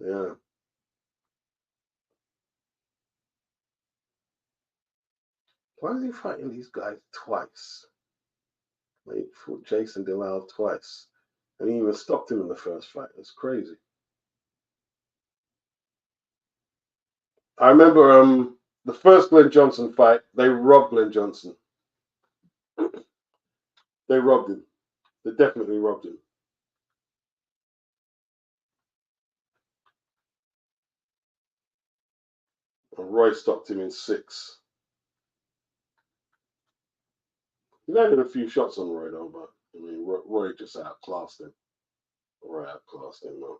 he? Yeah. Why is he fighting these guys twice? Like, he fought Jason Delisle twice. And he even stopped him in the first fight. It's crazy. I remember the first Glenn Johnson fight, they robbed Glenn Johnson. They robbed him. They definitely robbed him. And Roy stopped him in 6. He landed a few shots on Roy, though, but I mean, Roy just outclassed him. Roy outclassed him, man.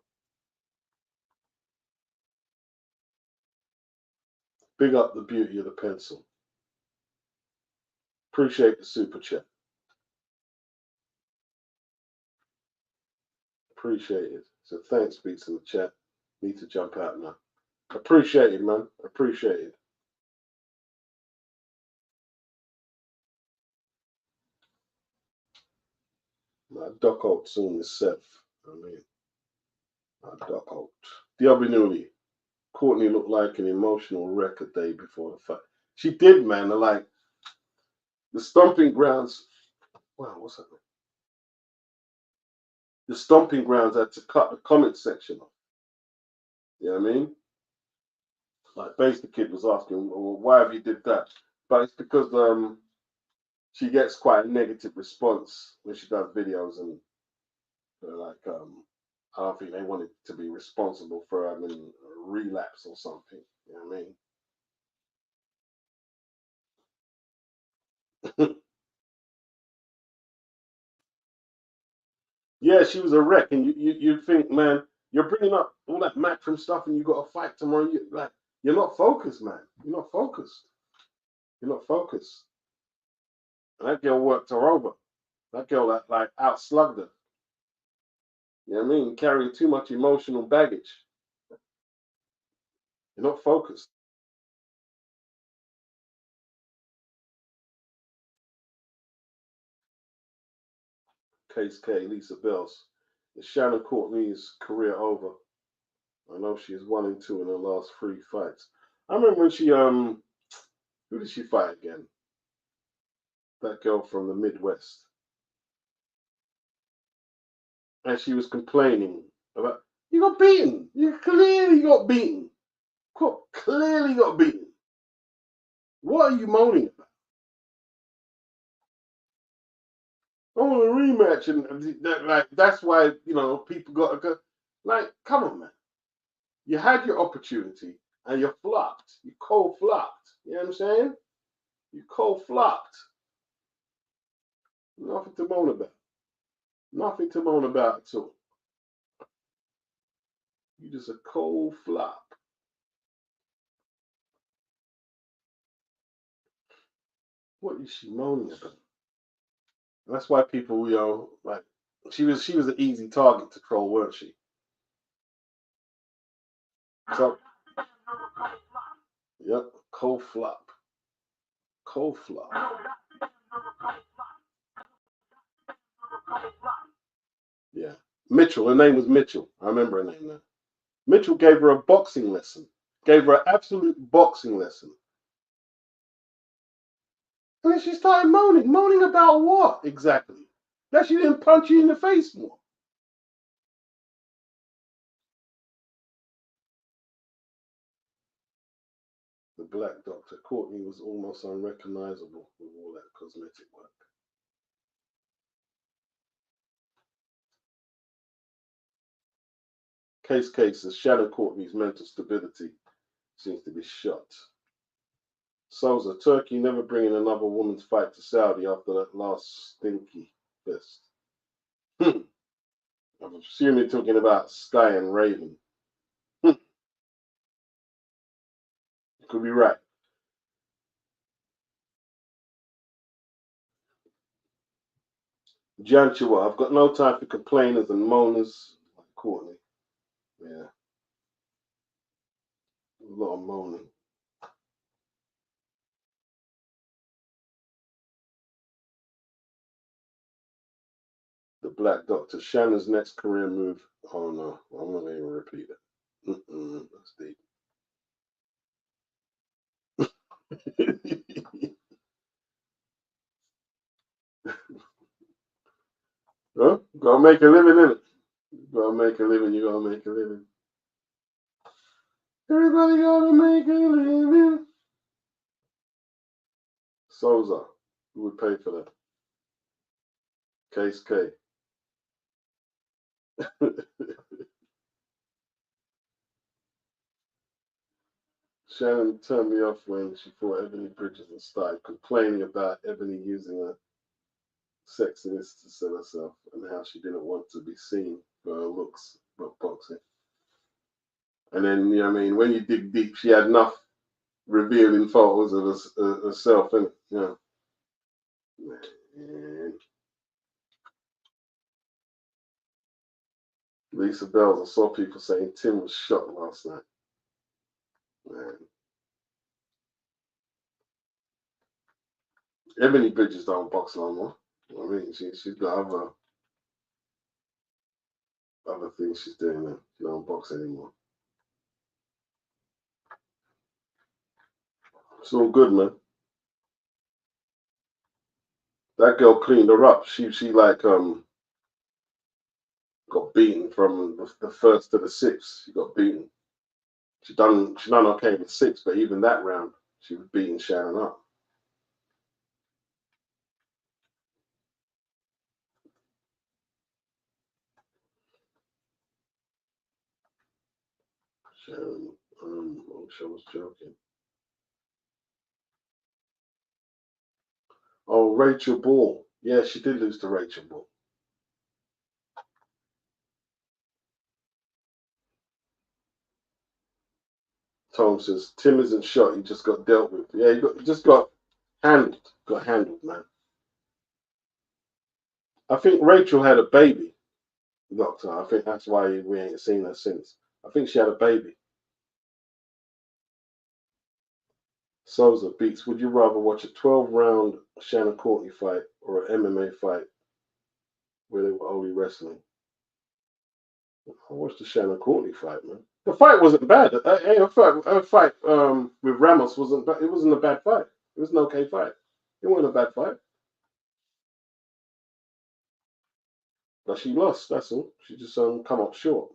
Big up the beauty of the pencil. Appreciate the super chat. Appreciate it. So thanks, Beats in the chat. Need to jump out now. Appreciate it, man. Appreciate it. My duck out soon is Seth. I mean, my duck out. Diabinuli. Courtney looked like an emotional wreck a day before the fight. She did, man. Like, the stomping grounds. Wow, what's that? The stomping grounds had to cut the comment section off. You know what I mean? Like, basically, the kid was asking, well, why have you did that? But it's because she gets quite a negative response when she does videos, and like, I don't think they wanted to be responsible for having a relapse or something. You know what I mean? Yeah, she was a wreck, and you'd think, man, you're bringing up all that matchroom stuff, and you got to fight tomorrow. You're not focused, man. You're not focused. You're not focused. And that girl worked her over. That girl that like outslugged her. You know what I mean? Carrying too much emotional baggage. You're not focused. Case K, Lisa Bells. Is Shannon Courtney's career over? I know she is 1-2 in her last 3 fights. I remember when she who did she fight again? That girl from the Midwest. And she was complaining about, you got beaten. You clearly got beaten. Clearly got beaten. What are you moaning about? I want a rematch, and that's why, you know, people got to go. Like, come on, man. You had your opportunity and you flopped. You cold flopped. You know what I'm saying? You cold flopped. Nothing to moan about. Nothing to moan about at all. You just a cold flop. What is she moaning about? That's why people, you know, like, she was an easy target to troll, weren't she? So, yep, cold flop. Cold flop. Yeah. Mitchell, her name was Mitchell. I remember her name now. Mitchell gave her a boxing lesson. Gave her an absolute boxing lesson. And then she started moaning. Moaning about what exactly? That she didn't punch you in the face more. The Black Doctor. Courtney was almost unrecognizable with all that cosmetic work. Case says Shannon Courtney's mental stability seems to be shot. Souza, Turkey never bringing another woman's fight to Saudi after that last stinky fest. I'm assuming you're talking about Sky and Raven. Could be right. Janchua, I've got no time for complainers and moaners like Courtney. Yeah. A lot of moaning. The Black Doctor. Shannon's next career move. Oh no, I'm not going to repeat it. That's deep. Huh? Gotta make a living, innit? Gotta make a living, you gotta make a living. Everybody gotta make a living. Souza, who would pay for that? Case K. Shannon turned me off when she fought Ebony Bridges and started complaining about Ebony using her sexiness to sell herself and how she didn't want to be seen for her looks but boxing. And then, you know what I mean, when you dig deep, she had enough revealing photos of herself, innit? You know. Man. Lisa Bells, I saw people saying Tim was shot last night. Man. Ebony Bridges don't box no more. I mean, she's got other things she's doing now. She don't box anymore. It's all good, man. That girl cleaned her up. She like got beaten from the first to the sixth. She got beaten. She done okay in the sixth, but even that round, she was beating Shannon up. Shannon, I wish I was joking. Oh, Rachel Ball. Yeah, she did lose to Rachel Ball. Tom says, Tim isn't shot, he just got dealt with. Yeah, he just got handled. Got handled, man. I think Rachel had a baby, Doctor. I think that's why we ain't seen her since. I think she had a baby. Souza beats, would you rather watch a 12-round Shannon Courtney fight or an MMA fight where they were only wrestling? I watched the Shannon Courtney fight, man. The fight wasn't bad. Her fight with Ramos wasn't bad. It wasn't a bad fight. It was an okay fight. It wasn't a bad fight. But she lost, that's all. She just come up short.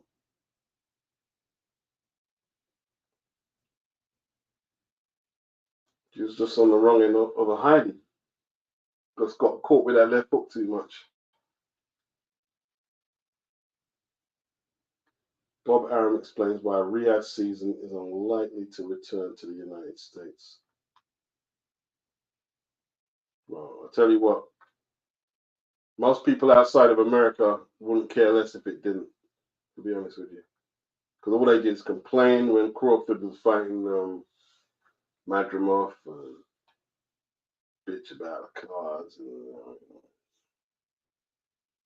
She was just on the wrong end of a hiding. Just got caught with that left hook too much. Bob Arum explains why Riyadh season is unlikely to return to the United States. Well, I'll tell you what. Most people outside of America wouldn't care less if it didn't, to be honest with you. Because all they did is complain when Crawford was fighting Madrimov and bitch about the cards.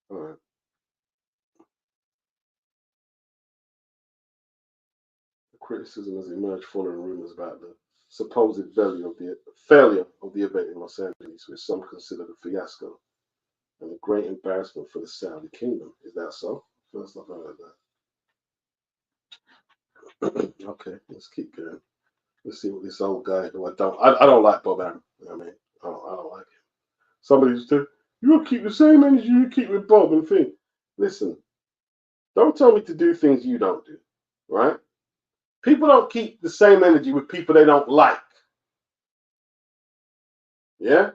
All right. The criticism has emerged following rumors about the supposed failure of the event in Los Angeles, which some consider a fiasco and a great embarrassment for the Saudi kingdom. Is that so? First I've heard that. Okay, let's keep going. Let's see what this old guy who I don't like Bob Arum. You know what I mean? I don't like him. Somebody just said, you'll keep the same energy you keep with Bob and Finn. Listen, don't tell me to do things you don't do, right? People don't keep the same energy with people they don't like. Yeah?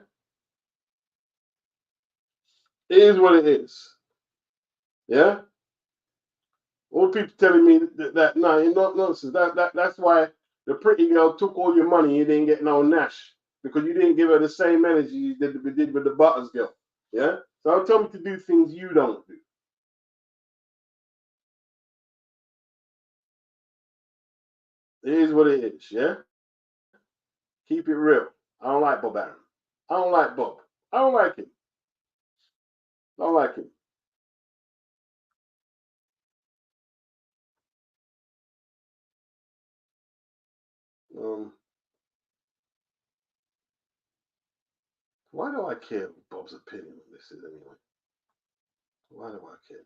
It is what it is. Yeah? All people telling me that no, it's not nonsense. That's why the pretty girl took all your money. You didn't get no Nash because you didn't give her the same energy you did with the Butters girl. Yeah. So don't tell me to do things you don't do. It is what it is. Yeah. Keep it real. I don't like Bob Arum. I don't like Bob. I don't like him. I don't like him. Why do I care what Bob's opinion on this is anyway? Why do I care?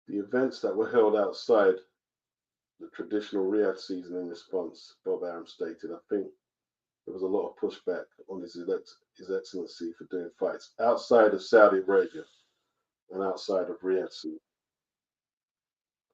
The events that were held outside the traditional Riyadh season in response, Bob Arum stated, I think there was a lot of pushback on His Excellency for doing fights outside of Saudi Arabia and outside of Riyadh season.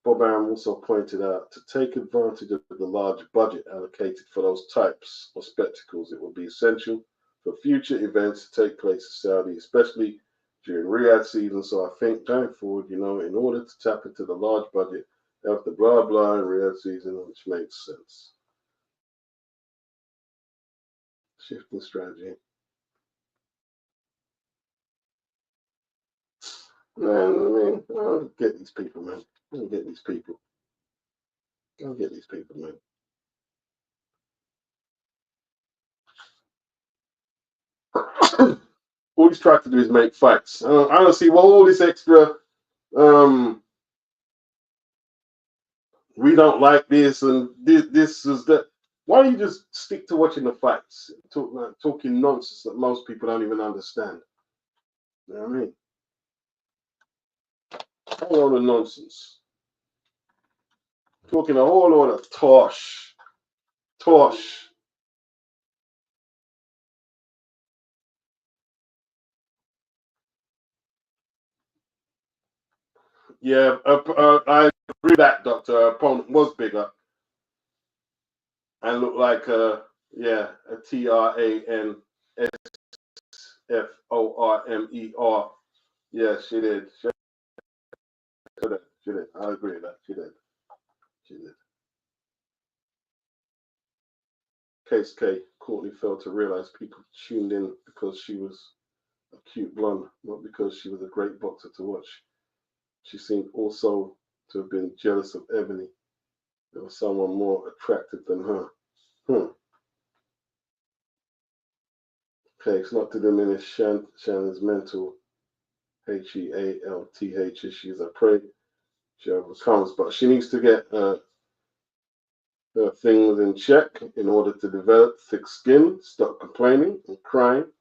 Bob Arum also pointed out to take advantage of the large budget allocated for those types of spectacles, it will be essential for future events to take place in Saudi, especially during Riyadh season. So I think going forward, in order to tap into the large budget, after blah blah in Riyadh season, which makes sense. Shifting strategy. Man, I don't get these people, man. I don't get these people. I don't get these people, man. All he's trying to do is make fights. I don't see all this extra. We don't like this and this is that. Why don't you just stick to watching the fights, talking nonsense that most people don't even understand? You know what I mean? A whole lot of nonsense. Talking a whole lot of tosh. Yeah, I agree with that, Doctor. Her opponent was bigger and looked like a TRANSFORMER. Yeah, she did. She did. I agree with that. She did. Case K, Courtney failed to realize people tuned in because she was a cute blonde, not because she was a great boxer to watch. She seemed also to have been jealous of Ebony. There was someone more attractive than her. Okay, it's not to diminish Shannon's mental HEALTH issues. I pray she overcomes, but she needs to get her things in check in order to develop thick skin, stop complaining and crying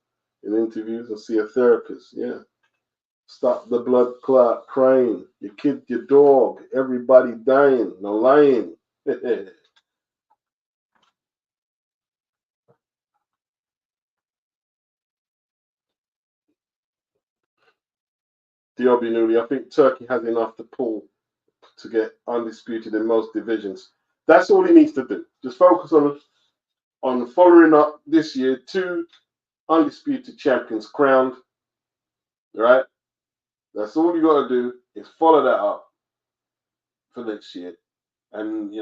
in interviews, and see a therapist. Yeah. Stop the blood clot crying. Your kid, your dog, everybody dying. No lying. Diobby Newley, I think Turkey has enough to pull to get undisputed in most divisions. That's all he needs to do. Just focus on following up this year 2 undisputed champions crowned. Right? That's all you got to do is follow that up for next year. And,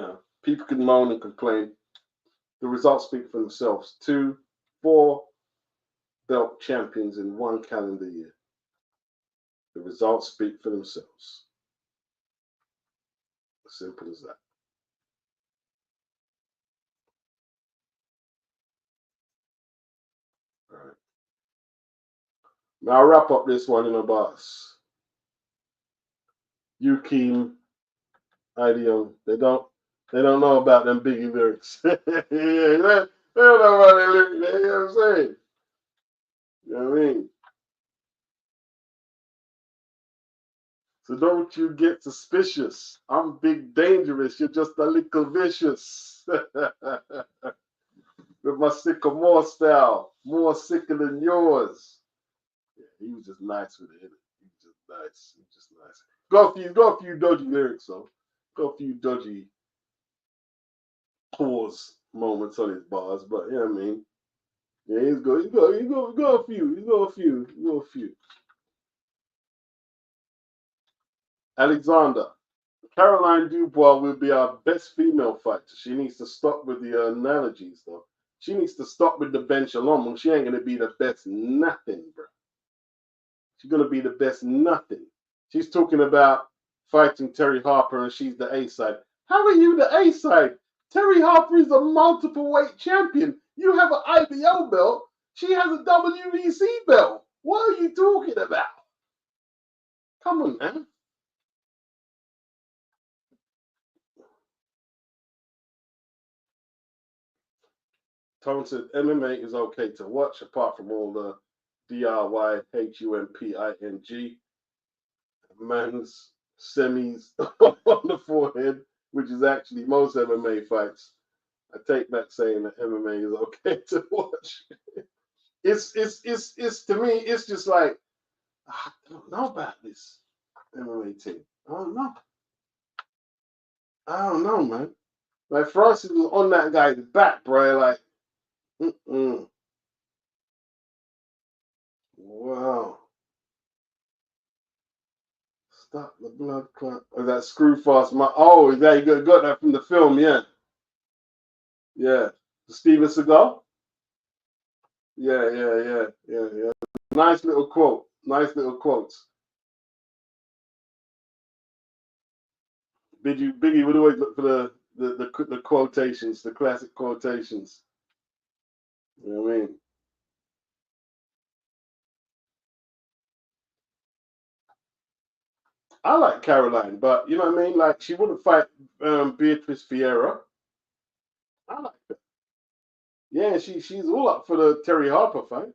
people can moan and complain. The results speak for themselves. 2 4 belt champions in 1 calendar year. The results speak for themselves. As simple as that. All right. Now I'll wrap up this one in a boss. Yukim, Ideon, they don't know about them Biggie lyrics. They don't know about that lyrics. You know what I'm saying? You know what I mean? So don't you get suspicious. I'm big dangerous. You're just a little vicious. With my sycamore style, more sicker than yours. Yeah, he was just nice with it. He was just nice. Got a few dodgy lyrics though. Got a few dodgy pause. moments on his bars, but yeah, I mean, yeah, he's good. He's got a few. He's got a few. Alexander. Caroline Dubois will be our best female fighter. She needs to stop with the analogies, though. She needs to stop with the bench alone. She ain't going to be the best nothing, bro. She's going to be the best nothing. She's talking about fighting Terry Harper and she's the A side. How are you the A side? Terry Harper is a multiple weight champion. You have an IBO belt. She has a WBC belt. What are you talking about? Come on, man. Tone said MMA is okay to watch apart from all the DRYHUMPING man's semis on the forehead, which is actually most MMA fights. I take back saying that MMA is okay to watch. It's to me, it's just like, I don't know about this MMA team. I don't know, man. Like Francis was on that guy's back, bro. Like, wow. Stop the blood clot. Oh, that screw fast. Oh, yeah, you got that from the film, yeah. Yeah. Steven Seagal? Yeah. Nice little quote. Nice little quotes. Biggie would always look for the quotations, the classic quotations. You know what I mean? I like Caroline, but you know what I mean? Like, she wouldn't fight Beatrice Vieira. I like her. Yeah, she's all up for the Terry Harper fight.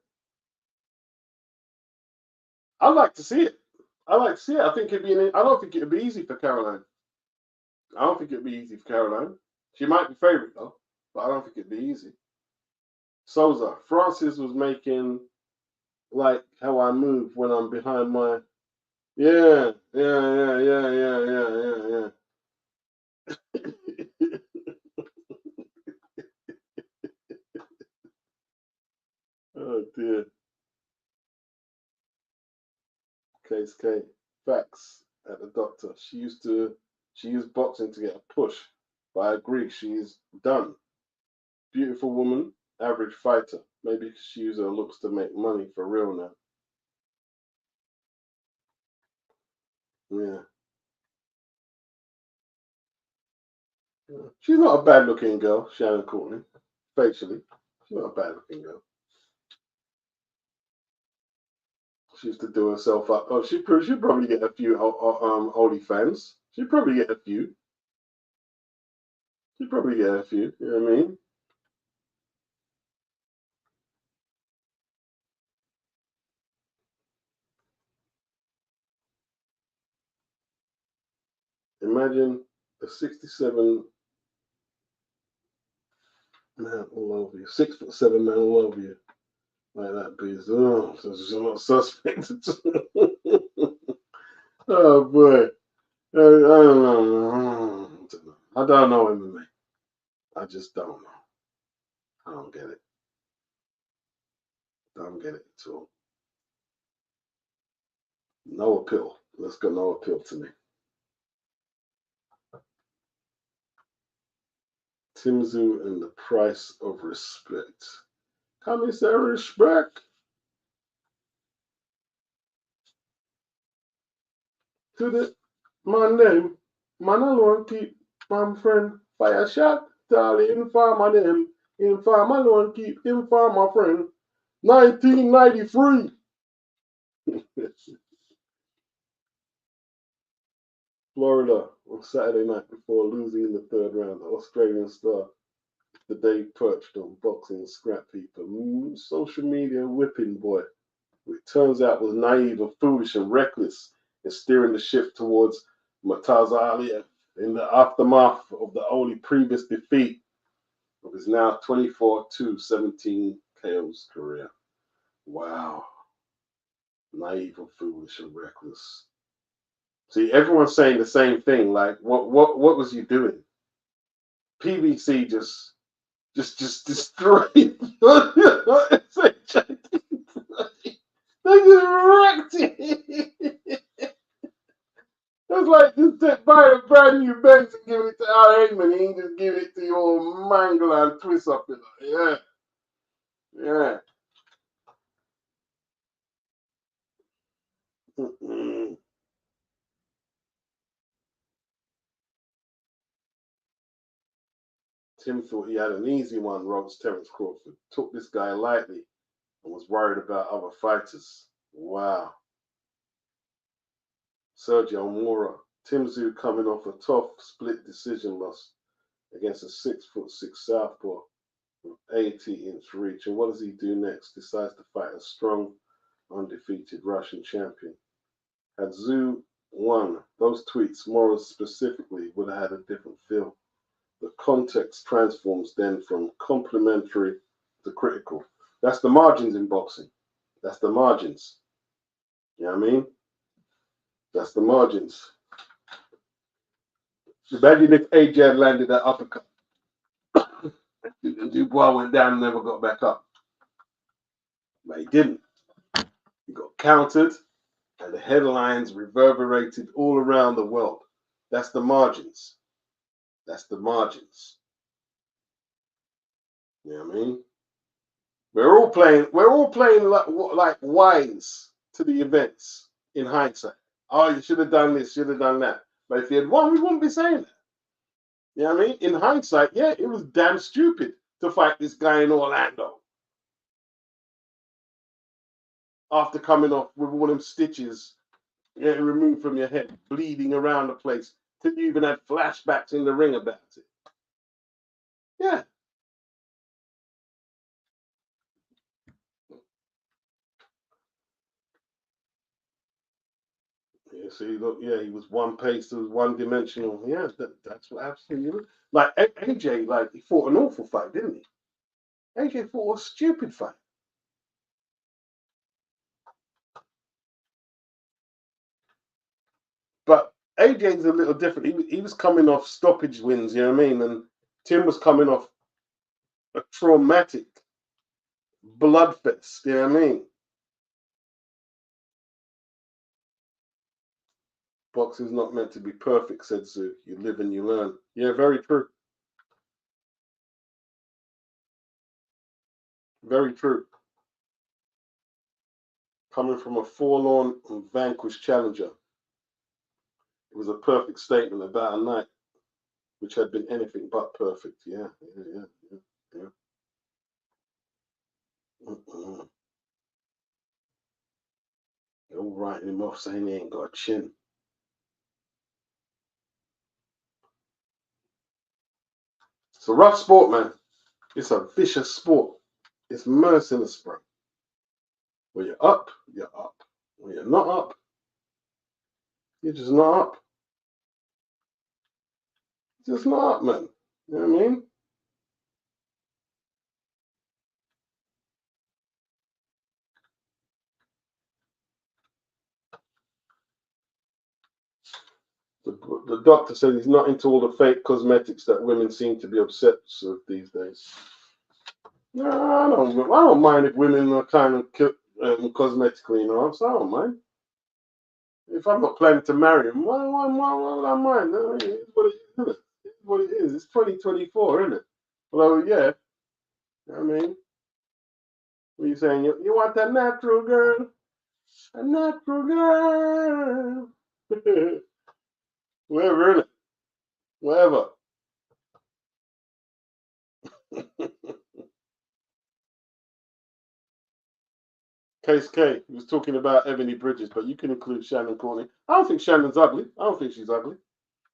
I'd like to see it. I like to see it. I think it'd be. I don't think it'd be easy for Caroline. I don't think it'd be easy for Caroline. She might be favorite though, but I don't think it'd be easy. Souza. Francis was making like how I move when I'm behind my. Yeah. Oh dear. Case K. Facts at the doctor. She used boxing to get a push, but I agree she's done. Beautiful woman, average fighter. Maybe she uses her looks to make money for real now. Yeah. She's not a bad looking girl, Shannon Courtney. Facially. She's not a bad looking girl. She used to do herself up. Oh, she'd probably get a few OnlyFans. She'd probably get a few. She'd probably get a few. You know what I mean? Imagine a 67 man all over you, 6'7" man all over you, like that, please. Oh, so she's not suspect. Oh boy, I don't know. I don't know MMA. I just don't know. I don't get it. Don't get it at all. No appeal. Let's go. No appeal to me. Tzyu and the price of respect. Come say respect to the my name. Man alone keep my friend. Fire shot. Tally informer them. Informer alone keep informer friend. 1993. Florida on Saturday night before losing in the third round. The Australian star the day perched on boxing scrap heap. Social media whipping boy, who it turns out was naive and foolish and reckless in steering the ship towards Murtazaliev in the aftermath of the only previous defeat of his now 24-17 KO's career. Wow. Naive and foolish and reckless. See, everyone's saying the same thing. Like, what was you doing? PBC just just destroy it. They just wrecked it. That's like just buying a brand new Benz and giving it to Al Heyman. He ain't just giving it to your mangle and twist up it. Yeah. Yeah. Tim thought he had an easy one, wrote Terence Crawford. Took this guy lightly and was worried about other fighters. Wow. Sergio Mora. Tim Tzyu coming off a tough split decision loss against a 6'6" southpaw with 80-inch reach. And what does he do next? Decides to fight a strong, undefeated Russian champion. Had Tzyu won, those tweets, Mora specifically, would have had a different feel. The context transforms then from complimentary to critical. That's the margins in boxing. That's the margins. You know what I mean? That's the margins. Imagine if AJ had landed that uppercut. And Dubois went down and never got back up. But he didn't. He got countered, and the headlines reverberated all around the world. That's the margins. That's the margins. You know what I mean? We're all playing like wise to the events in hindsight. Oh, you should have done this, should have done that. But if you had won, we wouldn't be saying that. You know what I mean? In hindsight, yeah, it was damn stupid to fight this guy in Orlando. After coming off with all them stitches removed from your head, bleeding around the place, till you even had flashbacks in the ring about it. Yeah. Yeah, see, look, yeah, he was one pace, was one dimensional. Yeah, that's what absolutely. Like AJ, like he fought an awful fight, didn't he? AJ fought a stupid fight. But AJ's a little different. He was coming off stoppage wins, you know what I mean? And Tim was coming off a traumatic bloodfest, you know what I mean? Boxing's not meant to be perfect, said Tzyu. You live and you learn. Yeah, very true. Very true. Coming from a forlorn and vanquished challenger, it was a perfect statement about a night which had been anything but perfect. Yeah. They're all writing him off saying he ain't got a chin. It's a rough sport, man. It's a vicious sport. It's merciless, bro. When you're up, you're up. When you're not up, you're just not up. Just not up, man. You know what I mean? The doctor said he's not into all the fake cosmetics that women seem to be obsessed with these days. No, I don't mind if women are kind of cosmetically enhanced. I don't mind. If I'm not planning to marry him, why would I mind? It's what it is. It's what it is. It's 2024, isn't it? Well, yeah. I mean, what are you saying? You want that natural girl? A natural girl. Whatever, isn't it? Whatever. Case K, he was talking about Ebony Bridges, but you can include Shannon Courtney. I don't think Shannon's ugly. I don't think she's ugly.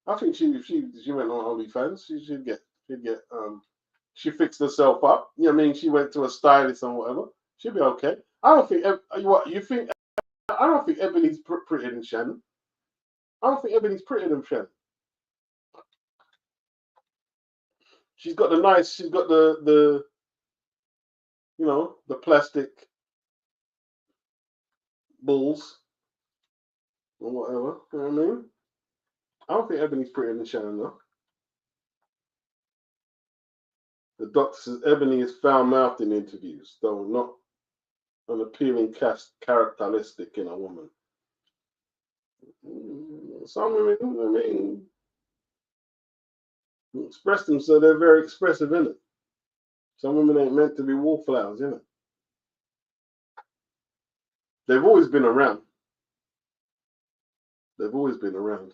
I think if she went on OnlyFans, she fixed herself up. You know what I mean? She went to a stylist or whatever. She'll be okay. I don't think you think. I don't think Ebony's prettier than Shannon. I don't think Ebony's prettier than Shannon. She's got the the plastic balls or whatever. You know what I mean? I don't think Ebony's prettier than Shannon though. The doctor says Ebony is foul-mouthed in interviews, though not an appealing characteristic in a woman. Some women, I mean, express themselves, they're very expressive, innit? Some women ain't meant to be wallflowers, innit? They've always been around. They've always been around.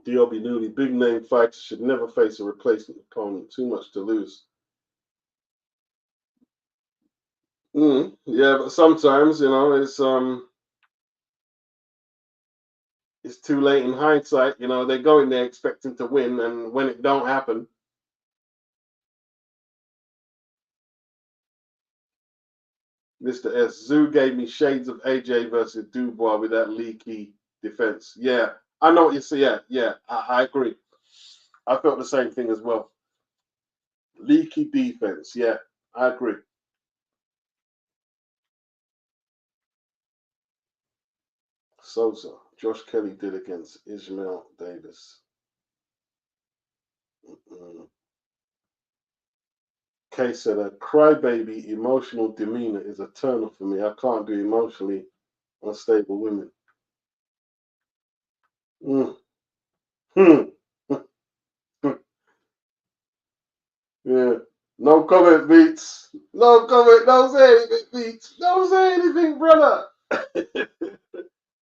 Diobby Newley, big name fighters should never face a replacement opponent. Too much to lose. Yeah, but sometimes, you know, it's too late in hindsight. You know, they go in there expecting to win, and when it don't happen. Mr. S. Tzyu gave me shades of AJ versus Dubois with that leaky defense. Yeah, I know what you see. Yeah, I agree. I felt the same thing as well. Leaky defense. Yeah, I agree. Sosa, Josh Kelly did against Ishmael Davis. Kay said a crybaby emotional demeanor is a turner for me. I can't do emotionally unstable women. Yeah. No comment, Beats. No comment. Don't say anything, Beats. Don't say anything, brother.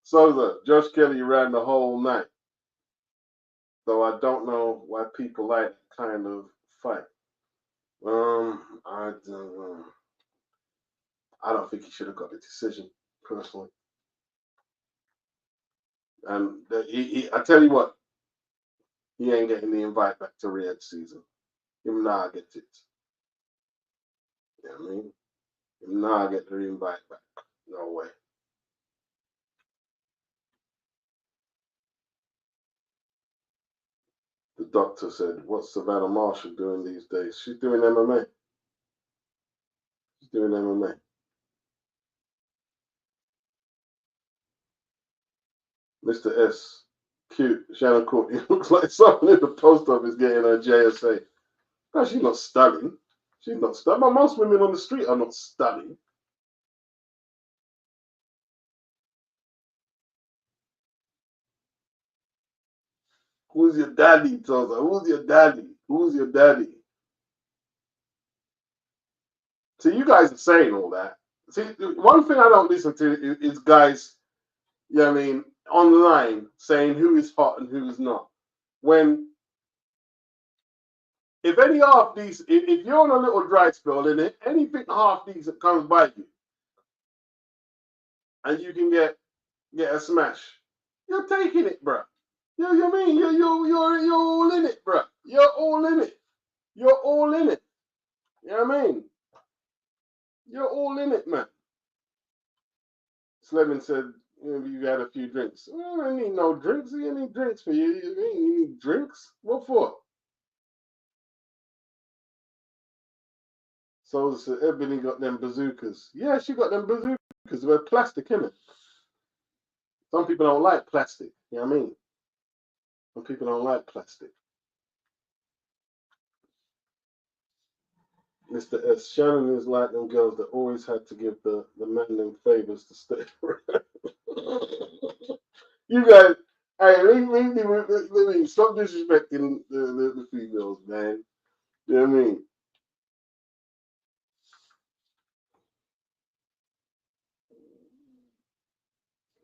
Sosa, Josh Kelly ran the whole night. Though I don't know why people like that kind of fight. I don't think he should have got the decision, personally. And I tell you what, he ain't getting the invite back to Riyadh season. Him now get it. You know what I mean? Him now get the invite back. No way. The doctor said, what's Savannah Marshall doing these days? She's doing MMA. She's doing MMA. Mr. S. Cute. Shannon Courtney looks like someone in the post office getting her JSA. No, she's not stunning. She's not stunning. Most women on the street are not stunning. Who's your daddy, Toza? Who's your daddy? Who's your daddy? See, you guys are saying all that. See, one thing I don't listen to is guys, you know what I mean, online saying who is hot and who is not. When, if any half decent, if you're on a little dry spell and anything half decent comes by you, and you can get a smash, you're taking it, bro. You know what I mean? You're all in it, bro. You're all in it. You're all in it. You know what I mean? You're all in it, man. Slevin said, you had a few drinks. Well, I need no drinks. You need drinks for you. You need drinks? What for? So Ebony got them bazookas. Yeah, she got them bazookas. They're plastic, innit? Some people don't like plastic. You know what I mean? Some people don't like plastic. Mr. S. Shannon is like them girls that always had to give the man them favors to stay around. You guys, hey, let me stop disrespecting the females, man. You know what I mean?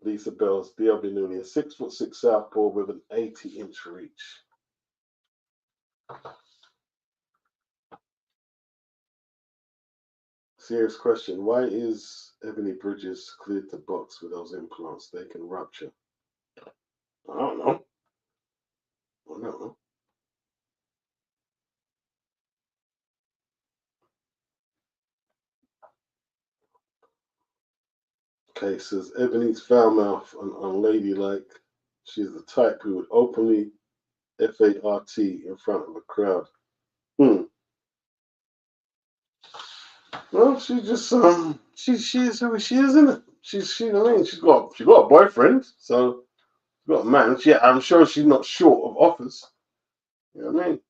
Lisa Bell's Diobby Newley, a 6'6" southpaw with an 80-inch reach. Serious question. Why is Ebony Bridges cleared to box with those implants? They can rupture. I don't know. I don't know. Okay, says Ebony's foul mouth and unladylike. She's the type who would openly FART in front of a crowd. Well, she just she's who she is, isn't it? I mean, she's got a boyfriend, so she's got a man. I'm sure she's not short of offers. You know what I mean?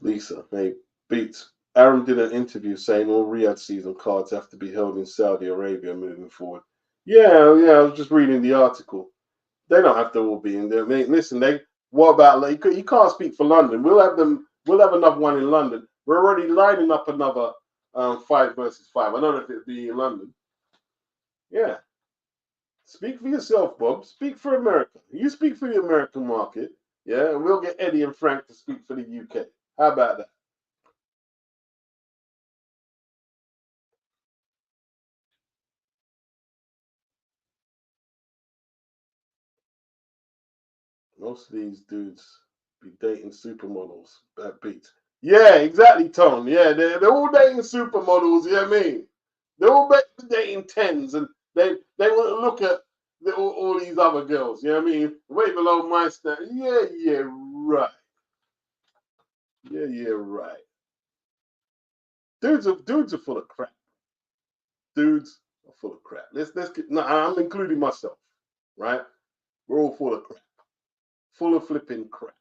Lisa, hey, Beats. Aaron did an interview saying all Riyadh season cards have to be held in Saudi Arabia moving forward. Yeah, yeah, I was just reading the article. They don't have to all be in there. Listen, what about like you can't speak for London. We'll have them. We'll have another one in London. We're already lining up another 5 versus 5. I don't know if it'll be in London. Yeah. Speak for yourself, Bob. Speak for America. You speak for the American market. Yeah, and we'll get Eddie and Frank to speak for the UK. How about that? Most of these dudes be dating supermodels at Beats. Yeah, exactly, Tone. Yeah, they're all dating supermodels. You know what I mean? They're all dating tens, and they want to look at all these other girls. You know what I mean? Way below my standard. Yeah, yeah, right. Yeah, yeah, right. Dudes are full of crap. Dudes are full of crap. Let's get. No, I'm including myself. Right? We're all full of crap. Full of flipping crap.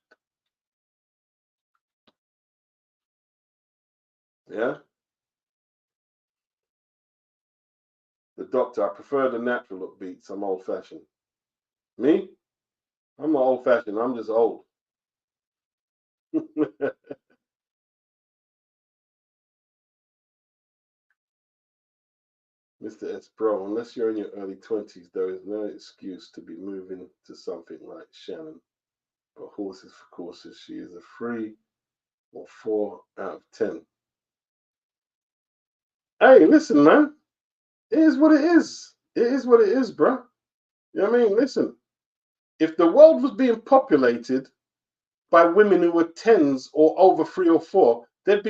Yeah. The doctor. I prefer the natural look Beats. I'm old fashioned. Me? I'm not old fashioned. I'm just old. Mr. S. Bro, unless you're in your early 20s, there is no excuse to be moving to something like Shannon. But horses for courses, she is a 3 or 4 out of 10. Hey, listen, man. It is what it is. It is what it is, bro. You know what I mean? Listen, if the world was being populated by women who were 10s or over 3 or 4, there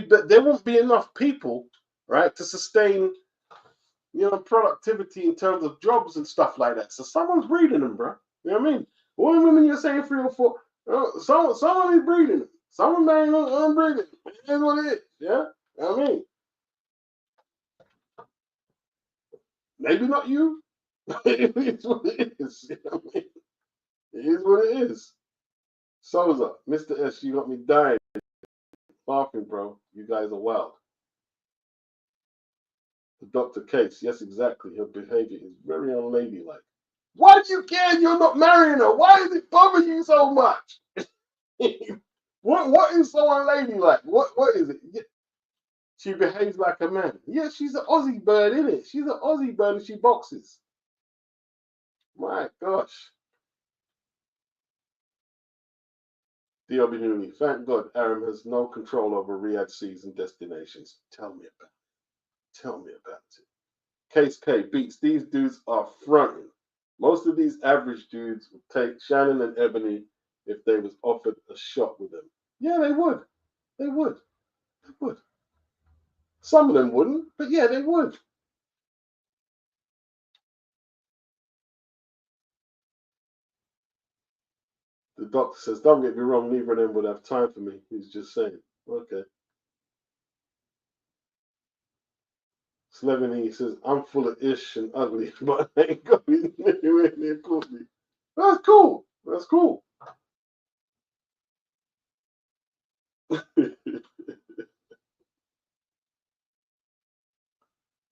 won't be enough people, right, to sustain productivity in terms of jobs and stuff like that. So someone's breeding them, bro. You know what I mean? All the women you're saying 3 or 4, someone is breeding them. Someone marrying on breeding. It is what it is. Yeah? You know what I mean? Maybe not you. It is what it is. You know what I mean? It is what it is. Souza, Mr. S, you got me dying. Laughing, bro. You guys are wild. The Dr. Case, yes, exactly. Her behavior is very unladylike. Why do you care you're not marrying her? Why does it bother you so much? what is so unladylike? What is it? She behaves like a man. Yeah, she's an Aussie bird, isn't it? She's an Aussie bird and she boxes. My gosh. DW, thank God Aaron has no control over Riyadh season destinations. Tell me about it. Tell me about it. Case K Beats. These dudes are fronting. Most of these average dudes would take Shannon and Ebony if they was offered a shot with them. Yeah, they would. They would. They would. Some of them wouldn't, but yeah, they would. The doctor says, don't get me wrong, neither of them would have time for me. He's just saying. Okay. Sleveny says, I'm full of ish and ugly, but I ain't going anywhere near Courtney. That's cool. That's cool.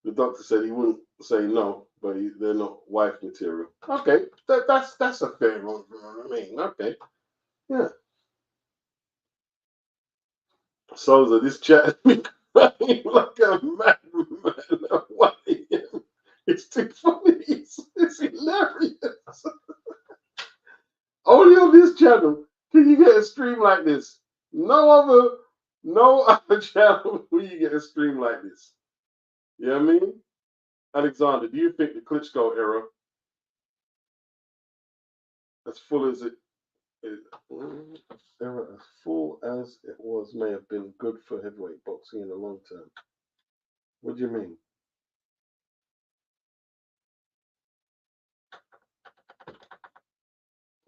The doctor said he wouldn't say no, but they're not wife material. Okay, that's a fair one. I mean, okay, yeah. So this chat has been crying like a madman. Why? It's too funny. It's hilarious. Only on this channel can you get a stream like this. No other channel will you get a stream like this. You know what I mean? Alexander, do you think the Klitschko era, as full as it is, era as full as it was, may have been good for heavyweight boxing in the long term? What do you mean?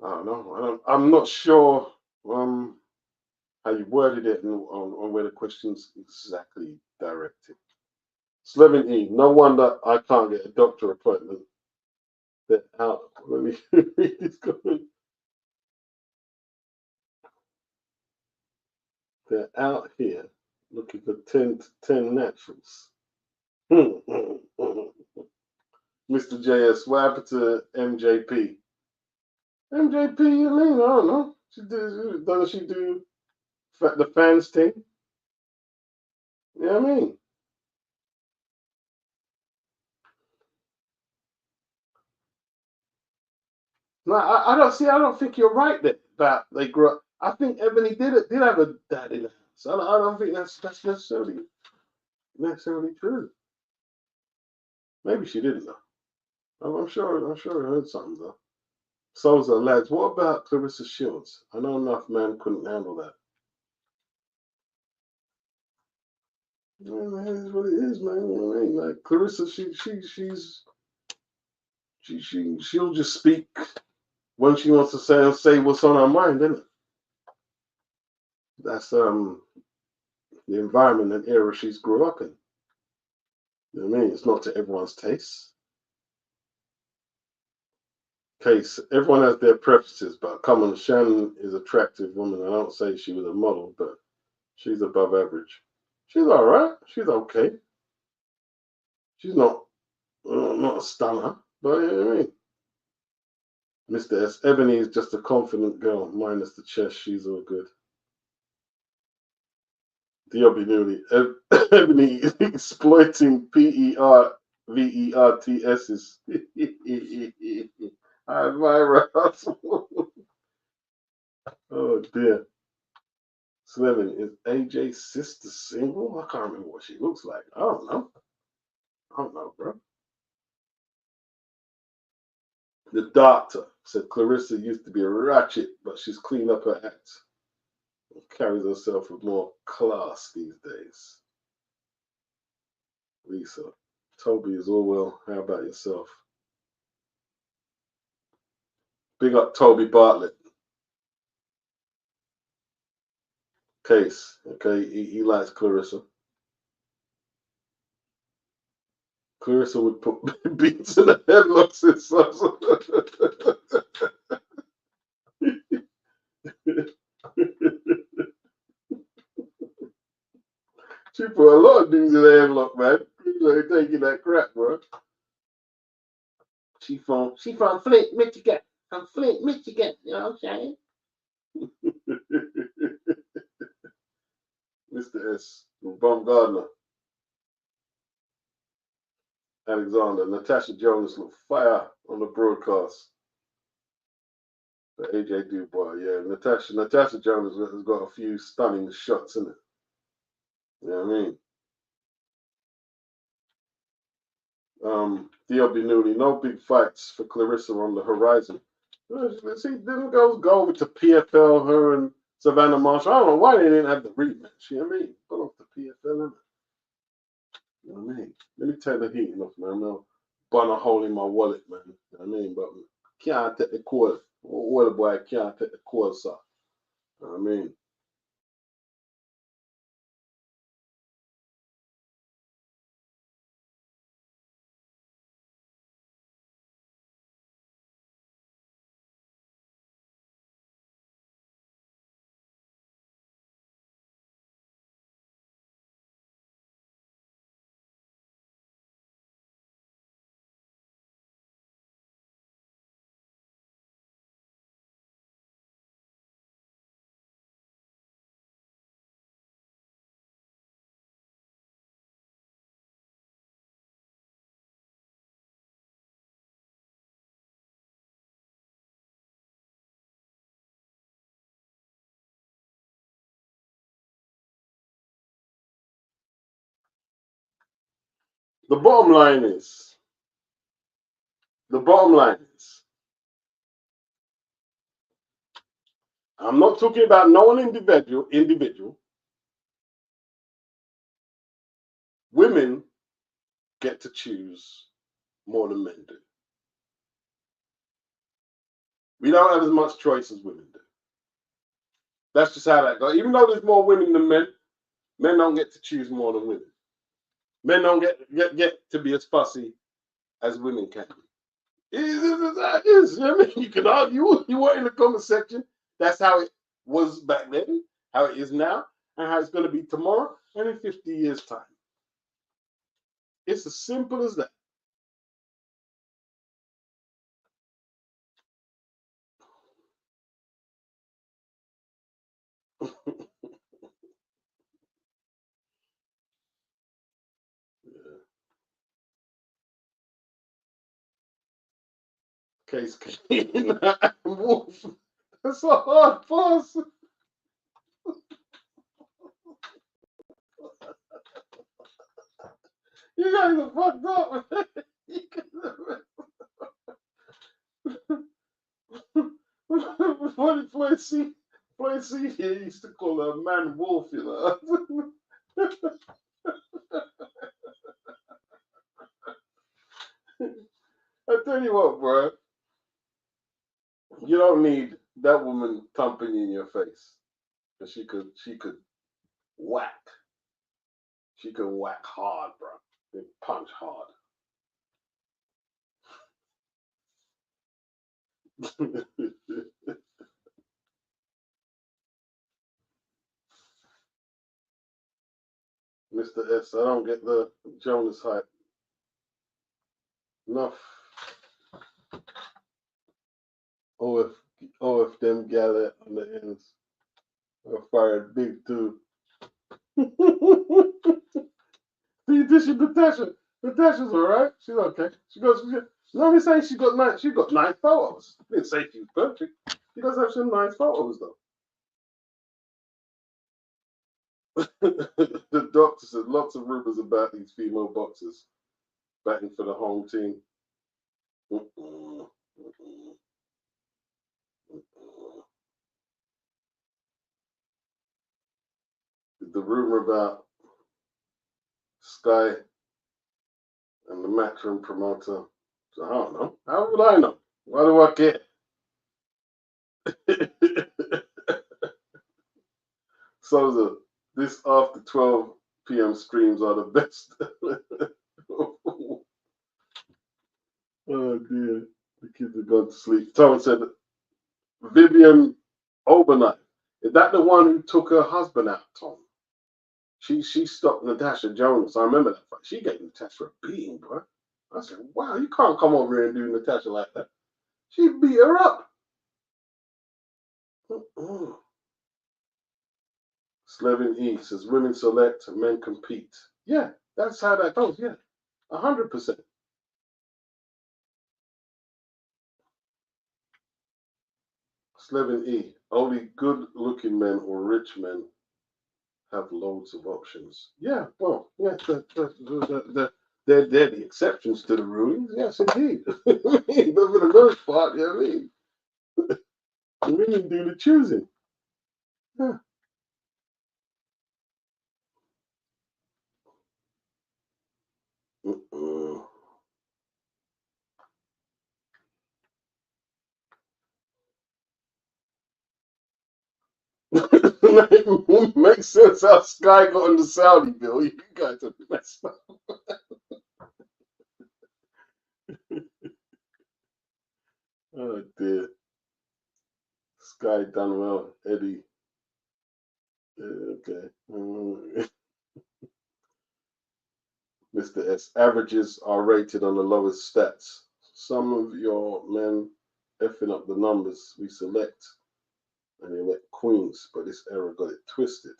I don't know. I'm not sure how you worded it and on where the question's exactly directed. Slevin E, no wonder I can't get a doctor appointment. That out. Let me read this comment. They're out here looking for 10 to 10 naturals. Mr. JS, what happened to MJP? MJP, you mean? I don't know. Doesn't she do the fans thing? You know what I mean? No, I don't think you're right that they grew up. I think Ebony did have a dad in the house. I don't think that's necessarily true. Maybe she didn't though. I'm sure I heard something though. Souls are lads. What about Clarissa Shields? I know enough man couldn't handle that. Man, it is what it is, man. You know what I mean? Like Clarissa, she'll just speak when she wants to say what's on her mind, isn't it? That's the environment and era she's grew up in. You know what I mean? It's not to everyone's taste. Everyone has their preferences, but come on, Shannon is an attractive woman. I don't say she was a model, but she's above average. She's all right. She's okay. She's not a stunner, but you know what I mean? Mr. S. Ebony is just a confident girl, minus the chest. She's all good. Diobby Newly. Ebony is exploiting PERVERTS's. I admire us. Oh dear. Slevin, is AJ's sister single? I can't remember what she looks like. I don't know, bro. The doctor said Clarissa used to be a ratchet, but she's cleaned up her act and carries herself with more class these days. Lisa, Toby is all well. How about yourself? Big up Toby Bartlett. Case, okay, he likes Clarissa. Clarissa would put beats in the headlocks and stuff. She put a lot of dudes in the headlock, man. She's like taking that crap, bro. She from Flint, Michigan. From Flint, Michigan. You know what I'm saying? Mr. S. from Baumgartner. Alexander. Natasha Jonas looked fire on the broadcast. The AJ Dubois, yeah. Natasha Jonas has got a few stunning shots in it. You know what I mean? Diobby Newly, no big fights for Clarissa on the horizon. See, didn't go over to PFL, her and Savannah Marshall. I don't know why they didn't have the rematch. You know what I mean? Go off to PFL, innit? You know what I mean? Let me take the heating off, man. I'll burn a hole in my wallet, man. You know what I mean? But can't take the cord. Water boy can't take the cord, sir. You know what I mean? The bottom line is, I'm not talking about no one individual. Women get to choose more than men do. We don't have as much choice as women do. That's just how that goes. Even though there's more women than men, men don't get to choose more than women. Men don't get to be as fussy as women can be. It is. I mean, you can argue. You were in the comment section. That's how it was back then, how it is now. and how it's going to be tomorrow and in 50 years' time. It's as simple as that. Case clean. Wolf. That's a hard pass. You guys are fucked up. When Floyd C here used to call her man wolf, you know. I tell you what, bro. You don't need that woman thumping you in your face. Cause she could whack. She could whack hard, bro. They punch hard. Mr. S, I don't get the Jonas hype. Enough. OF them gather on the ends. I fired big too. See, this is Natasha. Natasha's alright. She's okay. She goes, let me say she got nine photos. I didn't say she was perfect. She does have some nice photos though. The doctor said lots of rumors about these female boxers batting for the home team. The rumor about Sky and the matchroom promoter. So I don't know. How would I know? Why do I care? So this after 12 p.m. streams are the best. Oh dear. The kids have gone to sleep. Tom said Vivian Obernight. Is that the one who took her husband out, Tom? She stopped Natasha Jonas. I remember that fight. She gave Natasha a beating, bro. I said, wow, you can't come over here and do Natasha like that. She beat her up. Slevin E says women select, men compete. Yeah, that's how that goes. Yeah, 100%. Slevin E, only good-looking men or rich men have loads of options. Yeah, well, yeah, they're the exceptions to the rule. Yes, indeed. But for the most part, you know what I mean? Women do the choosing. Yeah. Makes sense how Sky got on the Saudi bill. You guys are messed up. Oh dear. Sky done well, Eddie. Okay. Mr. S. Averages are rated on the lowest stats. Some of your men effing up the numbers we select and elect queens, but this era got it twisted.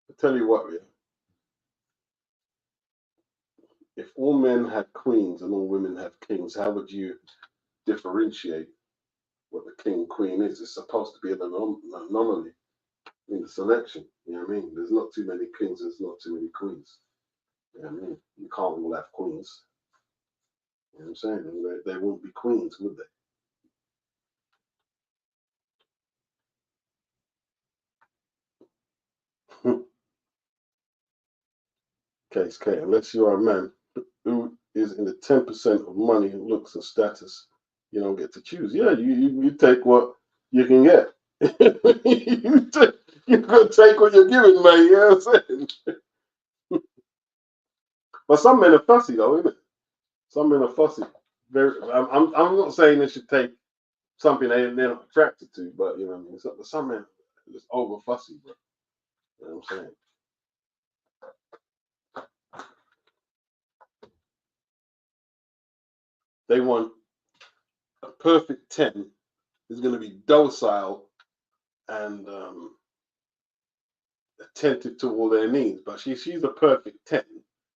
I tell you what, yeah. If all men had queens and all women have kings, how would you differentiate what the king queen is? It's supposed to be an anomaly in the selection. You know what I mean? There's not too many kings, there's not too many queens. You know what I mean? You can't all have queens. You know what I'm saying? They wouldn't be queens, would they? Case K, unless you are a man who is in the 10% of money, looks, and status, you don't get to choose. Yeah, you take what you can get. You're going to take what you're given, man. You know what I'm saying? But some men are fussy, though, isn't it? Some men are fussy. I'm not saying they should take something they're not attracted to, but you know what I mean. Some men are just over fussy, bro. You know what I'm saying? They want a perfect 10 is going to be docile and attentive to all their needs. But she's a perfect 10.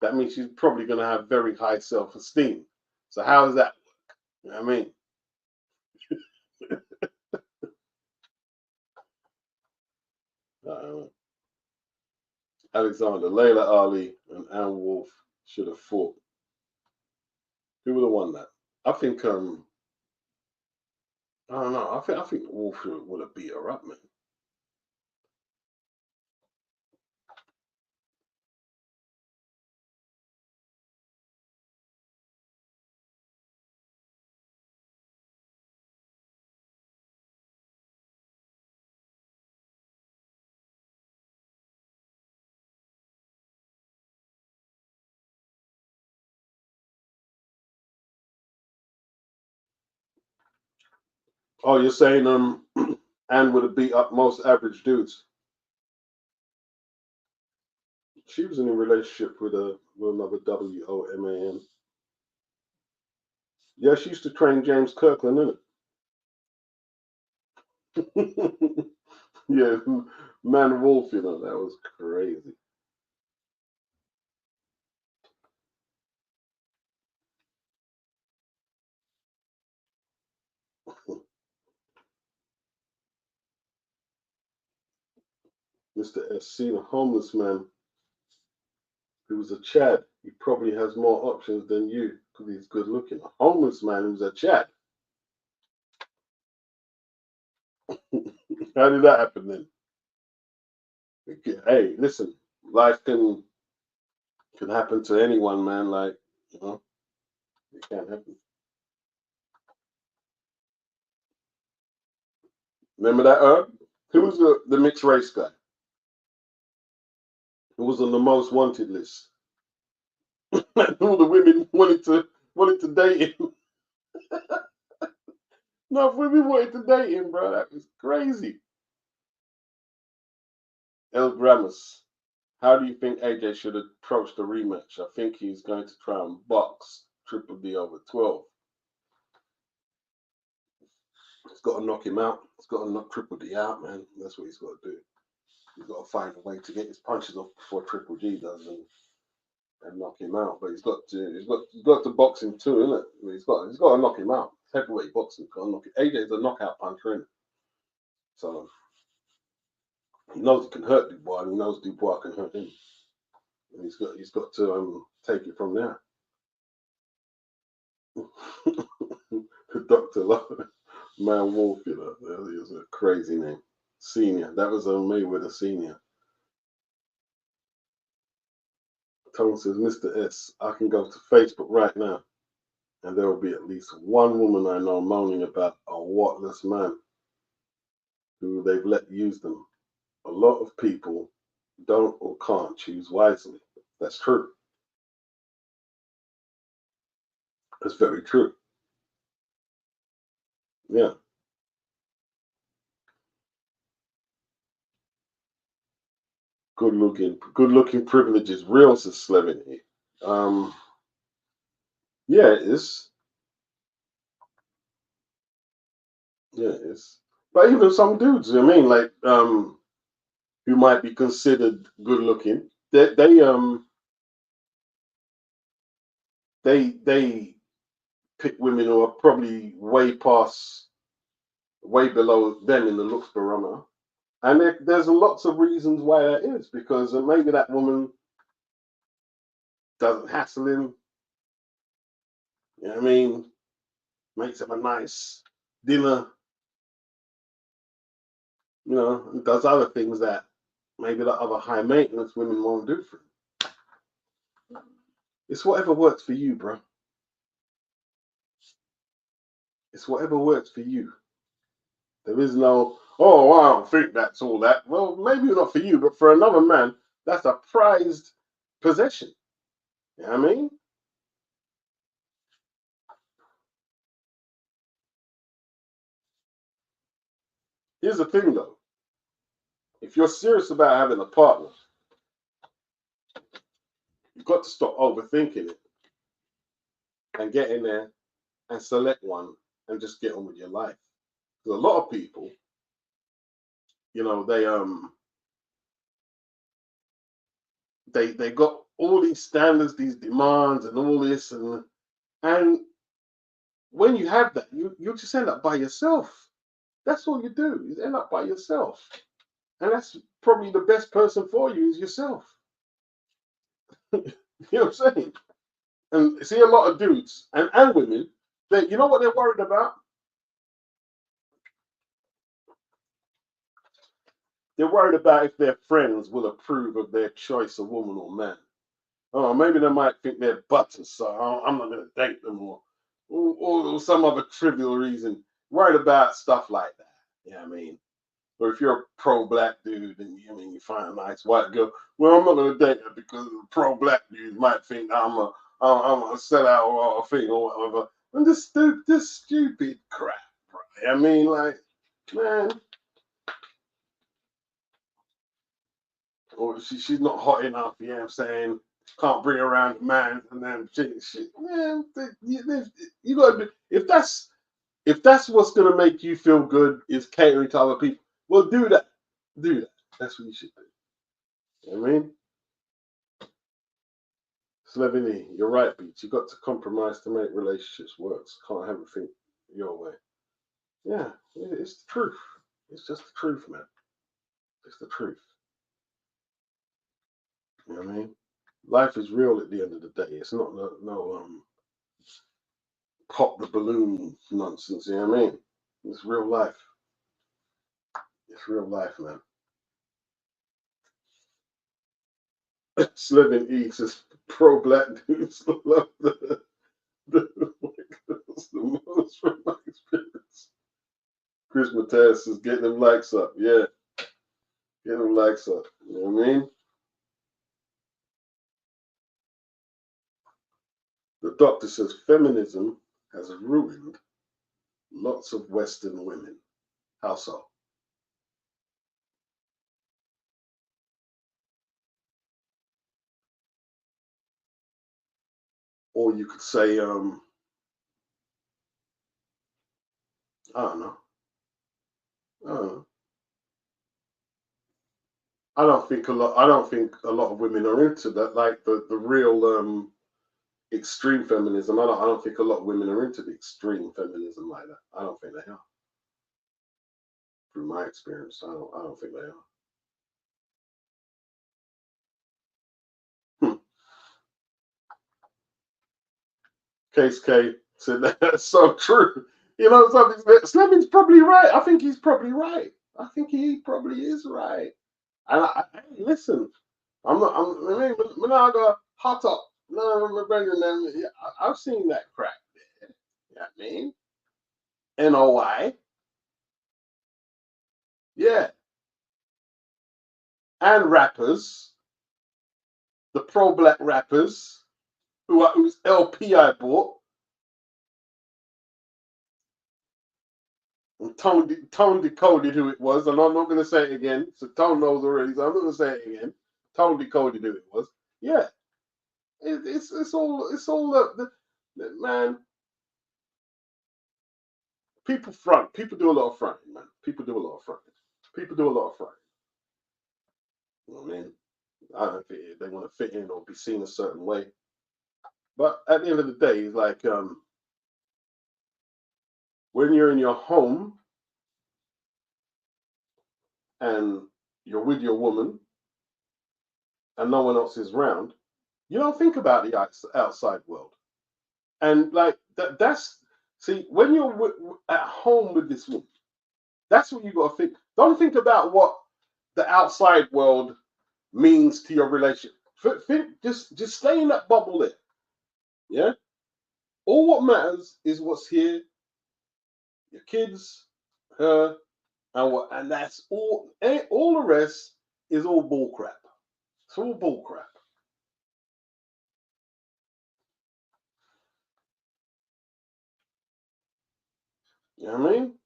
That means she's probably going to have very high self-esteem. So how does that work? You know what I mean? Alexander, Layla Ali, and Ann Wolf should have fought. Who would have won that? I think I don't know. I think Wolf would have beat her up, man. Oh, you're saying Ann would have beat up most average dudes. She was in a relationship with another WOMAN. Yeah, she used to train James Kirkland, innit? Yeah, Man Wolf, that was crazy. Mr. S. seen a homeless man who was a Chad. He probably has more options than you because he's good looking. A homeless man who's a Chad. How did that happen then? Hey, listen, life can happen to anyone, man. Like, it can't happen. Remember that, Herb? Who was the mixed race guy? Who was on the most wanted list? All the women wanted to date him. No, women wanted to date him, bro. That was crazy. El Gramus. How do you think AJ should approach the rematch? I think he's going to try and box Triple D over 12. He's got to knock him out. He's got to knock Triple D out, man. That's what he's got to do. He's got to find a way to get his punches off before Triple G does and knock him out. But he's got to box him too, isn't it? He's got to knock him out. Heavyweight boxing, got to knock it. AJ's a knockout puncher, isn't it? So he knows he can hurt Dubois, and he knows Dubois can hurt him. And he's got to take it from there. Dr. Man Wolf, that is a crazy name. Senior. That was Mayweather Senior. Tom says, Mr. S, I can go to Facebook right now, and there will be at least one woman I know moaning about a whatless man who they've let use them. A lot of people don't or can't choose wisely. That's true. That's very true. Yeah. Good looking privilege is real, says Slevin. Yeah, it is. Yeah, it is. But even some dudes, I mean, like, who might be considered good looking, they pick women who are probably way below them in the looks barometer. And there's lots of reasons why that is, because maybe that woman doesn't hassle him. You know what I mean? Makes him a nice dinner, and does other things that maybe the other high maintenance women won't do for him. It's whatever works for you, bro. It's whatever works for you. There is no, oh, I don't think that's all that. Well, maybe not for you, but for another man, that's a prized possession. You know what I mean? Here's the thing, though. If you're serious about having a partner, you've got to stop overthinking it and get in there and select one and just get on with your life. Because a lot of people, you know, they got all these standards, these demands, and all this, and when you have that, you just end up by yourself. That's all you do. You end up by yourself, and that's probably the best person for you is yourself. You know what I'm saying? And see, a lot of dudes and women, you know what they're worried about? They're worried about if their friends will approve of their choice of woman or man. Oh, maybe they might think they're butters, so I'm not going to date them, or some other trivial reason. Worried about stuff like that. You know what I mean? Or if you're a pro-black dude and you find a nice white girl, well, I'm not going to date her because the pro-black dude might think I'm a sellout or a thing or whatever. And this stupid crap, right? I mean, like, man, or she's not hot enough, you know what I'm saying? Can't bring around the man and then shit. Man, you got to be, if that's what's gonna make you feel good is catering to other people, well, do that. Do that. That's what you should do. You know what I mean? Slovenia, you're right, Beach. You got to compromise to make relationships work. Can't have everything your way. Yeah, it's the truth. It's just the truth, man. It's the truth. You know what I mean? Life is real at the end of the day. It's not no pop the balloon nonsense. You know what I mean? It's real life. It's real life, man. Sliving eats is pro-black dudes love the most from my experience. Chris Matthias is getting them likes up. Yeah, getting them likes up. You know what I mean? The doctor says feminism has ruined lots of Western women. How so? Or you could say, I don't know. I don't know. I don't think a lot of women are into that. Like the real extreme feminism. I don't think a lot of women are into the extreme feminism like that. I don't think they are. From my experience, I don't think they are. Case K said that's so true. You know something? Slim's probably right. I think he's probably right. I think he probably is right. And hey, listen, I'm not. I mean, when I go hot up, no, my brother, yeah, I've seen that crap there. You know what I mean? NOI, yeah, and rappers, the pro-black rappers whose LP I bought. And Tone decoded who it was, and I'm not going to say it again. So Tone knows already, so I'm not going to say it again. Tone decoded who it was. Yeah, it's all man. People front. People do a lot of fronting, man. People do a lot of fronting. People do a lot of fronting. You know what I mean? I don't think they want to fit in or be seen a certain way. But at the end of the day, it's like when you're in your home and you're with your woman and no one else is around, you don't think about the outside world. And like that's see when you're at home with this woman, that's what you got to think. Don't think about what the outside world means to your relationship. Think, just stay in that bubble there. Yeah. All what matters is what's here, your kids, her, and that's all. All the rest is all bull crap. It's all bull crap. You know what I mean?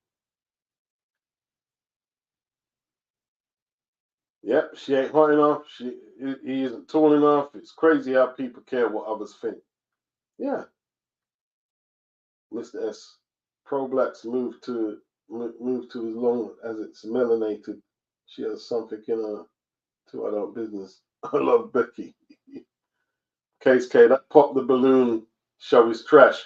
Yep, she ain't hot enough. He isn't tall enough. It's crazy how people care what others think. Yeah, Mr. S. Pro-blacks move to as long as it's melanated. She has something in her to adult business. I love Becky. Case K, that pop the balloon show is trash.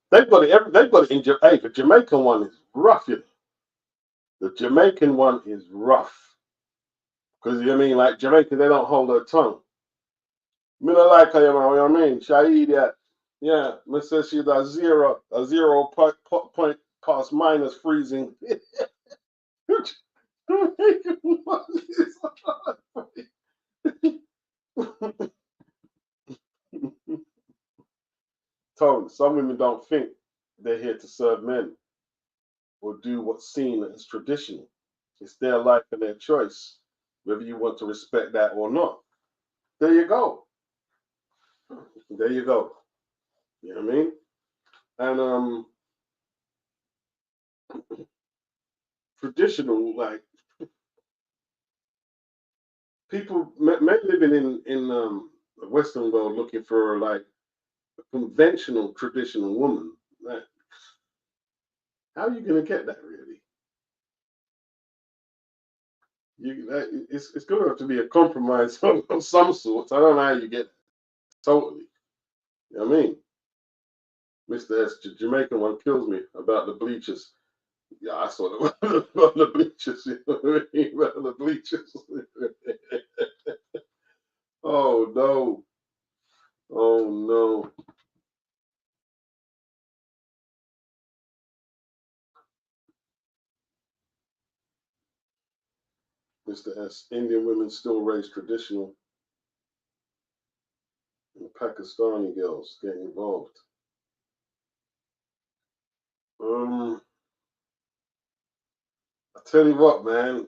They've got it. They've got it in Jamaica. Hey, the Jamaican one is rough. You know? The Jamaican one is rough because you mean like Jamaica, they don't hold their tongue. Me not like her, you know what I mean? She that. Yeah, me says she's a zero point past minus freezing. Tone, some women don't think they're here to serve men or do what's seen as traditional. It's their life and their choice, whether you want to respect that or not. There you go. There you go. You know what I mean? And traditional, like people, men living in the Western world looking for like a conventional, traditional woman. Like, how are you going to get that really? It's going to have to be a compromise of some sort. I don't know how you get it. Totally. You know what I mean? Mr. S, Jamaican one kills me about the bleachers. Yeah, I saw them about the bleachers. You know what I mean? About the bleachers. Oh no. Oh no. Mr. S, Indian women still raise traditional, and Pakistani girls get involved. I tell you what, man.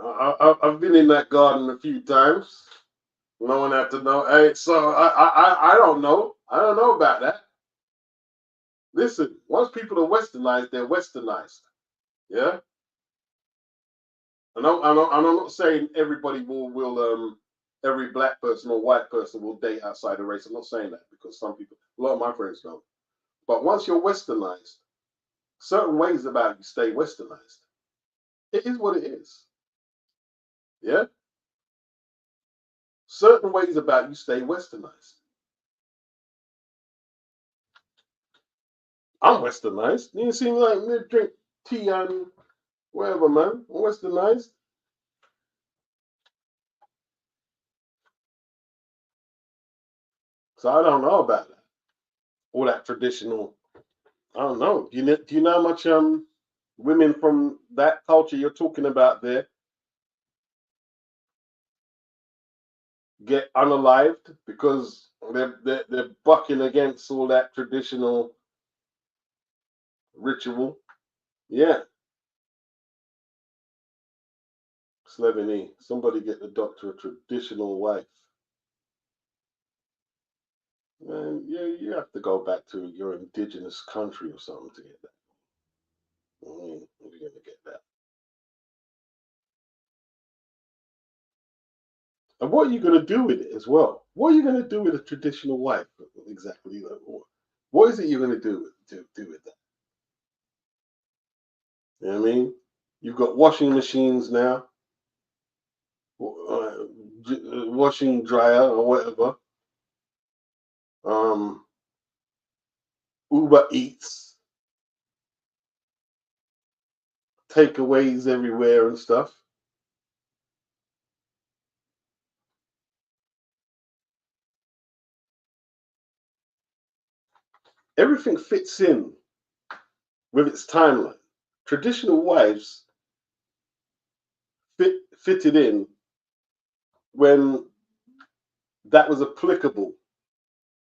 I've been in that garden a few times. No one had to know. Hey, so I don't know. I don't know about that. Listen, once people are westernized, they're westernized. Yeah. I'm not saying everybody every black person or white person will date outside the race. I'm not saying that because some people, a lot of my friends don't. But once you're westernized, certain ways about you stay westernized. It is what it is. Yeah. Certain ways about you stay westernized. I'm westernized. You see me like me drink tea and whatever, man. I'm westernized. So I don't know about that. All that traditional. I don't know. Do you know how much women from that culture you're talking about there get unalived because they're bucking against all that traditional ritual? Yeah. Sloveny, somebody get the doctor a traditional wife. Man, you have to go back to your indigenous country or something to get that. I mean, you're going to get that. And what are you going to do with it as well? What are you going to do with a traditional wife? Exactly. What is it you're going to do with that? You know what I mean? You've got washing machines now, washing dryer or whatever. Um, Uber Eats, takeaways everywhere and stuff. Everything fits in with its timeline. Traditional wives fitted in when that was applicable,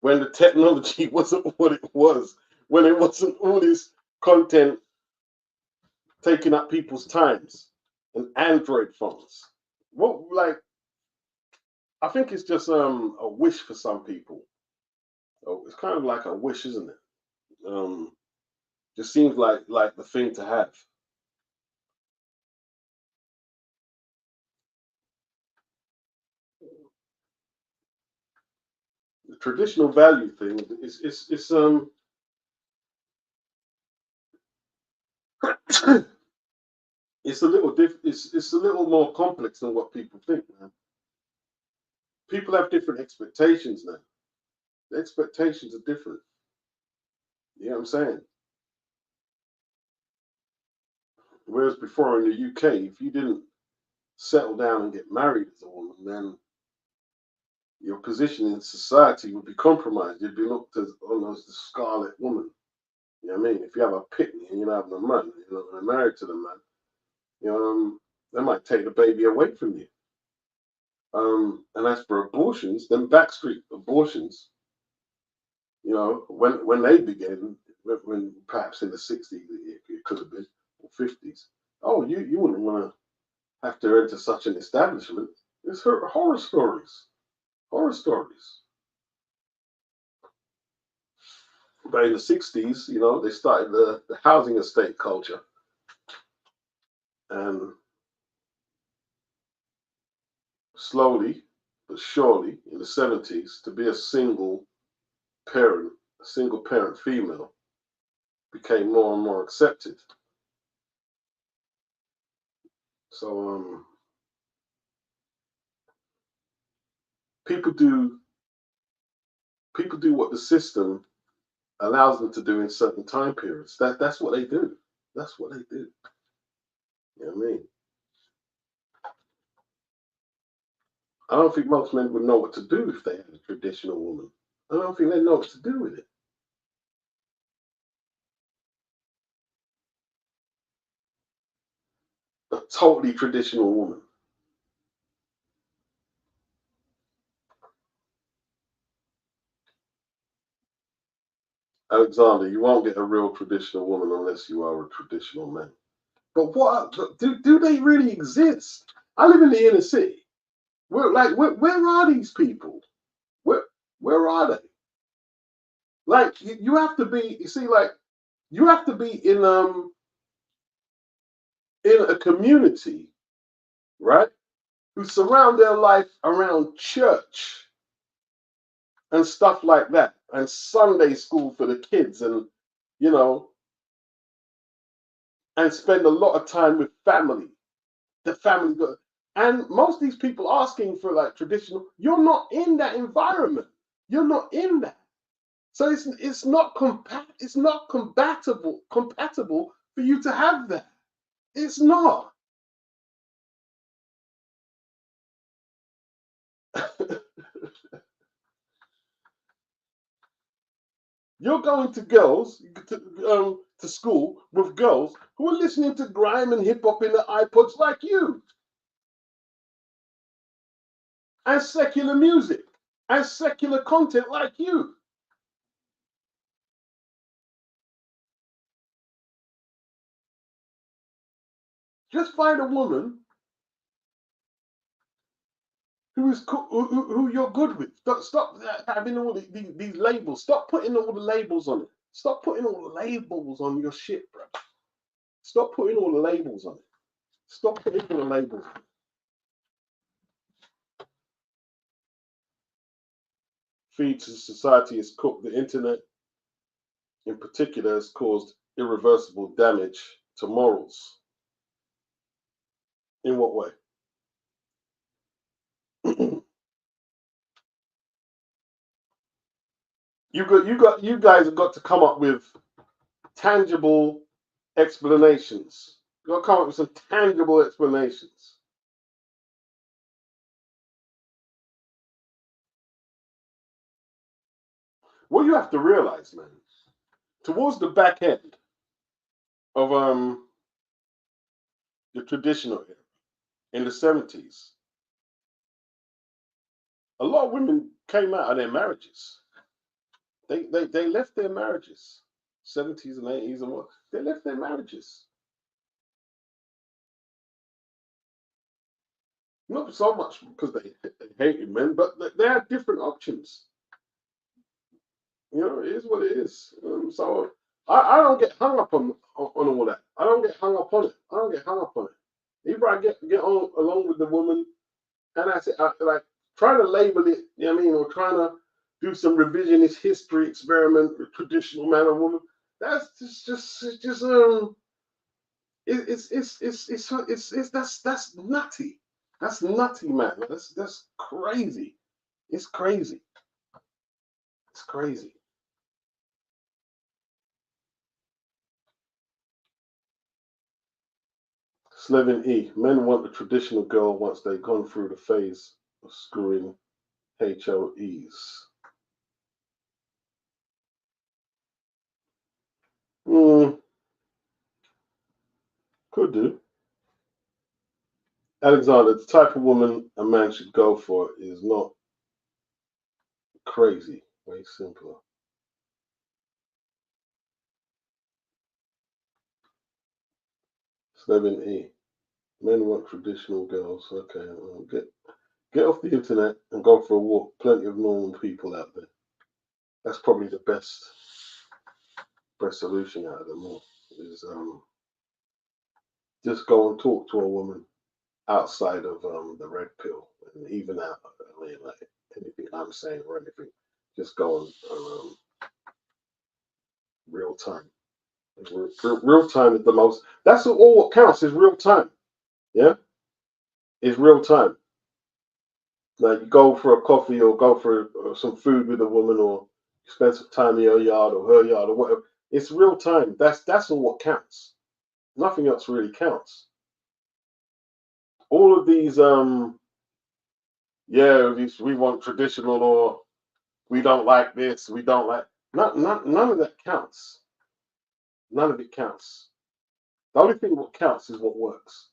when the technology wasn't what it was, when it wasn't all this content taking up people's times and Android phones. What like I think it's just a wish for some people. Oh, it's kind of like a wish, isn't it? Just seems like the thing to have. traditional value thing is it's it's a little it's a little more complex than what people think, man. People have different expectations now. The expectations are different. You know what I'm saying? Whereas before in the UK, if you didn't settle down and get married as a woman, then your position in society would be compromised. You'd be looked at almost the scarlet woman. You know what I mean? If you have a pitney and you don't have no money, you're not married to the man, you know, they might take the baby away from you. And as for abortions, then backstreet abortions, you know, when they began, when perhaps in the 60s it could have been, or 50s, oh, you wouldn't want to have to enter such an establishment. It's horror stories. Horror stories. But in the 60s, you know, they started the housing estate culture. And slowly but surely in the 70s, to be a single parent female became more and more accepted. So people do what the system allows them to do in certain time periods. That's what they do. That's what they do. You know what I mean? I don't think most men would know what to do if they had a traditional woman. I don't think they know what to do with it. A totally traditional woman. Alexander, you won't get a real traditional woman unless you are a traditional man. But what do they really exist? I live in the inner city. Where are these people? Where are they? Like you have to be. You see, like you have to be in a community, right? Who surround their life around church and stuff like that, and Sunday school for the kids, and you know, and spend a lot of time with family. The family, and most of these people asking for like traditional. You're not in that environment. You're not in that. So it's not compatible for you to have that. It's not. You're going to to school with girls who are listening to grime and hip hop in their iPods like you, and secular music and secular content like you. Just find a woman who you're good with. Stop having all these labels. Stop putting all the labels on it. Stop putting all the labels on your shit, bro. Stop putting all the labels on it. Stop putting all the labels on it. Feed to society is cooked. The internet, in particular, has caused irreversible damage to morals. In what way? You guys have got to come up with tangible explanations. You've got to come up with some tangible explanations. What you have to realize, man, towards the back end of the traditional era, in the 70s, a lot of women came out of their marriages. They left their marriages, 70s and 80s and what. They left their marriages. Not so much because they hated men, but they had different options. You know, it is what it is. So I don't get hung up on all that. I don't get hung up on it. I don't get hung up on it. Either I get on along with the woman, and I say like trying to label it. You know what I mean, or trying to do some revisionist history experiment with traditional man and woman. That's that's nutty. That's nutty, man. That's crazy. It's crazy. It's crazy. Slevin E. Men want the traditional girl once they've gone through the phase of screwing HOEs. Could do. Alexander, the type of woman a man should go for is not crazy. Way simpler. Slevin E. Men want traditional girls. Okay, well, get off the internet and go for a walk. Plenty of normal people out there. That's probably the best solution out of them all. Is just go and talk to a woman outside of the red pill, and even out. I mean, like anything I'm saying or anything, just go on real time. Real time is the most. That's all what counts is real time. Yeah, is real time. Like you go for a coffee or go for some food with a woman, or you spend some time in your yard or her yard or whatever. It's real time. That's all what counts. Nothing else really counts. All of these we want traditional, or we don't like this, we don't like none of that counts. None of it counts. The only thing that counts is what works.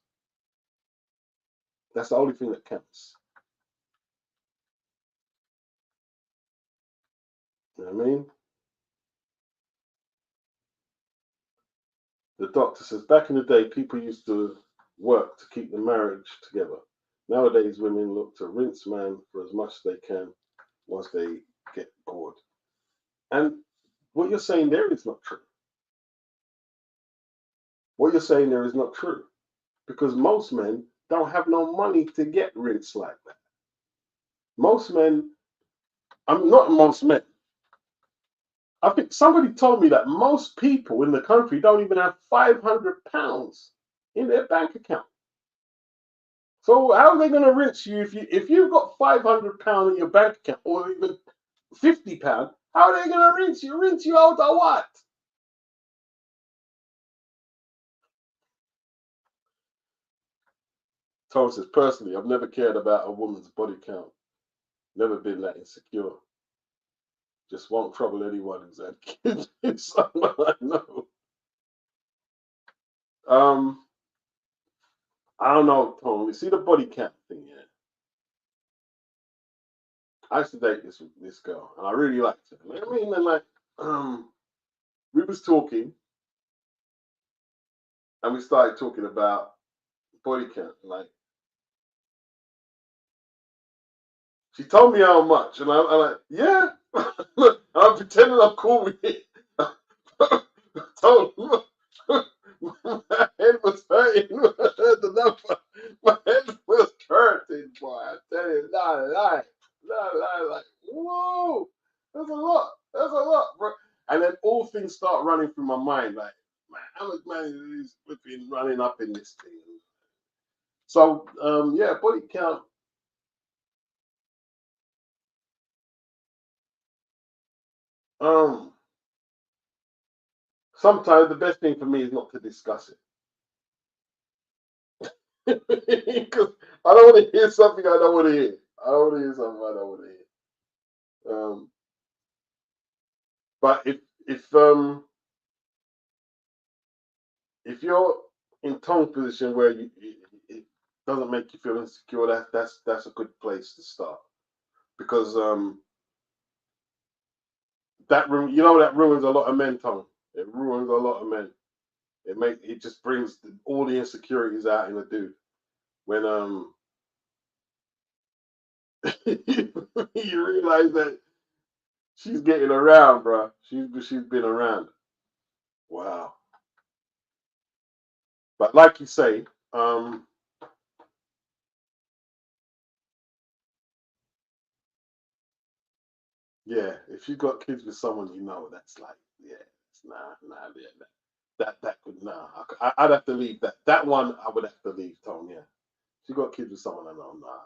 That's the only thing that counts. You know what I mean? The doctor says back in the day people used to work to keep the marriage together. Nowadays women look to rinse man for as much as they can once they get bored. And what you're saying there is not true. What you're saying there is not true. Because most men don't have no money to get rinsed like that. Most men, I'm not most men. I think somebody told me that most people in the country don't even have £500 in their bank account. So how are they going to rinse you if you've got £500 in your bank account, or even £50? How are they going to rinse you? Rinse you out of what? Tom says, personally, I've never cared about a woman's body count. Never been that insecure. Just won't trouble anyone who's had kids. It's someone I know. I don't know, Tom. You see the body count thing, yeah? I used to date this girl, and I really liked her. I mean, and like, we was talking, and we started talking about body count. Like, she told me how much, and I'm like, yeah. I'm pretending I'm cool with it. Told my head was hurting. The number, my head was hurting, boy. I tell you, not lie. Like, whoa, that's a lot. That's a lot, bro. And then all things start running through my mind, like, man, how much money is flipping running up in this thing? So, yeah, body count. Sometimes the best thing for me is not to discuss it. Because I don't want to hear something I don't want to hear. I don't want to hear something I don't want to hear. But if you're in tone position where it doesn't make you feel insecure, that's a good place to start. Because that ruins a lot of men, Tom. It ruins a lot of men. It just brings all the insecurities out in a dude. When you realize that she's getting around, bro. She's been around. Wow. But like you say, Yeah, if you got kids with someone you know, that's like, yeah, it's yeah, that could I'd have to leave that. That one I would have to leave, Tone. Yeah, if you got kids with someone I know, I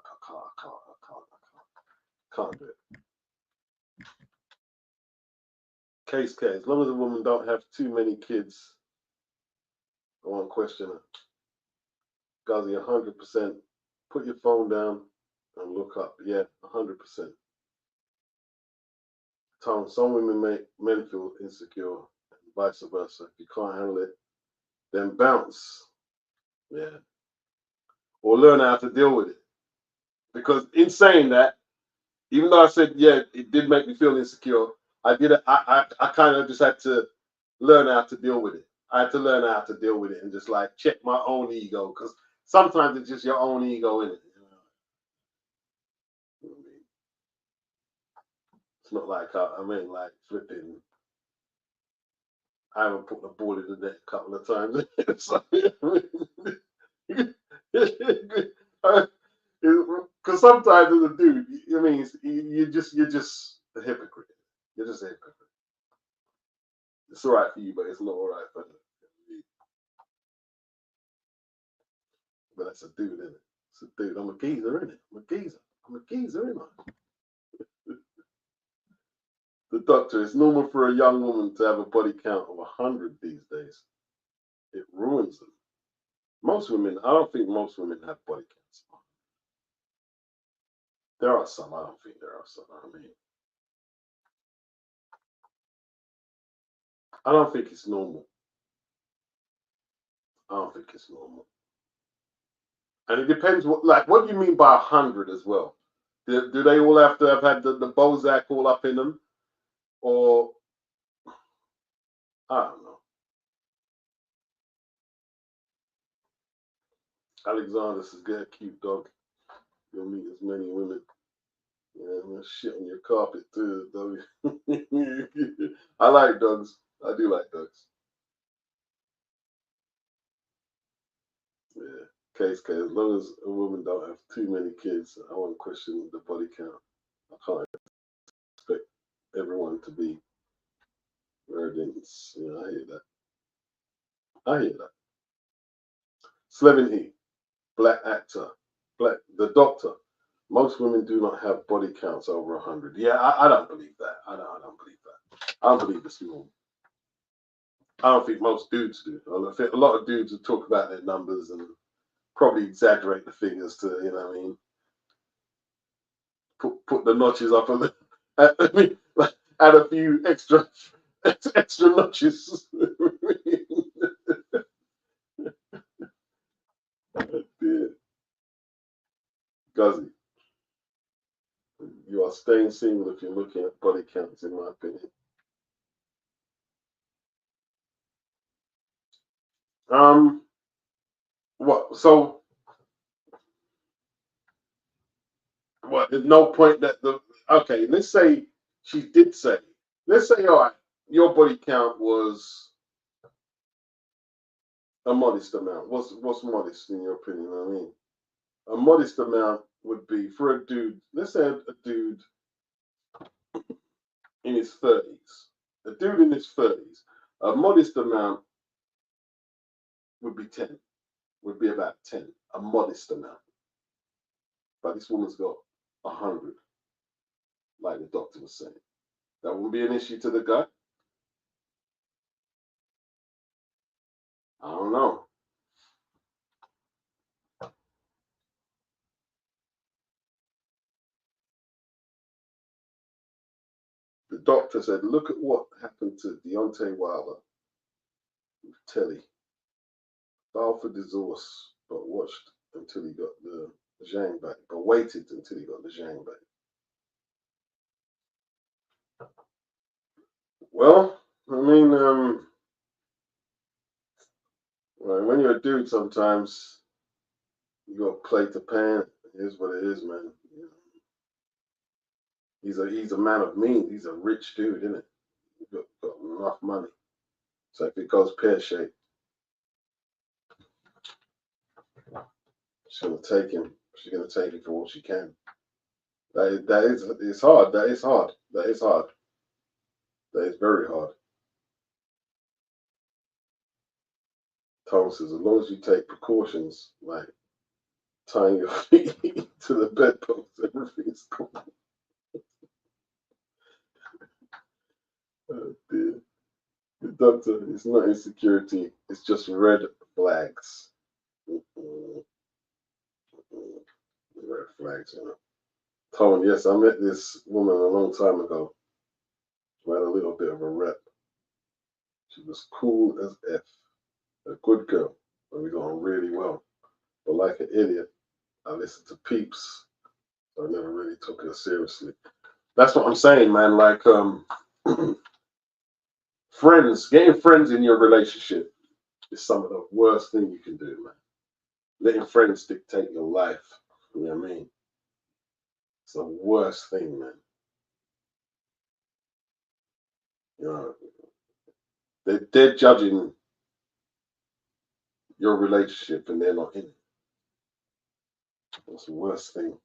can't do it. Case K, as long as a woman don't have too many kids, I won't question her. Gazi, 100%. Put your phone down and look up. Yeah, 100%. Tom, some women make men feel insecure and vice versa. If you can't handle it, then bounce. Yeah. Or learn how to deal with it. Because in saying that, even though I said, yeah, it did make me feel insecure, I kind of just had to learn how to deal with it. I had to learn how to deal with it and just like check my own ego. Because sometimes it's just your own ego in it. You know what I mean? It's not like, like flipping. I haven't put the ball in the net a couple of times. Because sometimes as a dude, I mean, you're just a hypocrite. You're just a hypocrite. It's all right for you, but it's not all right for me. But that's a dude, isn't it? It's a dude. I'm a geezer, isn't it? I'm a geezer, isn't I? The doctor, it's normal for a young woman to have a body count of 100 these days. It ruins them. Most women, I don't think most women have body counts. There are some. I don't think there are some. I don't think it's normal. I don't think it's normal. And it depends what do you mean by 100 as well? Do they all have to have had the Bozak all up in them? Or, I don't know. Alexander says, get a cute dog. You'll meet as many women. Yeah, I'm gonna shit on your carpet too, dog. I like dogs. I do like dogs. Yeah. Case, as long as a woman don't have too many kids, I won't question the body count. I can't expect everyone to be virgins. Yeah, I hear that. I hear that. Slevin E, black actor, the doctor. Most women do not have body counts over 100. Yeah, I don't believe that. I don't believe that. I don't believe it's normal. I don't think most dudes do. I think a lot of dudes will talk about their numbers and probably exaggerate the figures to, you know what I mean, put the notches up on the, I mean, add a few extra notches. Guzzy, you are staying single if you're looking at body counts, in my opinion. What? So, what? There's no point that okay. Let's say she did say. Let's say, all right, your body count was a modest amount. What's modest in your opinion? I mean, a modest amount would be for a dude. Let's say a dude in his 30s. A dude in his 30s. A modest amount would be 10. Would be about 10. A modest amount. But this woman's got 100, like the doctor was saying. That wouldn't be an issue to the guy. I don't know. The doctor said, look at what happened to Deontay Wilder with Telly. Filed for divorce, but watched until he got the Zhang back, but waited until he got the Zhang back. Well, I mean, when you're a dude, sometimes you got to play to pan. It is what it is, man. He's a man of means. He's a rich dude, isn't it? He's got enough money. So if it goes pear shaped, she's gonna take him. She's gonna take him for all she can. It's hard. That is hard. That is hard. That is very hard. Tom says, as long as you take precautions, like tying your feet to the bedpost, everything's cool. Oh dear. The doctor, it's not insecurity, it's just red flags. Red flags, you know. Tom, yes, I met this woman a long time ago. We had a little bit of a rep. She was cool as F, a good girl, and we got on really well. But like an idiot, I listened to Peeps, so I never really took her seriously. That's what I'm saying, man. Like, friends, getting friends in your relationship is some of the worst thing you can do, man. Letting friends dictate your life, you know what I mean? It's the worst thing, man. You know, they're judging your relationship and they're not in it. That's the worst thing.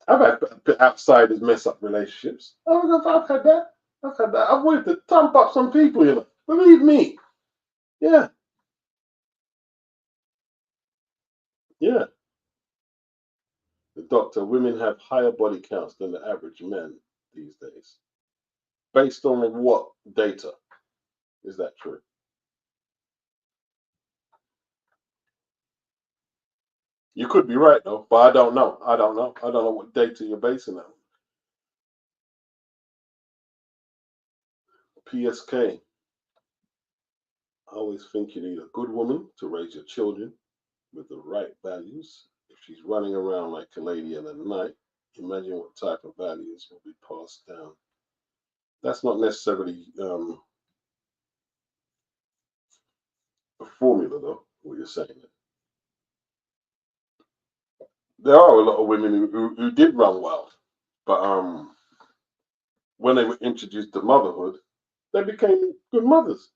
I've had outsiders mess up relationships. I've had that. I've had that. I've wanted to thump up some people, you know. Believe me. Yeah. Yeah. The doctor, women have higher body counts than the average man these days. Based on what data? Is that true? You could be right though, but I don't know. I don't know. I don't know what data you're basing that on. PSK. I always think you need a good woman to raise your children with the right values. If she's running around like a lady in the night, imagine what type of values will be passed down. That's not necessarily a formula, though, what you're saying. There are a lot of women who did run wild, but when they were introduced to motherhood, they became good mothers.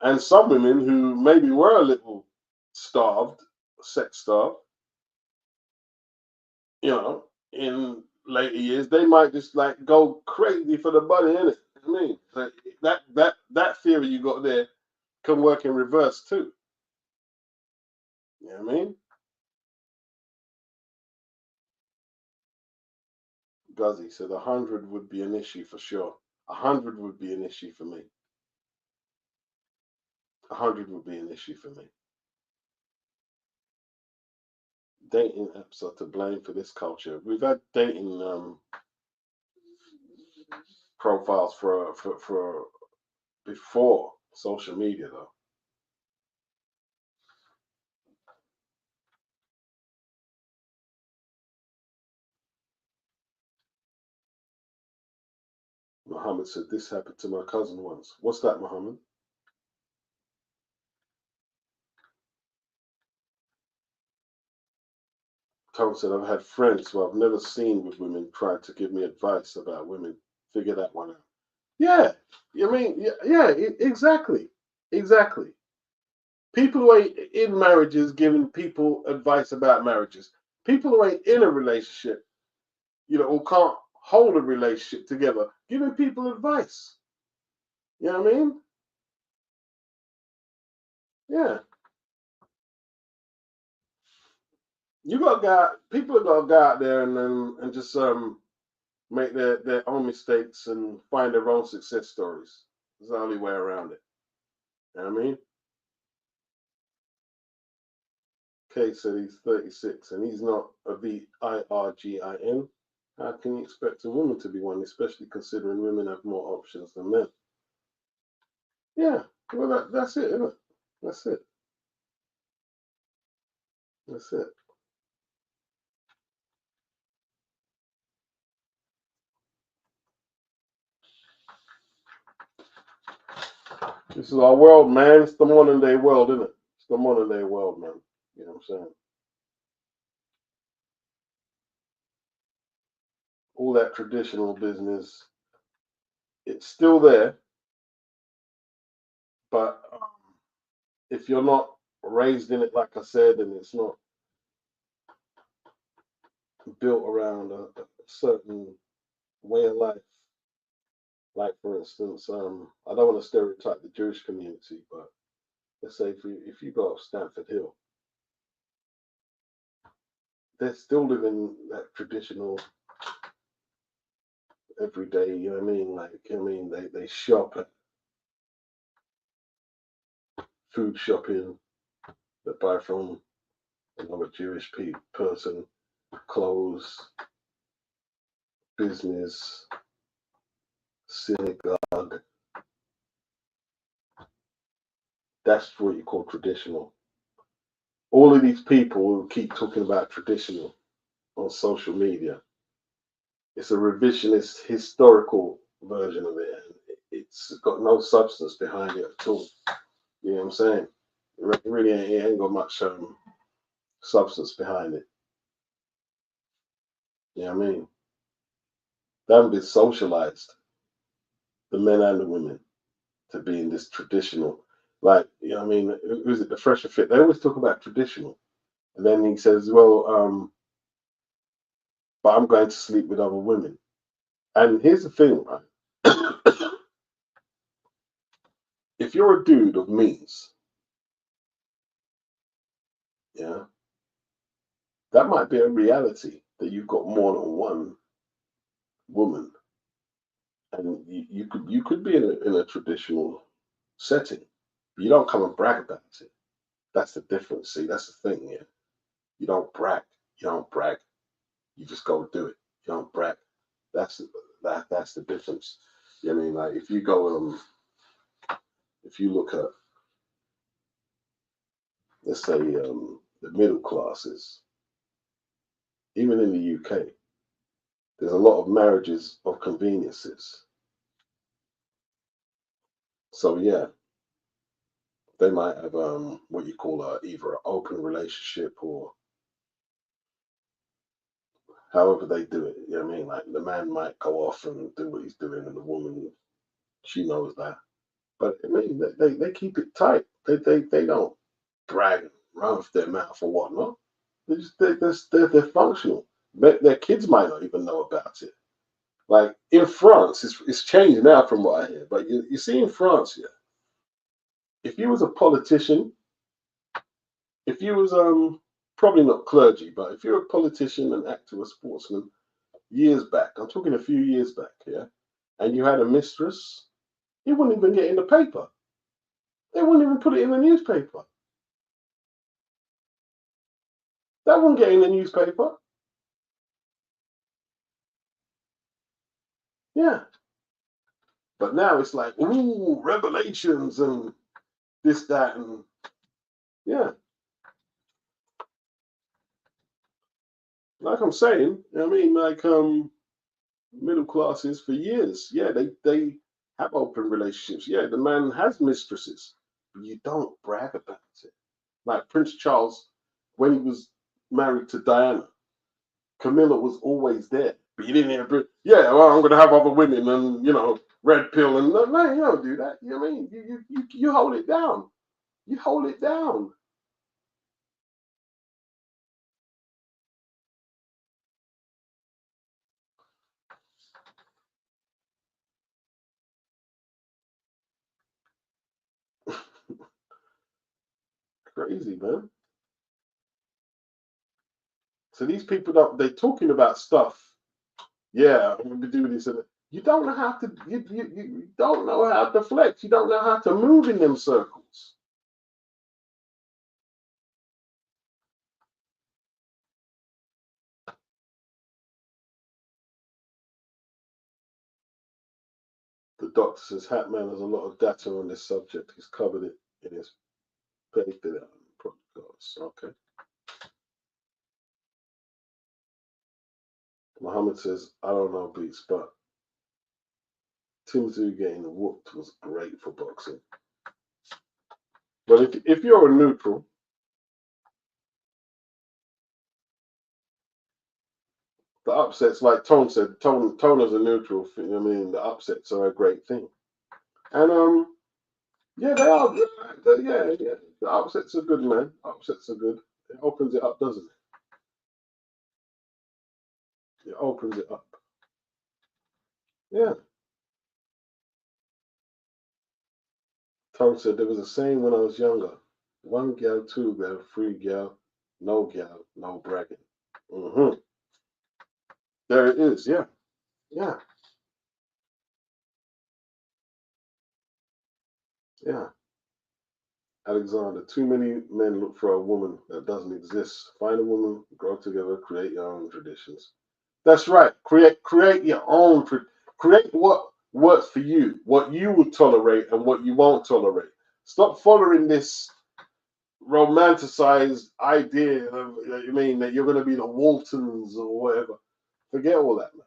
And some women who maybe were a little starved, sex starved, you know, in later years, they might just like go crazy for the body, innit? I mean, so that theory you got there can work in reverse too. You know what I mean? Guzzy said 100 would be an issue for sure. 100 would be an issue for me. 100 would be an issue for me. Dating apps are to blame for this culture. We've had dating profiles for before social media though. Muhammad said this happened to my cousin once. What's that, Muhammad? Tom said I've had friends who I've never seen with women trying to give me advice about women. Figure that one out. Yeah, I mean, yeah, exactly, exactly. People who ain't in marriages giving people advice about marriages. People who ain't in a relationship, you know, or can't hold a relationship together, giving people advice. You know what I mean? Yeah. You got to go out, people have got to go out there and just make their own mistakes and find their own success stories. It's the only way around it. You know what I mean? Kay said he's 36 and he's not a virgin. How can you expect a woman to be one, especially considering women have more options than men? Yeah, well, that's it, isn't it? That's it. That's it. This is our world, man. It's the modern day world, isn't it? It's the modern day world, man. You know what I'm saying? All that traditional business, it's still there, but if you're not raised in it, like I said, and it's not, built around a certain way of life. Like for instance, I don't want to stereotype the Jewish community, but let's say if you go up Stamford Hill, they're still living that traditional everyday. You know what I mean? Like they shop at food shopping, they buy from another Jewish person, clothes, business, synagogue. That's what you call traditional. All of these people who keep talking about traditional on social media, it's a revisionist historical version of it, and it's got no substance behind it at all. You know what I'm saying? It really ain't got much substance behind it. You know what I mean? They haven't been socialized, the men and the women, to be in this traditional. Like, you know what I mean? Who's it? The Fresher Fit. They always talk about traditional. And then he says, well, but I'm going to sleep with other women. And here's the thing, right? If you're a dude of means, yeah, that might be a reality that you've got more than one woman, and you could be in a traditional setting, but you don't come and brag about it. That's the difference. See, that's the thing. Yeah, you don't brag. You don't brag. You just go do it. You don't brag. That's that's the difference. You know what I mean? Like if you go if you look at, let's say, the middle classes, even in the UK, there's a lot of marriages of conveniences. So yeah, they might have what you call either an open relationship or however they do it. You know what I mean? Like the man might go off and do what he's doing, and the woman, she knows that. But I mean, they keep it tight. They don't brag and run off their mouth or whatnot. They're functional. Their kids might not even know about it. Like in France, it's changed now from what I hear. But you see in France, yeah, if you was a politician, if you was probably not clergy, but if you're a politician, an actor, a sportsman, years back, I'm talking a few years back, yeah, and you had a mistress, it wouldn't even get in the paper. They wouldn't even put it in the newspaper. That wouldn't get in the newspaper. Yeah. But now it's like, ooh, revelations and this, that, and yeah. Like I'm saying, I mean, like middle classes for years, yeah, they have open relationships. Yeah, the man has mistresses, but you don't brag about it. Like Prince Charles, when he was married to Diana, Camilla was always there, but you didn't hear, yeah, well, I'm going to have other women and, red pill. And no, you don't do that. You know what I mean? You hold it down. You hold it down. Crazy, man. So these people, they're talking about stuff. Yeah, I'm going to do this. And you don't know how to, you don't know how to flex. You don't know how to move in them circles. The doctor says Hatman has a lot of data on this subject. He's covered it in his paper protocols. Okay. Muhammad says, I don't know beats, but Tzyu getting whooped was great for boxing. But if you're a neutral, the upsets, like Tone said, Tone as a neutral, I mean, the upsets are a great thing. And yeah, they are. Yeah. The upsets are good, man. Upsets are good. It opens it up, doesn't it? It opens it up. Yeah. Tom said there was a saying when I was younger: one gal, two gal, three gal, no bragging. There it is. Yeah. Yeah. Yeah. Alexander, too many men look for a woman that doesn't exist. Find a woman, grow together, create your own traditions. That's right. Create your own. Create what works for you, what you would tolerate and what you won't tolerate. Stop following this romanticized idea of, you mean, that you're going to be the Waltons or whatever. Forget all that, man.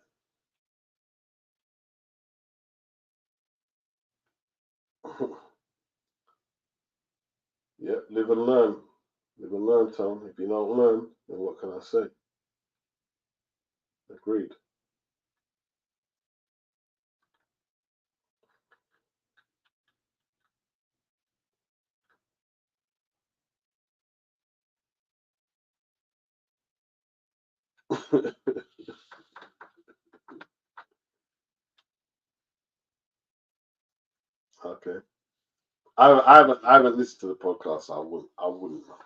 Yeah, live and learn. Live and learn, Tom. If you don't learn, then what can I say? Agreed. Okay. I haven't listened to the podcast. So I wouldn't know.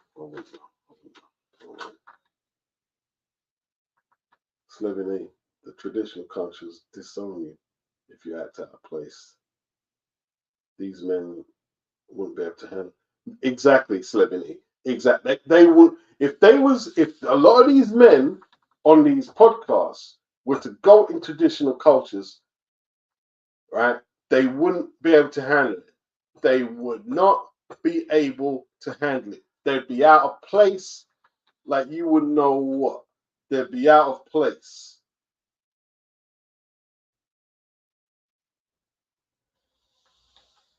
Slovenia, the traditional cultures disown you if you act out of place. These men wouldn't be able to handle. Exactly, Slovenia. Exactly. They would if a lot of these men on these podcasts were to go in traditional cultures, right? They wouldn't be able to handle it. They would not be able to handle it. They'd be out of place, like you wouldn't know what. They'd be out of place.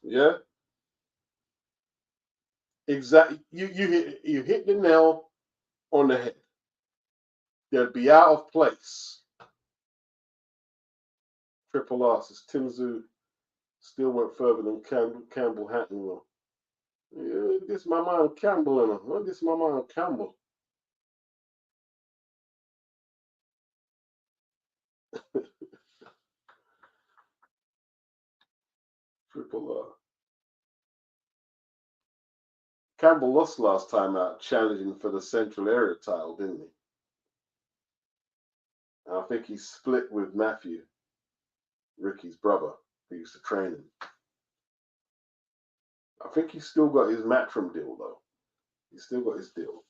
Yeah, exactly. You hit the nail on the head. They'd be out of place. Triple R says Tim Tzyu still went further than Campbell Hatton will. Yeah, this my man Campbell and him. This my man Campbell. Triple R. Campbell lost last time out, challenging for the Central Area title, didn't he? And I think he split with Matthew, Ricky's brother, who used to train him. I think he's still got his Matchroom deal, though. He's still got his deal.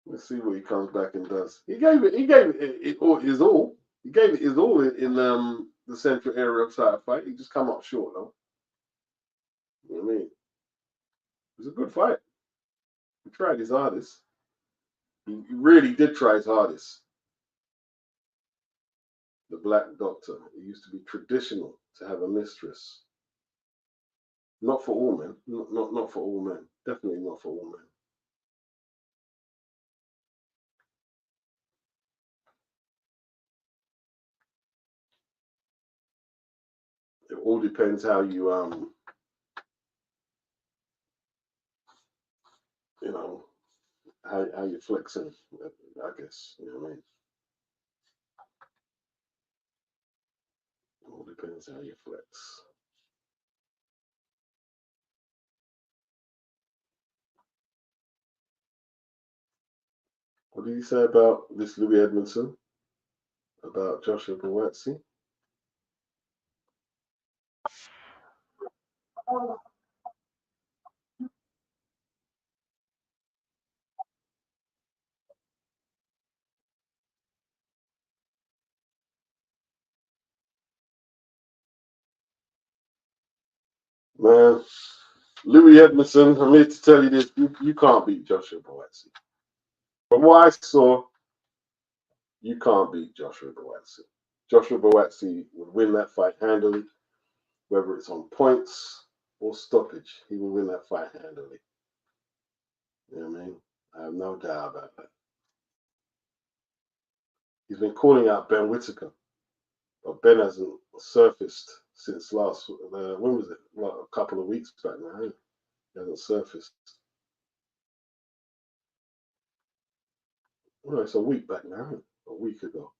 Let's see what he comes back and does. He gave it his all. He gave it his all in the Central Area title fight. He just come up short, though. You know what I mean? It was a good fight. He tried his hardest. He really did try his hardest. The Black Doctor. It used to be traditional to have a mistress. Not for all men. Not for all men. Definitely not for all men. It all depends how you you know, how you flexing, I guess. You know what I mean? It all depends how you flex. What did you say about this Louis Edmondson? About Joshua Buatsi? Man, Louis Edmondson, I'm here to tell you this. You can't beat Joshua Buatsi. From what I saw, you can't beat Joshua Buatsi. Joshua Buatsi would win that fight handily, whether it's on points or stoppage. He will win that fight handily. You know what I mean? I have no doubt about that. He's been calling out Ben Whittaker, but Ben hasn't surfaced since last. When was it? Like a couple of weeks back now. He hasn't surfaced. Well, it's a week back now, isn't it? A week ago.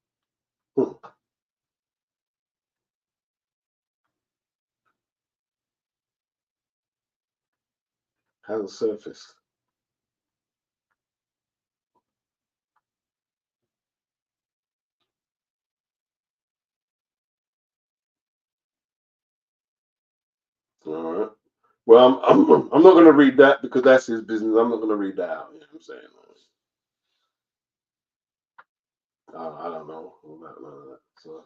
Hasn't surfaced. All right. Well, I'm not going to read that because that's his business. I'm not going to read that out. You know what I'm saying? I don't know about none of that. So,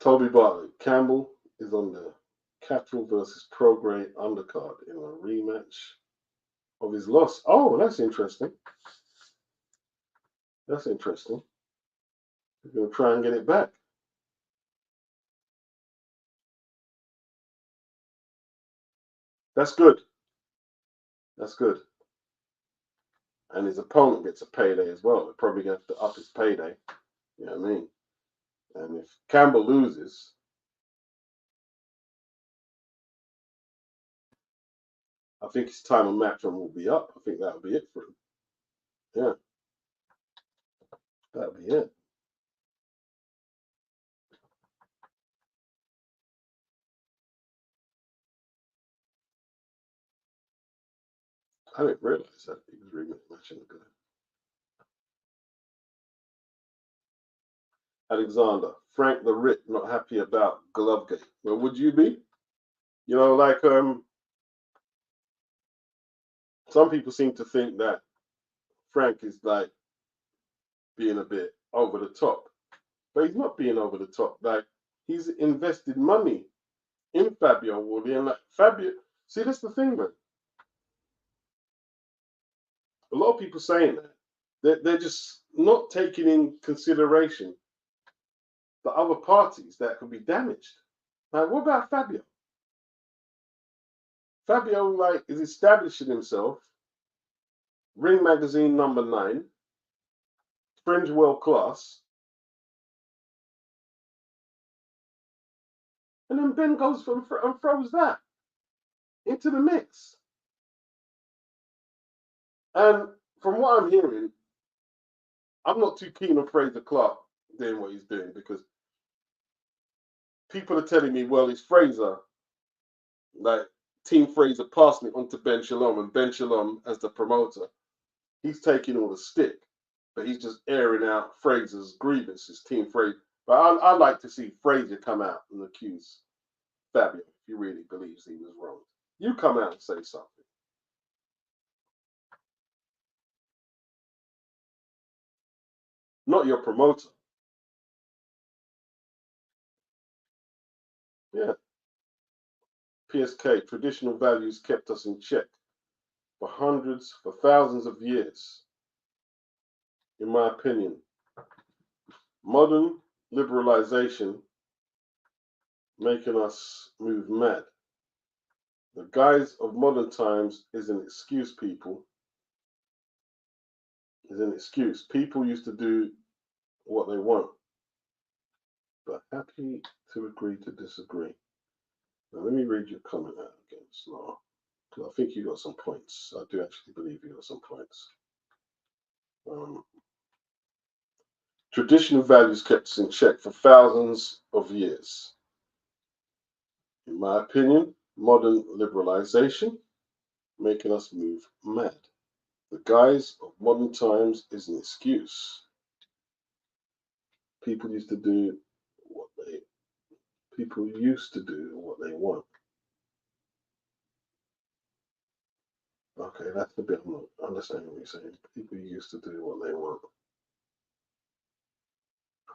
Toby Bartlett Campbell is on the Catterall versus Prograis undercard in a rematch of his loss. Oh, that's interesting. That's interesting. We're going to try and get it back. That's good. That's good. And his opponent gets a payday as well. They're probably going to have to up his payday. You know what I mean? And if Campbell loses, I think his time on Matchroom will be up. I think that'll be it for him. Yeah. That'll be it. I didn't realize that he was rematching the guy. Alexander, Frank the Rip, not happy about Golovkin. Well, would you be? You know, like some people seem to think that Frank is like being a bit over the top, but he's not being over the top. Like he's invested money in Fabio Wally, and like Fabio. See, that's the thing, man. A lot of people saying that they're just not taking in consideration the other parties that could be damaged. Like, what about Fabio? Fabio, like, is establishing himself. Ring Magazine #9, Fringe World Class, and then Ben goes and throws that into the mix. And from what I'm hearing, I'm not too keen on Fraser Clark doing what he's doing because people are telling me, well, it's Fraser, like Team Fraser passing it on to Ben Shalom, and Ben Shalom, as the promoter, he's taking all the stick, but he's just airing out Fraser's grievances, Team Fraser. But I like to see Fraser come out and accuse Fabio if he really believes he was wrong. You come out and say something. Not your promoter. Yeah. PSK, traditional values kept us in check for thousands of years. In my opinion, modern liberalization making us move mad. The guise of modern times is an excuse, people. Is an excuse. People used to do what they want, but happy to agree to disagree. Now, let me read your comment out again, Slow. Because I think you got some points. I do actually believe you got some points. Traditional values kept us in check for thousands of years. In my opinion, modern liberalization making us move mad. The guise of modern times is an excuse. People used to do what they want. Okay, that's the bit I'm not understanding what you're saying. People used to do what they want.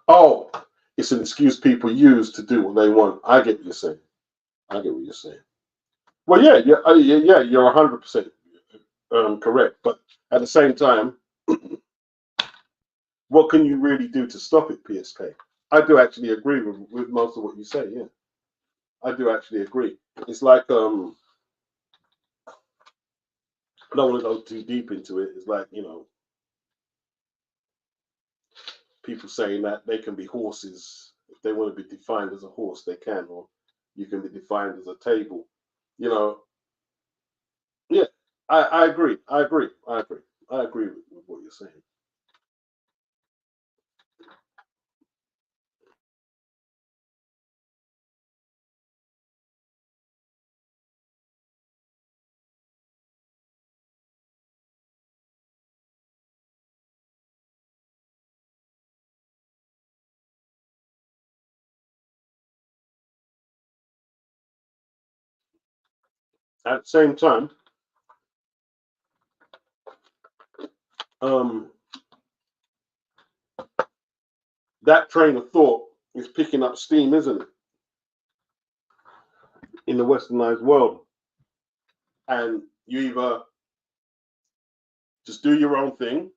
Oh, it's an excuse people use to do what they want. I get what you're saying. Well, yeah, you're 100% correct. But at the same time, what can you really do to stop it, PSK? I do actually agree with most of what you say. Yeah, I do actually agree. It's like I don't want to go too deep into it. It's like people saying that they can be horses. If they want to be defined as a horse, they can, or you can be defined as a table. Yeah, I agree. I agree. I agree. I agree with what you're saying. At the same time, um, that train of thought is picking up steam, isn't it, in the westernized world? And you either just do your own thing,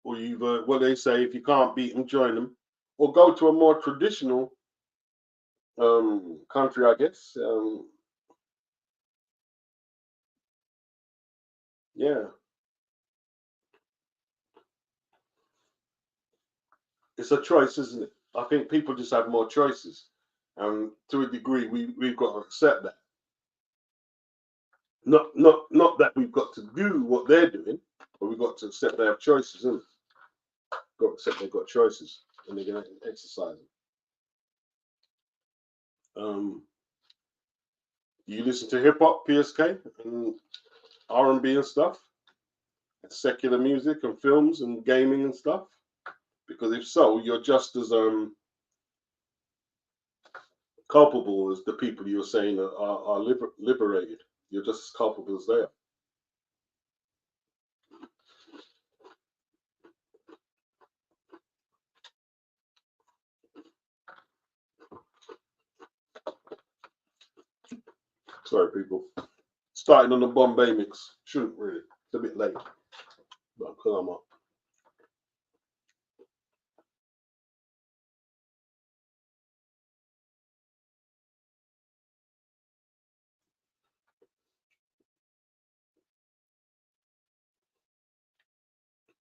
or you either, what they say, if you can't beat them, join them, or go to a more traditional country, I guess. Yeah, it's a choice, isn't it? I think people just have more choices, and to a degree, we've got to accept that. Not that we've got to do what they're doing, but we've got to accept they have choices, isn't it? Got to accept they've got choices, and they're going to exercise them. You listen to hip hop, PSK, and R&B and stuff, and secular music and films and gaming and stuff? Because if so, you're just as culpable as the people you're saying are liberated. You're just as culpable as they are. Sorry, people. Starting on the Bombay mix. Shouldn't really. It's a bit late. But because I'm up.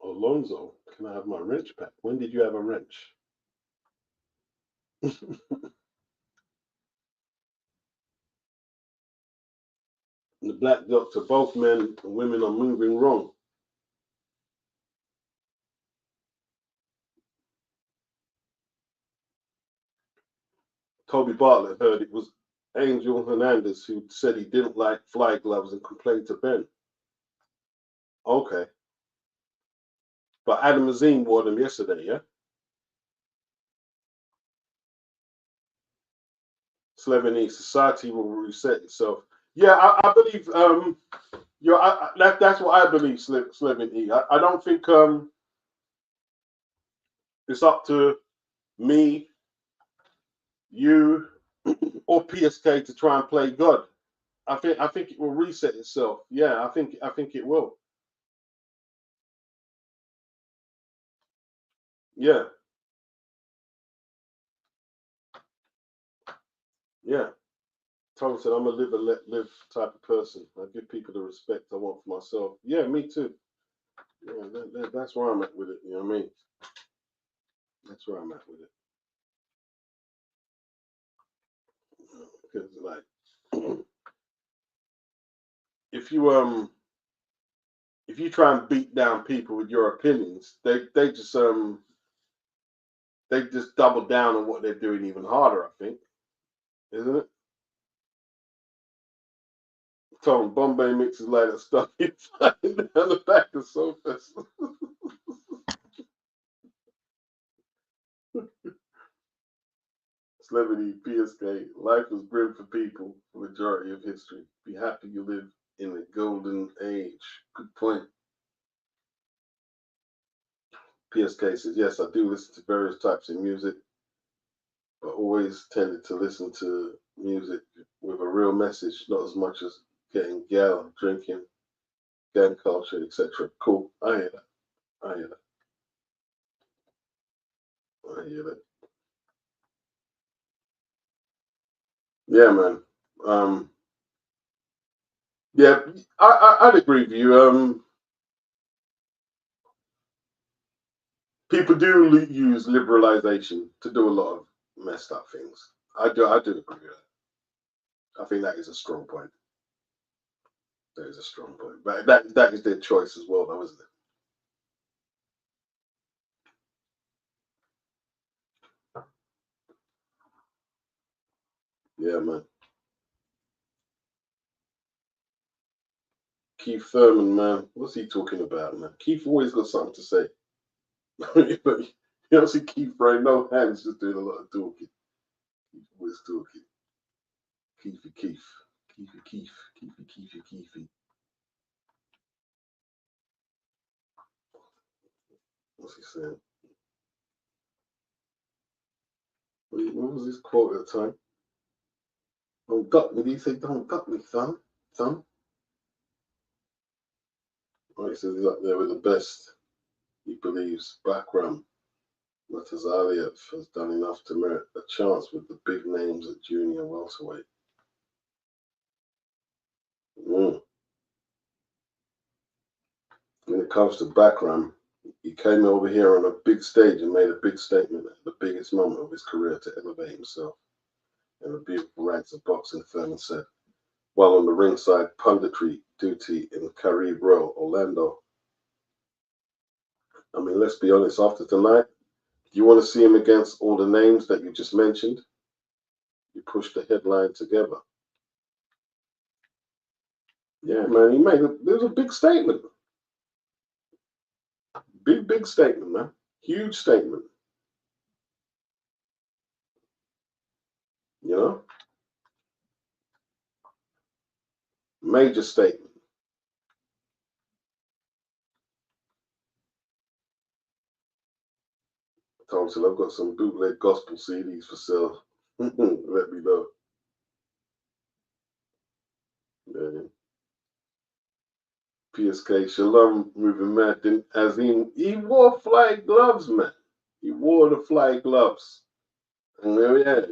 Alonzo, can I have my wrench back? When did you have a wrench? The Black Doctor, both men and women are moving wrong. Toby Bartlett heard it was Angel Hernandez who said he didn't like fly gloves and complained to Ben. Okay. But Adam Azim wore them yesterday, yeah? Slovenia society will reset itself. Yeah, I believe that's what I believe, Slovenia. I don't think it's up to me, you, or PSK to try and play God. I think it will reset itself. Yeah, I think it will. Yeah, yeah. Tom said I'm a live and let live type of person. I give people the respect I want for myself. Yeah, me too. Yeah, that's where I'm at with it. You know what I mean? That's where I'm at with it. Because like, if you try and beat down people with your opinions, they just double down on what they're doing even harder. I think, isn't it? Tom Bombay mixes like that stuff inside down the back of sofas. Celebrity PSK. Life is grim for people for the majority of history. Be happy you live in the golden age. Good point. PSK says, yes, I do listen to various types of music, but always tended to listen to music with a real message, not as much as getting gal, drinking, gang culture, etc. Cool. I hear that. I hear that. I hear that. Yeah, man. Yeah, I'd agree with you. People do use liberalization to do a lot of messed up things. I do agree with that. I think that is a strong point. That is a strong point. But that is their choice as well, though, isn't it? Yeah, man. Keith Thurman, man. What's he talking about, man? Keith always got something to say. But you don't see Keith throwing no hands, just doing a lot of talking. Keith always talking. Keith. What's he saying? What was his quote at the time? Don't duck me. Did he say, don't duck me, son? Right, he says he's up there with the best. He believes Bakram Murtazaliev has done enough to merit a chance with the big names at junior welterweight. When it comes to Bakram, he came over here on a big stage and made a big statement at the biggest moment of his career to elevate himself in the beautiful ranks of boxing, Thurman said, while on the ringside punditry duty in Caribe Royal, Orlando. I mean, let's be honest, after tonight, do you want to see him against all the names that you just mentioned? You push the headline together. Yeah, man, there was a big statement. Big statement, man. Huge statement. You know? Major statement. Thompson, I've got some bootleg gospel CDs for sale. Let me know. Yeah. PSK Shalom moving mad. Didn't Azim? He wore fly gloves, man. He wore the fly gloves. And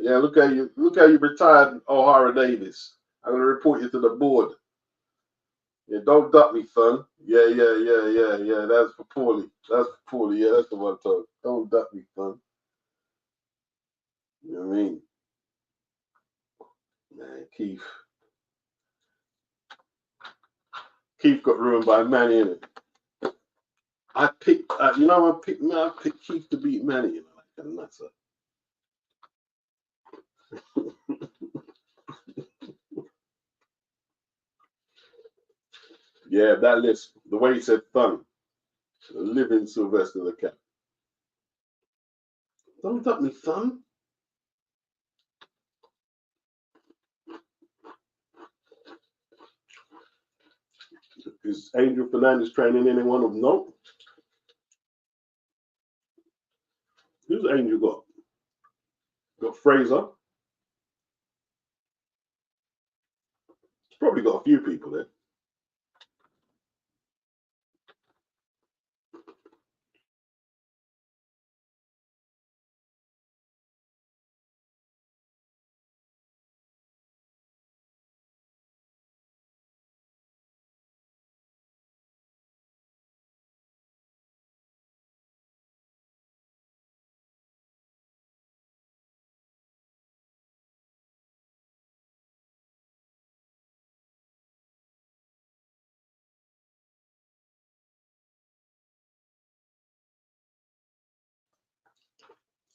yeah. Look how you retired, O'Hara Davies. I'm gonna report you to the board. Yeah, don't duck me, son. Yeah. That's for Paulie. Yeah, that's the one talk. Don't duck me, son. You know what I mean? Man, Keith got ruined by Manny, innit? I picked Keith to beat Manny, like a nutter. Yeah, that list, the way he said fun, living Sylvester the Cat. Don't duck me, son. Is Angel Fernandez training anyone of note? Who's Angel got? Got Fraser. He's probably got a few people there.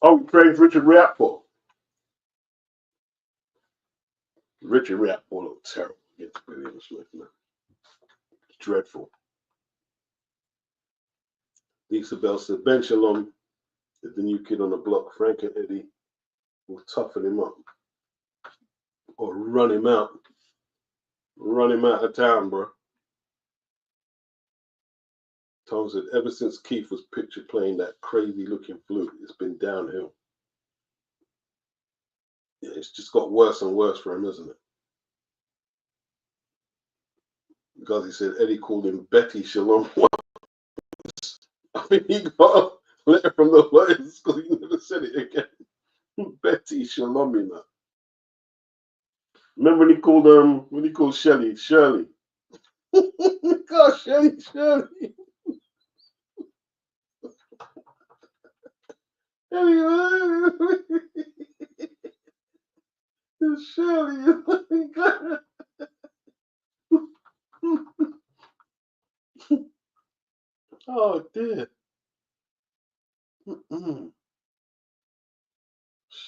Oh, he trains Richard Riappo. Richard Riappo looked terrible against William Smith, man. Dreadful. Isabel said, Ben Shalom is the new kid on the block. Frank and Eddie will toughen him up or run him out. Run him out of town, bro. Tom said, ever since Keith was pictured playing that crazy looking flute, it's been downhill. Yeah, it's just got worse and worse for him, isn't it? Because he said Eddie called him Betty Shalom once. I mean, he got a letter from the lawyers because he never said it again. Betty Shalomina. Remember when he called Shirley? God, Shirley. Shirley.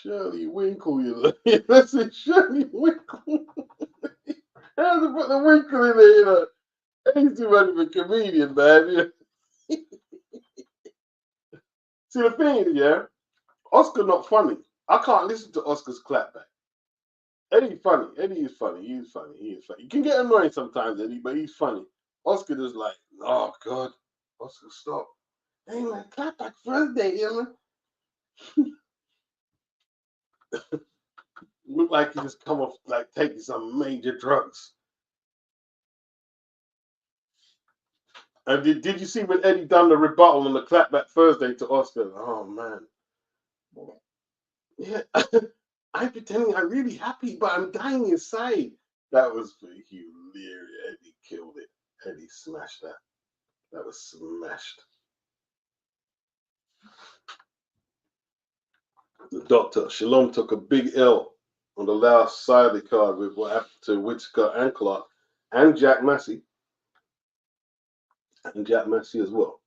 Shirley Winkle, you know. That's it, Shirley Winkle. How to put the Winkle in there, you know. He's too much of a comedian, man. You know? See, the thing is, yeah, Oscar not funny. I can't listen to Oscar's clapback. Eddie funny. Eddie is funny. He is funny. He is funny. You can get annoying sometimes, Eddie, but he's funny. Oscar is like, oh God, Oscar, stop. Hey man, clapback Thursday, you know. Look like he just come off like taking some major drugs. And did you see when Eddie done the rebuttal on the clapback Thursday to Oscar? Oh man. Yeah. I'm pretending I'm really happy, but I'm dying inside. That was hilarious. Eddie killed it. Eddie smashed that. That was smashed. The doctor, Shalom, took a big L on the last side of the card with what happened to Whitaker and Clark and Jack Massey. And Jack Massey as well.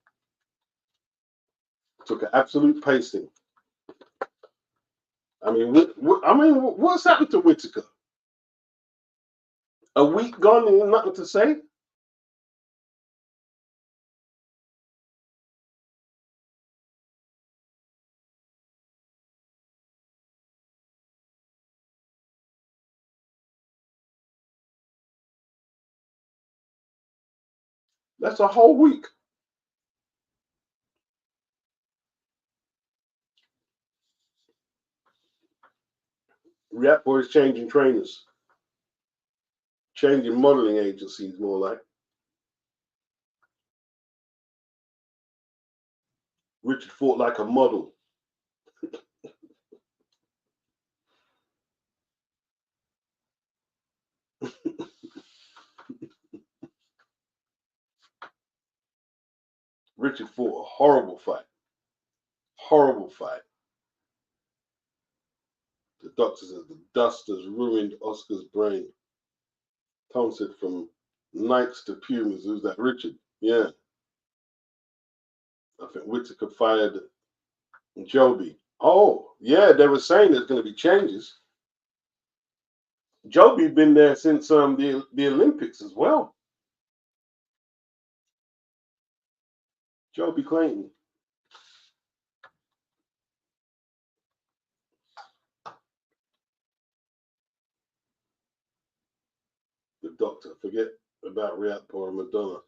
Took an absolute pasting. I mean, what's happened to Whitaker? A week gone and nothing to say? That's a whole week. Rap Boys changing trainers. Changing modeling agencies, more like. Richard fought like a model. Richard fought a horrible fight. Horrible fight. The doctor says the dust has ruined Oscar's brain. Tom said from Nikes to Pumas. Who's that? Richard. Yeah. I think Whitaker fired Joby. Oh, yeah, they were saying there's going to be changes. Joby been there since the Olympics as well. Joby Clayton. The doctor. Forget about Riatpo and Madonna.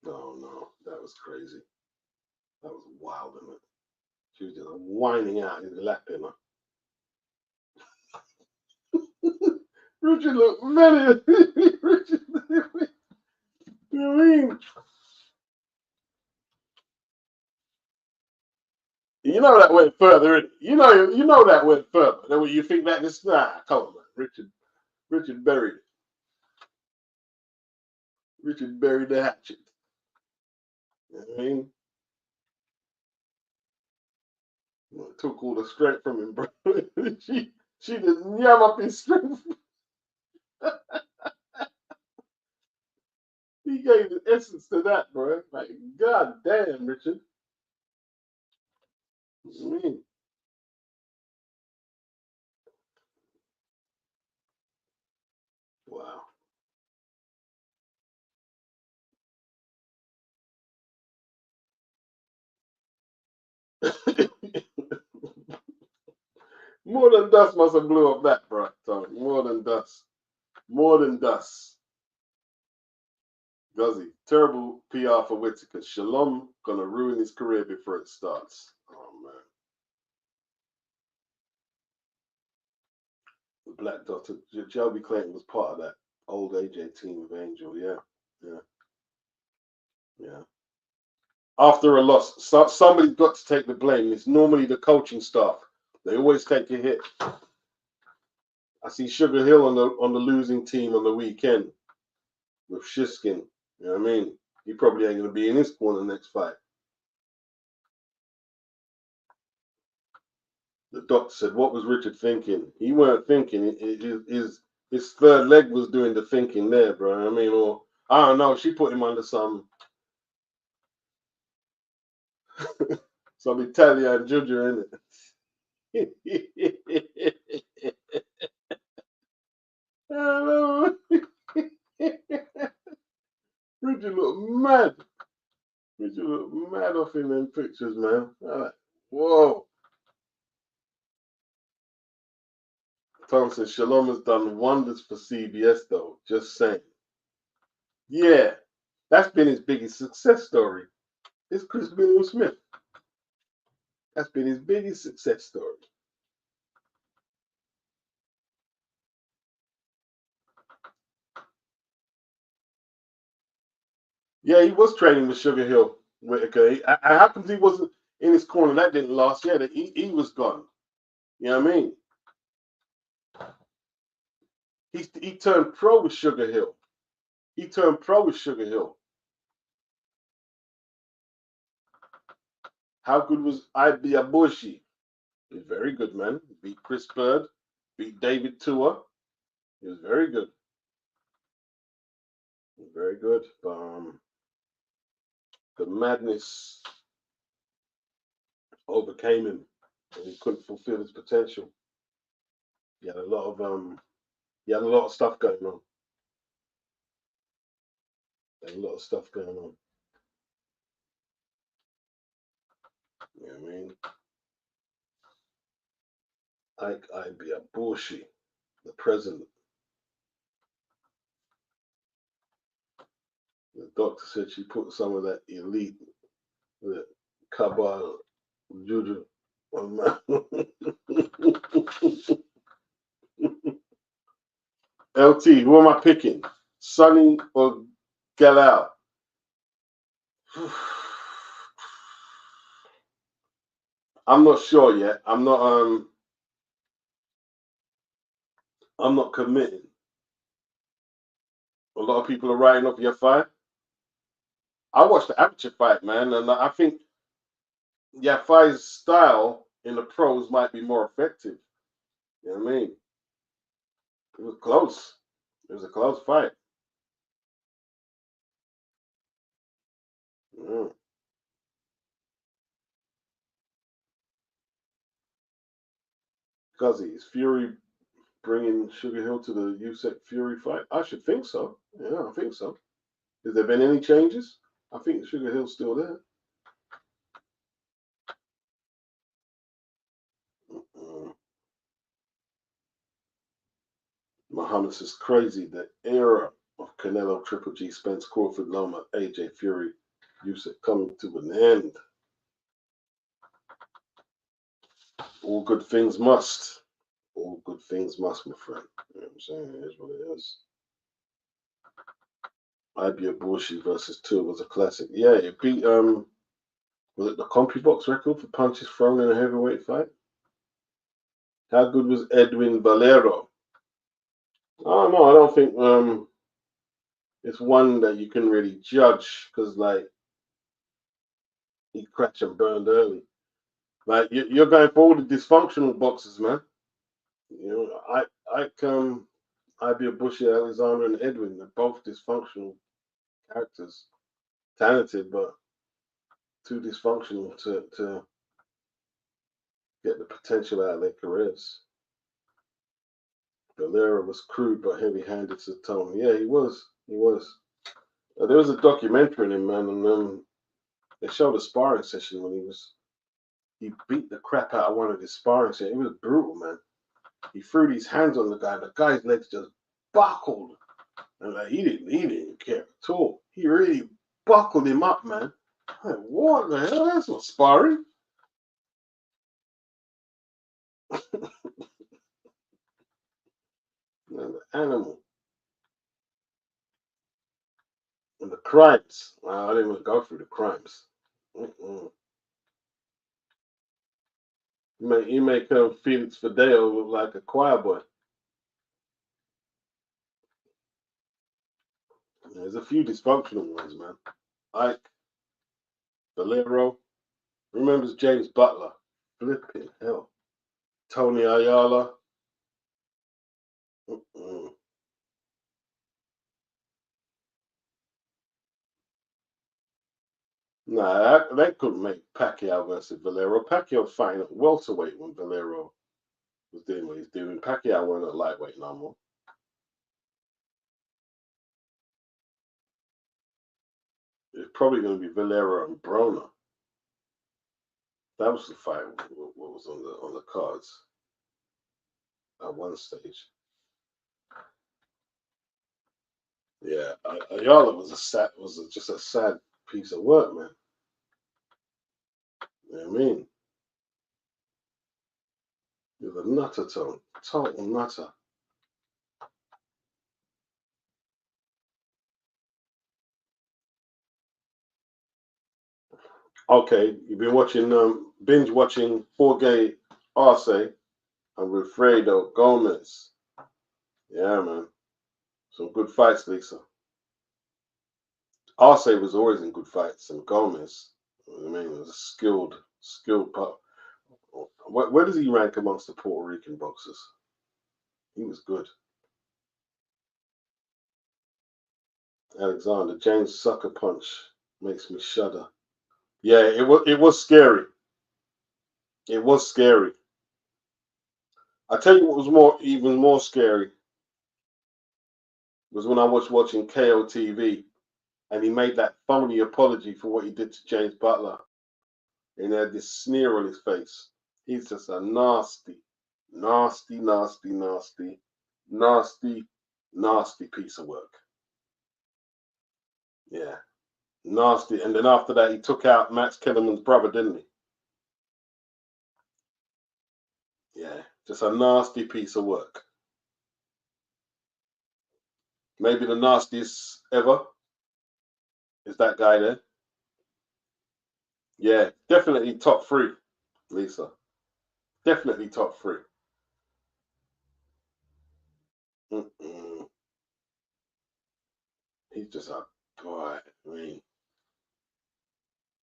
No, that was crazy. That was wild, isn't it? She was just whining out in the lap, you know. Richard looked very. Richard, you know what I mean? You know that went further. You know that went further. Then when you think that this, come on, man. Richard buried it. Richard buried the hatchet. You know what I mean? It took all the strength from him, bro. she just yam up his strength. He gave the essence to that, bro. Like, God damn, Richard. What do you mean? Wow. More than dust must have blew up that, bro. Tony. More than dust. More than dust. Guzzy. Terrible PR for Whitaker. Shalom gonna ruin his career before it starts. Oh man. The Black Doctor. Joby Clayton was part of that old AJ team of Angel. Yeah. After a loss, somebody's got to take the blame. It's normally the coaching staff. They always take a hit. I see Sugar Hill on the losing team on the weekend with Shiskin. You know what I mean? He probably ain't going to be in his corner next fight. The doctor said, what was Richard thinking? He weren't thinking. His third leg was doing the thinking there, bro. I mean, or, I don't know. She put him under some Italian juju, innit? Hello. Richard look mad. Richard look mad off in them pictures, man. I'm like, whoa. Tom says Shalom has done wonders for CBS though. Just saying. Yeah, that's been his biggest success story. It's Chris William Smith. That's been his biggest success story. Yeah, he was training with Sugar Hill Whitaker. How happens he wasn't in his corner? That didn't last. Yeah, he was gone. You know what I mean? He turned pro with Sugar Hill. He turned pro with Sugar Hill. How good was Ibiabushi? He was very good, man. He beat Chris Bird, beat David Tua. He was very good. Very good. The madness overcame him, and he couldn't fulfill his potential. He had a lot of stuff going on. A lot of stuff going on. You know what I mean? I'd be a Bushi, the president. The doctor said she put some of that elite, the Kabbalah Juju on my LT, who am I picking? Sonny or Galal? I'm not sure yet. I'm not committing. A lot of people are writing off your fight. I watched the amateur fight, man, and I think Yafai's style in the pros might be more effective. You know what I mean? It was close. It was a close fight. Mm. Guzzy, is Fury bringing Sugar Hill to the Usyk Fury fight? I should think so. Yeah, I think so. Has there been any changes? I think Sugar Hill's still there. Muhammad says crazy. The era of Canelo, Triple G, Spence, Crawford, Loma, AJ, Fury, Usyk coming to an end. All good things must. All good things must, my friend. You know what I'm saying? It is what it is. Ibiabushi versus Tua was a classic. Yeah, it beat was it the CompuBox record for punches thrown in a heavyweight fight? How good was Edwin Valero? Oh no, I don't think it's one that you can really judge because like he crashed and burned early. Like you're going for all the dysfunctional boxers, man. You know, Ibiabushi, Alexander, and Edwin, they're both dysfunctional characters. Talented, but too dysfunctional to get the potential out of their careers. Valera was crude but heavy-handed to Tony. Yeah, he was. He was. There was a documentary on him, man, and they showed a sparring session when he beat the crap out of one of his sparring sessions. It was brutal, man. He threw these hands on the guy. The guy's legs just buckled, and like he didn't care at all. He really buckled him up, man. Like, what the hell? That's not sparring. Man, the animal. And the crimes. I didn't even go through the crimes. You make Felix Fideo look like a choir boy. There's a few dysfunctional ones, man. Ike, Valero. Remembers James Butler. Flipping hell. Tony Ayala. Nah, they couldn't make Pacquiao versus Valero. Pacquiao fighting at welterweight when Valero was doing what he's doing. Pacquiao weren't at lightweight no more. It's probably going to be Valero and Broner. That was the fight. What was on the cards at one stage? Yeah, Ayala was just a sad piece of work, man. You know what I mean? You're the nutter tone, total nutter. Okay, you've been watching, binge watching Jorge Arce and Wilfredo Gomez. Yeah, man. Some good fights, Lisa. Arce was always in good fights, and Gomez, I mean, was a skilled part. Where does he rank amongst the Puerto Rican boxers? He was good. Alexander James sucker punch makes me shudder. Yeah, it was scary. It was scary. I tell you what was even more scary was when I was watching KOTV and he made that phony apology for what he did to James Butler. And he had this sneer on his face. He's just a nasty, nasty, nasty, nasty, nasty, nasty piece of work. Yeah. Nasty. And then after that, he took out Max Kellerman's brother, didn't he? Yeah. Just a nasty piece of work. Maybe the nastiest ever is that guy there. Yeah. Definitely top 3, Lisa. Definitely top 3. He's just a boy. I mean,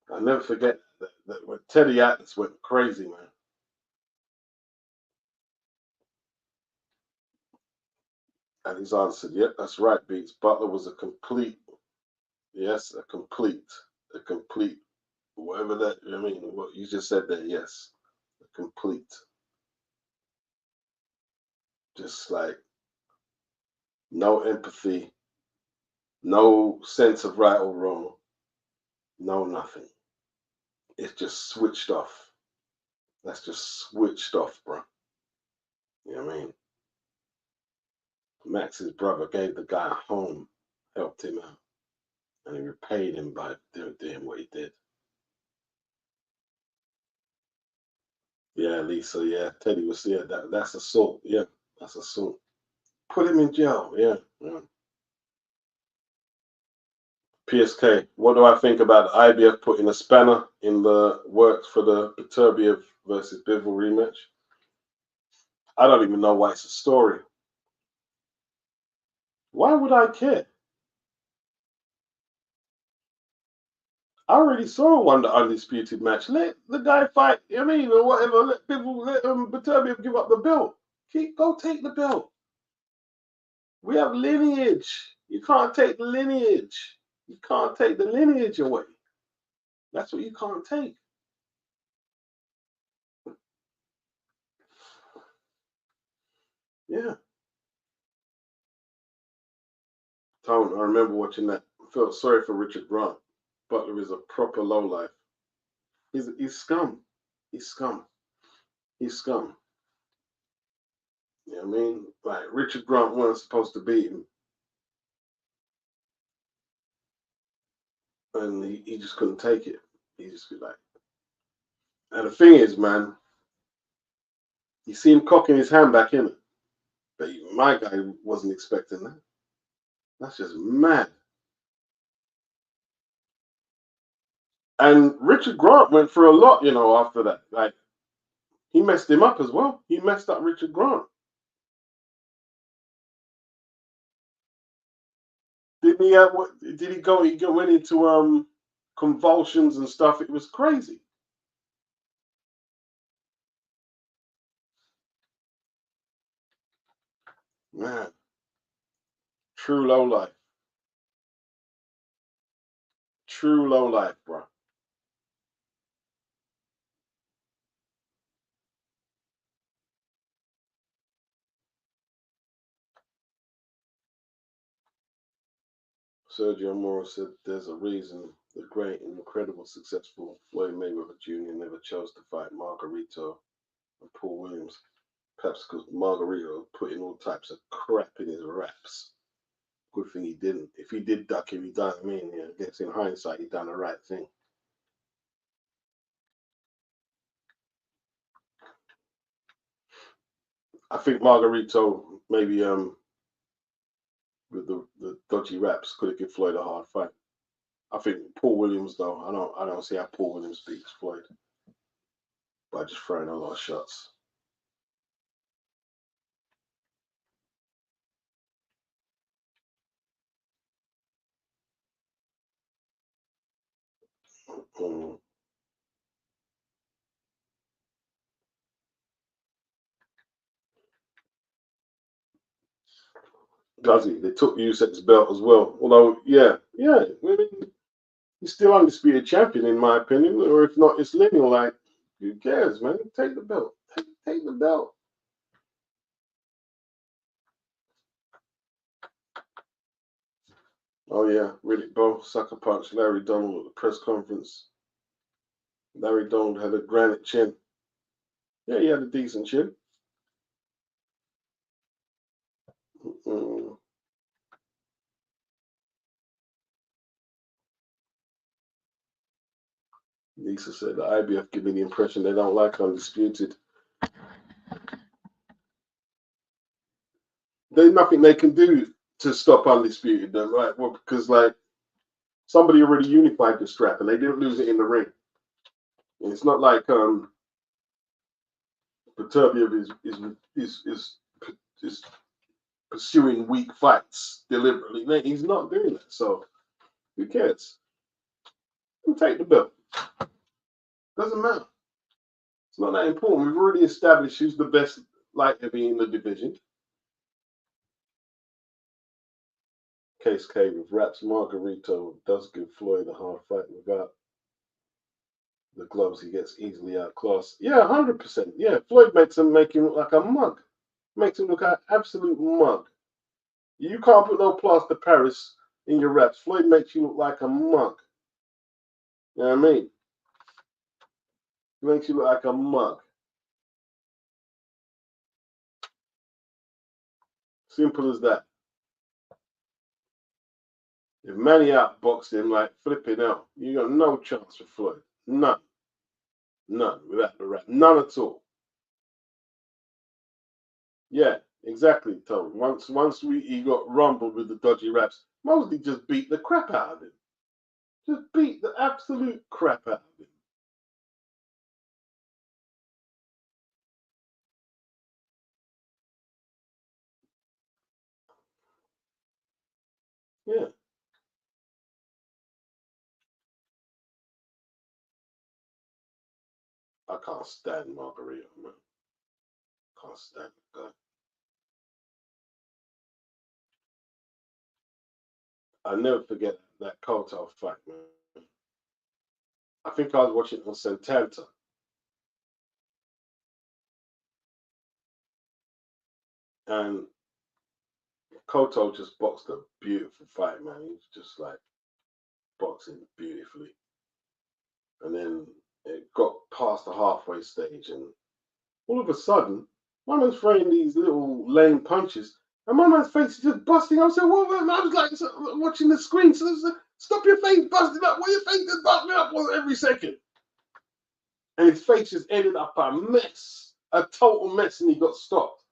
I'll never forget that when Teddy Atlas went crazy, man. And his answer, yep, that's right, Beats. Butler was a complete, yes, a complete, whatever that, I mean, what you just said there, yes, a complete. Just like no empathy, no sense of right or wrong, no nothing. It's just switched off. That's just switched off, bro. You know what I mean? Max's brother gave the guy a home, helped him out, and he repaid him by doing what he did. Yeah, Lisa, yeah. Teddy was, yeah, that's assault. Yeah, that's assault. Put him in jail, yeah. PSK, what do I think about the IBF putting a spanner in the works for the Beterbiev versus Bivol rematch? I don't even know why it's a story. Why would I care? I already saw one the undisputed match. Let the guy fight, you know what I mean, or whatever. Let Beterbiev give up the belt. Go take the belt. We have lineage. You can't take the lineage. You can't take the lineage away. That's what you can't take. Yeah. Tone, I remember watching that. I felt sorry for Richard Grant. Butler is a proper lowlife. He's scum. He's scum. He's scum. You know what I mean? Like, Richard Grant wasn't supposed to beat him. And he just couldn't take it. He just be like. And the thing is, man, you see him cocking his hand back in it. But my guy wasn't expecting that. That's just mad. And Richard Grant went through a lot, you know, after that. Like, he messed him up as well. He messed up Richard Grant. Didn't he have what did he go? He went into convulsions and stuff. It was crazy. Man, true low life. True low life, bro. Sergio Moro said there's a reason the great and incredible successful Floyd Mayweather Jr. never chose to fight Margarito and Paul Williams. Perhaps because Margarito put in all types of crap in his raps. Good thing he didn't. If he did duck him, he done, I mean, yeah, I guess in hindsight, he done the right thing. I think Margarito maybe with the dodgy raps could have given Floyd a hard fight. I think Paul Williams though, I don't see how Paul Williams beats Floyd by just throwing a lot of shots. Does he? They took Usyk's belt as well. Although, yeah. I mean, he's still undisputed champion in my opinion. Or if not, it's lineal. Like, who cares, man? Take the belt. Take the belt. Oh yeah, Riddick Bowe sucker punch Larry Donald at the press conference. Larry Donald had a granite chin. Yeah, he had a decent chin. Lisa said the IBF give me the impression they don't like undisputed. There's nothing they can do to stop undisputed, then, right? Well, because like somebody already unified the strap and they didn't lose it in the ring. And it's not like Murtazaliev is pursuing weak fights deliberately. He's not doing that. So who cares? He'll take the belt. Doesn't matter. It's not that important. We've already established who's the best light heavy in the division. Case K with raps Margarito does give Floyd a hard fight without the gloves. He gets easily outclassed. Yeah, 100%. Yeah, Floyd makes him look like a mug. Makes him look like an absolute mug. You can't put no plaster Paris in your raps. Floyd makes you look like a mug. You know what I mean? He makes you look like a mug. Simple as that. If Manny outboxed him like flipping out, you got no chance for Floyd. None. None without the rap. None at all. Yeah, exactly, Tone. Once he got rumbled with the dodgy raps, Mosley just beat the crap out of him. Just beat the absolute crap out of him. Yeah. I can't stand Margarito, man. Can't stand the guy. I'll never forget that Kotal fight, man. I think I was watching it on Santanta. And Kotal just boxed a beautiful fight, man. He was just like boxing beautifully. And then it got past the halfway stage, and all of a sudden, my man's throwing these little lame punches, and my man's face is just busting. I said, "What?" I was like watching the screen. So stop your face busting up. Why your face is busting up every second? And his face just ended up a mess, a total mess, and he got stopped.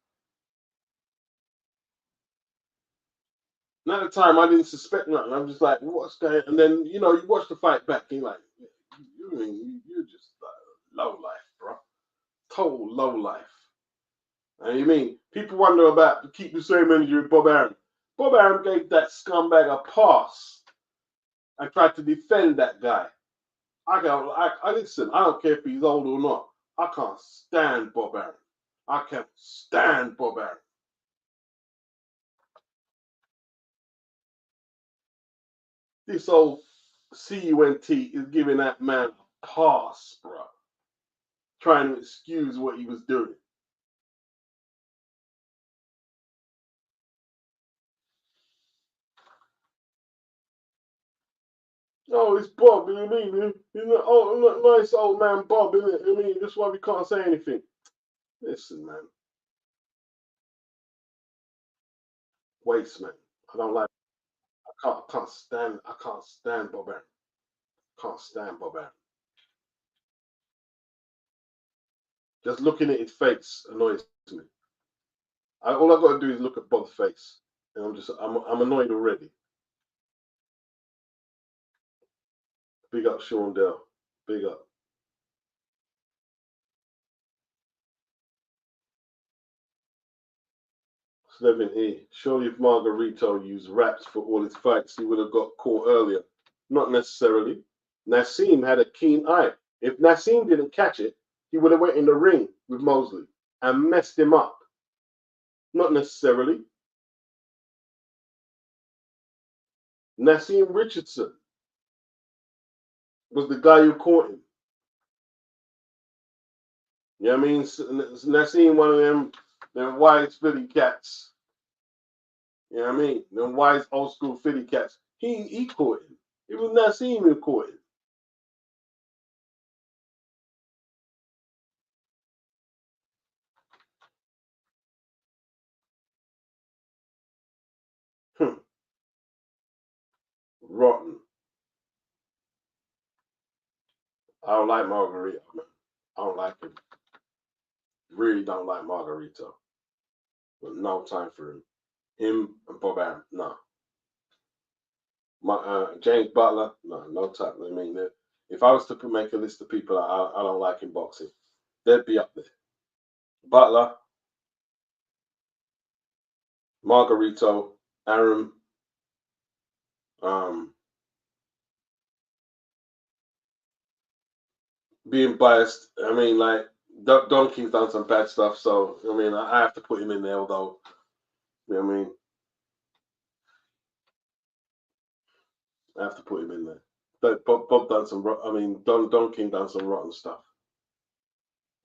And at the time, I didn't suspect nothing. I'm just like, what's going on? And then, you watch the fight back, and you're like, you're just low life, bro. Total low life. And you mean, people wonder about to keep the same energy with Bob Arum. Bob Arum gave that scumbag a pass and tried to defend that guy. I listen, I don't care if he's old or not. I can't stand Bob Arum. I can't stand Bob Arum. This old CUNT is giving that man a pass, bro. Trying to excuse what he was doing. Oh, it's Bob, you know what I mean? You know, oh, nice old man Bob, isn't it? I mean, that's why we can't say anything. Listen, man. Waste, man. I don't like. I can't stand Bob Aaron. Can't stand Bob Aaron. Just looking at his face annoys me. All I got to do is look at Bob's face, and I'm annoyed already. Big up Sean Dell. Big up. 70. Surely if Margarito used raps for all his fights, he would have got caught earlier. Not necessarily. Nassim had a keen eye. If Nassim didn't catch it, he would have went in the ring with Mosley and messed him up. Not necessarily. Nassim Richardson was the guy who caught him. You know what I mean? Nassim, one of them wise Philly cats. You know what I mean? Them wise old school Philly cats. He caught him. It was Nassim who caught him. Rotten. I don't like Margarito, man. I don't like him. Really don't like Margarito. But no time for him. Him and Bob Aaron, no. James Butler, no time. I mean, if I was to make a list of people I don't like in boxing, they'd be up there. Butler, Margarito, Aaron, being biased. I mean, like Don King's done some bad stuff, so I mean, I have to put him in there. Although, you know what I mean, I have to put him in there. But Bob done some. I mean, Don King done some rotten stuff.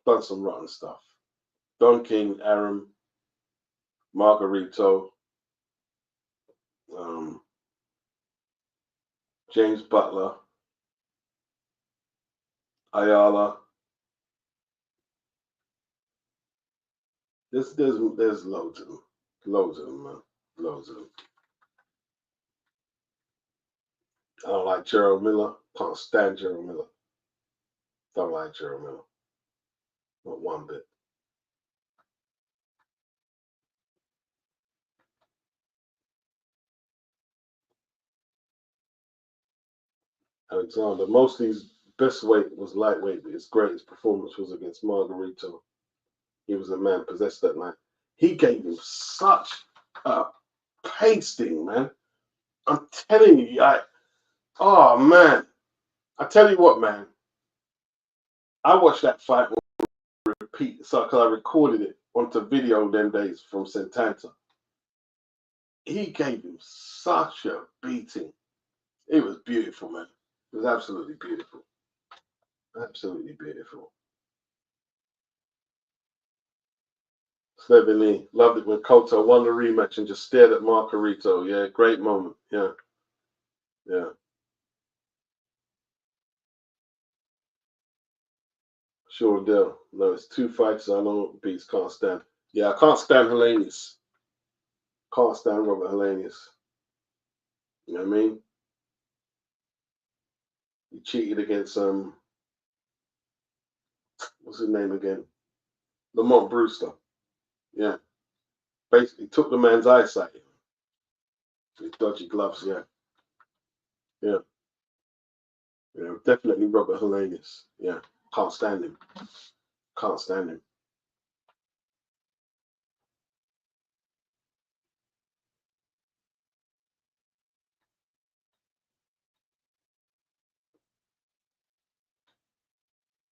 Done some rotten stuff. Don King, Aaron, Margarito, James Butler, Ayala. There's loads of them. Loads of them, man. Loads of them. I don't like Gerald Miller. Can't stand Gerald Miller. Don't like Gerald Miller. Not one bit. Alexander. Mosley's best weight was lightweight, but his greatest performance was against Margarito. He was a man possessed that night. He gave him such a pasting, man. I'm telling you, oh man. I tell you what, man. I watched that fight on repeat, so because I recorded it onto video them days from Santanta. He gave him such a beating. It was beautiful, man. It was absolutely beautiful. Absolutely beautiful. Slevin loved it when Cotto won the rematch and just stared at Margarito. Yeah, great moment. Yeah. Yeah. Sure deal. No, it's two fighters I know beats can't stand. Yeah, I can't stand Hellenius. Can't stand Robert Hellenius. You know what I mean? He cheated against what's his name again? Lamont Brewster. Yeah. Basically took the man's eyesight. His dodgy gloves, yeah. Yeah. Yeah, definitely Robert Hellenius. Yeah. Can't stand him. Can't stand him.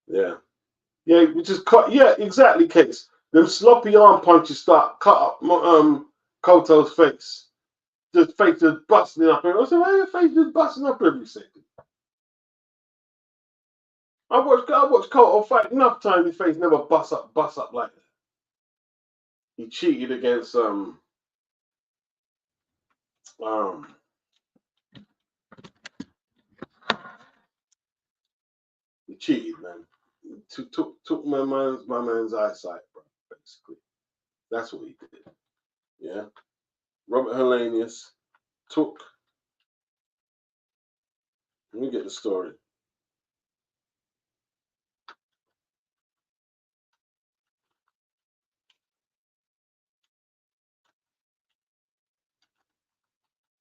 Yeah. Yeah, which is yeah, exactly, Case. Them sloppy arm punches start cut up Koto's face. Just face just busting up. I said, why your face just busting up every second? I watched Koto fight enough times his face never bust up like that. He cheated against cheated, man. Took my man's eyesight, bro. Basically, that's what he did. Yeah, Robert Hellenius took. Let me get the story.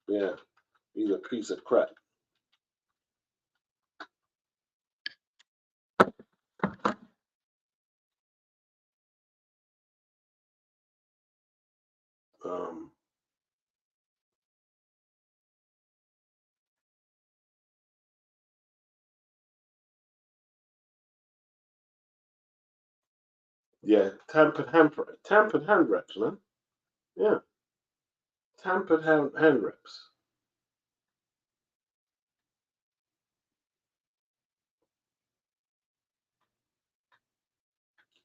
Yeah, he's a piece of crap. Yeah, tampered hand wraps, man. Yeah, tampered hand wraps.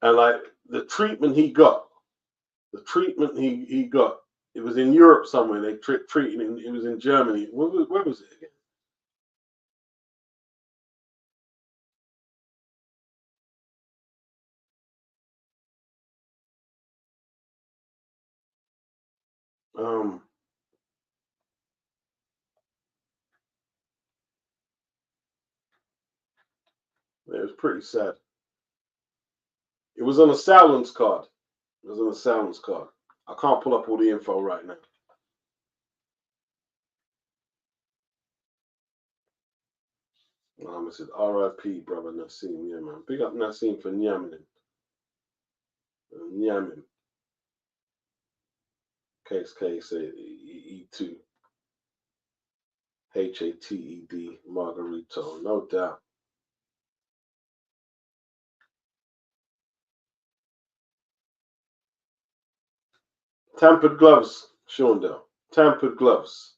And like the treatment he got, it was in Europe somewhere. They treated him. It was in Germany. Where was it again? It was pretty sad. It was on a Salon's card. It was on a Salon's card. I can't pull up all the info right now. It said R.I.P. brother Nassim. Yeah, man. Big up Nassim for Nyamin. Nyamin. Case E2. HATED Margarito. No doubt. Tampered gloves, Shondell. Tampered gloves.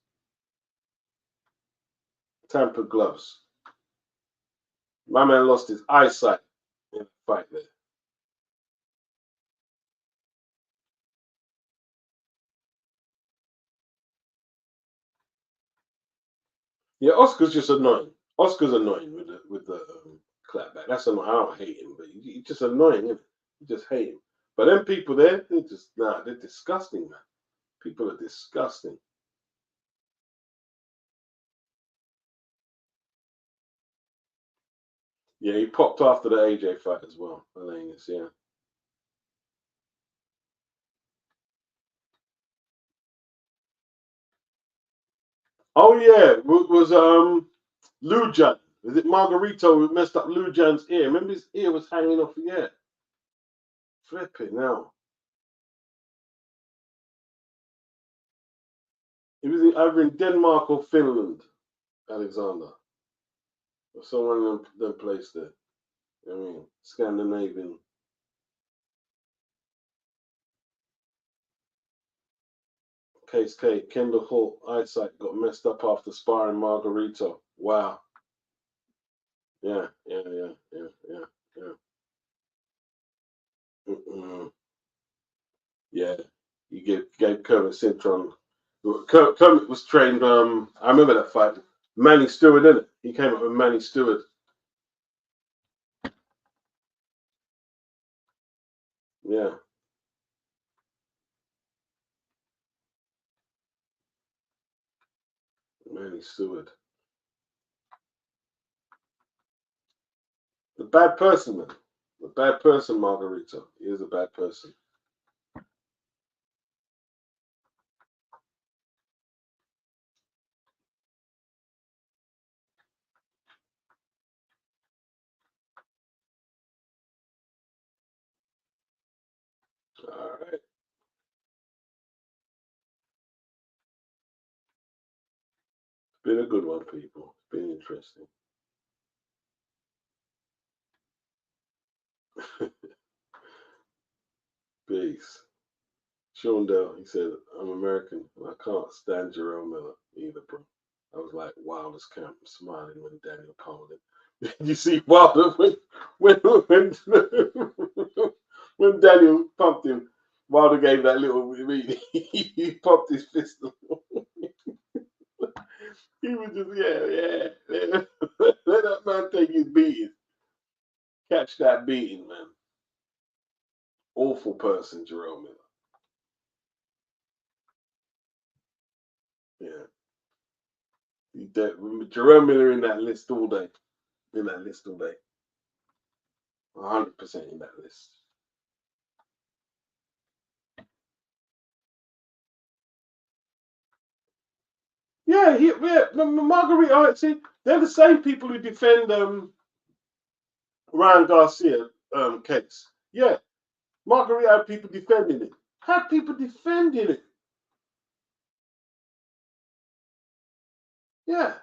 Tampered gloves. My man lost his eyesight in the fight there. Yeah, Oscar's just annoying. Oscar's annoying with the clapback. That's annoying. I don't hate him, but he's just annoying, isn't it? You just hate him. But them people there, they're disgusting, man. People are disgusting. Yeah, he popped after the AJ fight as well. Hellenius, yeah. Oh yeah, was Lujan. Is it Margarito who messed up Lujan's ear? Remember his ear was hanging off the ear. Flipping now. He was either in Denmark or Finland, Alexander. Or someone in them place there. I mean, Scandinavian. Case K, Kendall Holt eyesight got messed up after sparring Margarito. Wow. Yeah. Yeah. He gave Kermit Cintron. Kermit was trained. I remember that fight. Manny Stewart, didn't it? He came up with Manny Stewart. Yeah. Manny Stewart. The bad person, man. The bad person, Margarito. He is a bad person. All right. Been a good one, people. It's been interesting. Peace. Shondell, he said, I'm American and I can't stand Jerome Miller either, bro. I was like Wilder's camp smiling when Daniel pummeled him. You see Wilder when when Daniel pumped him, Wilder gave that little he popped his fist. He was just yeah. Let that man take his beating. Catch that beating, man. Awful person, Jerome Miller. Yeah. Jerome Miller in that list all day. In that list all day. 100% in that list. Yeah, Marguerite, see, they're the same people who defend Ryan Garcia case. Yeah. Marguerite had people defending it. Had people defending it. Yeah.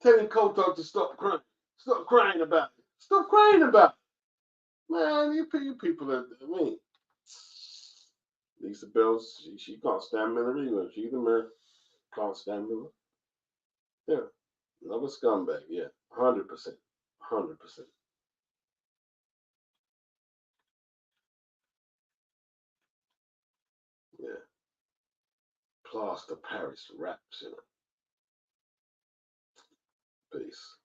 Telling Cold Dog to stop crying. Stop crying about it. Stop crying about it. Man, you people are, I mean, Lisa Bells, she can't stand Miller either. She's the man. Can't stand Miller. Yeah. Another scumbag. Yeah. 100%. 100%. Yeah. Plaster Paris raps, you know. Peace.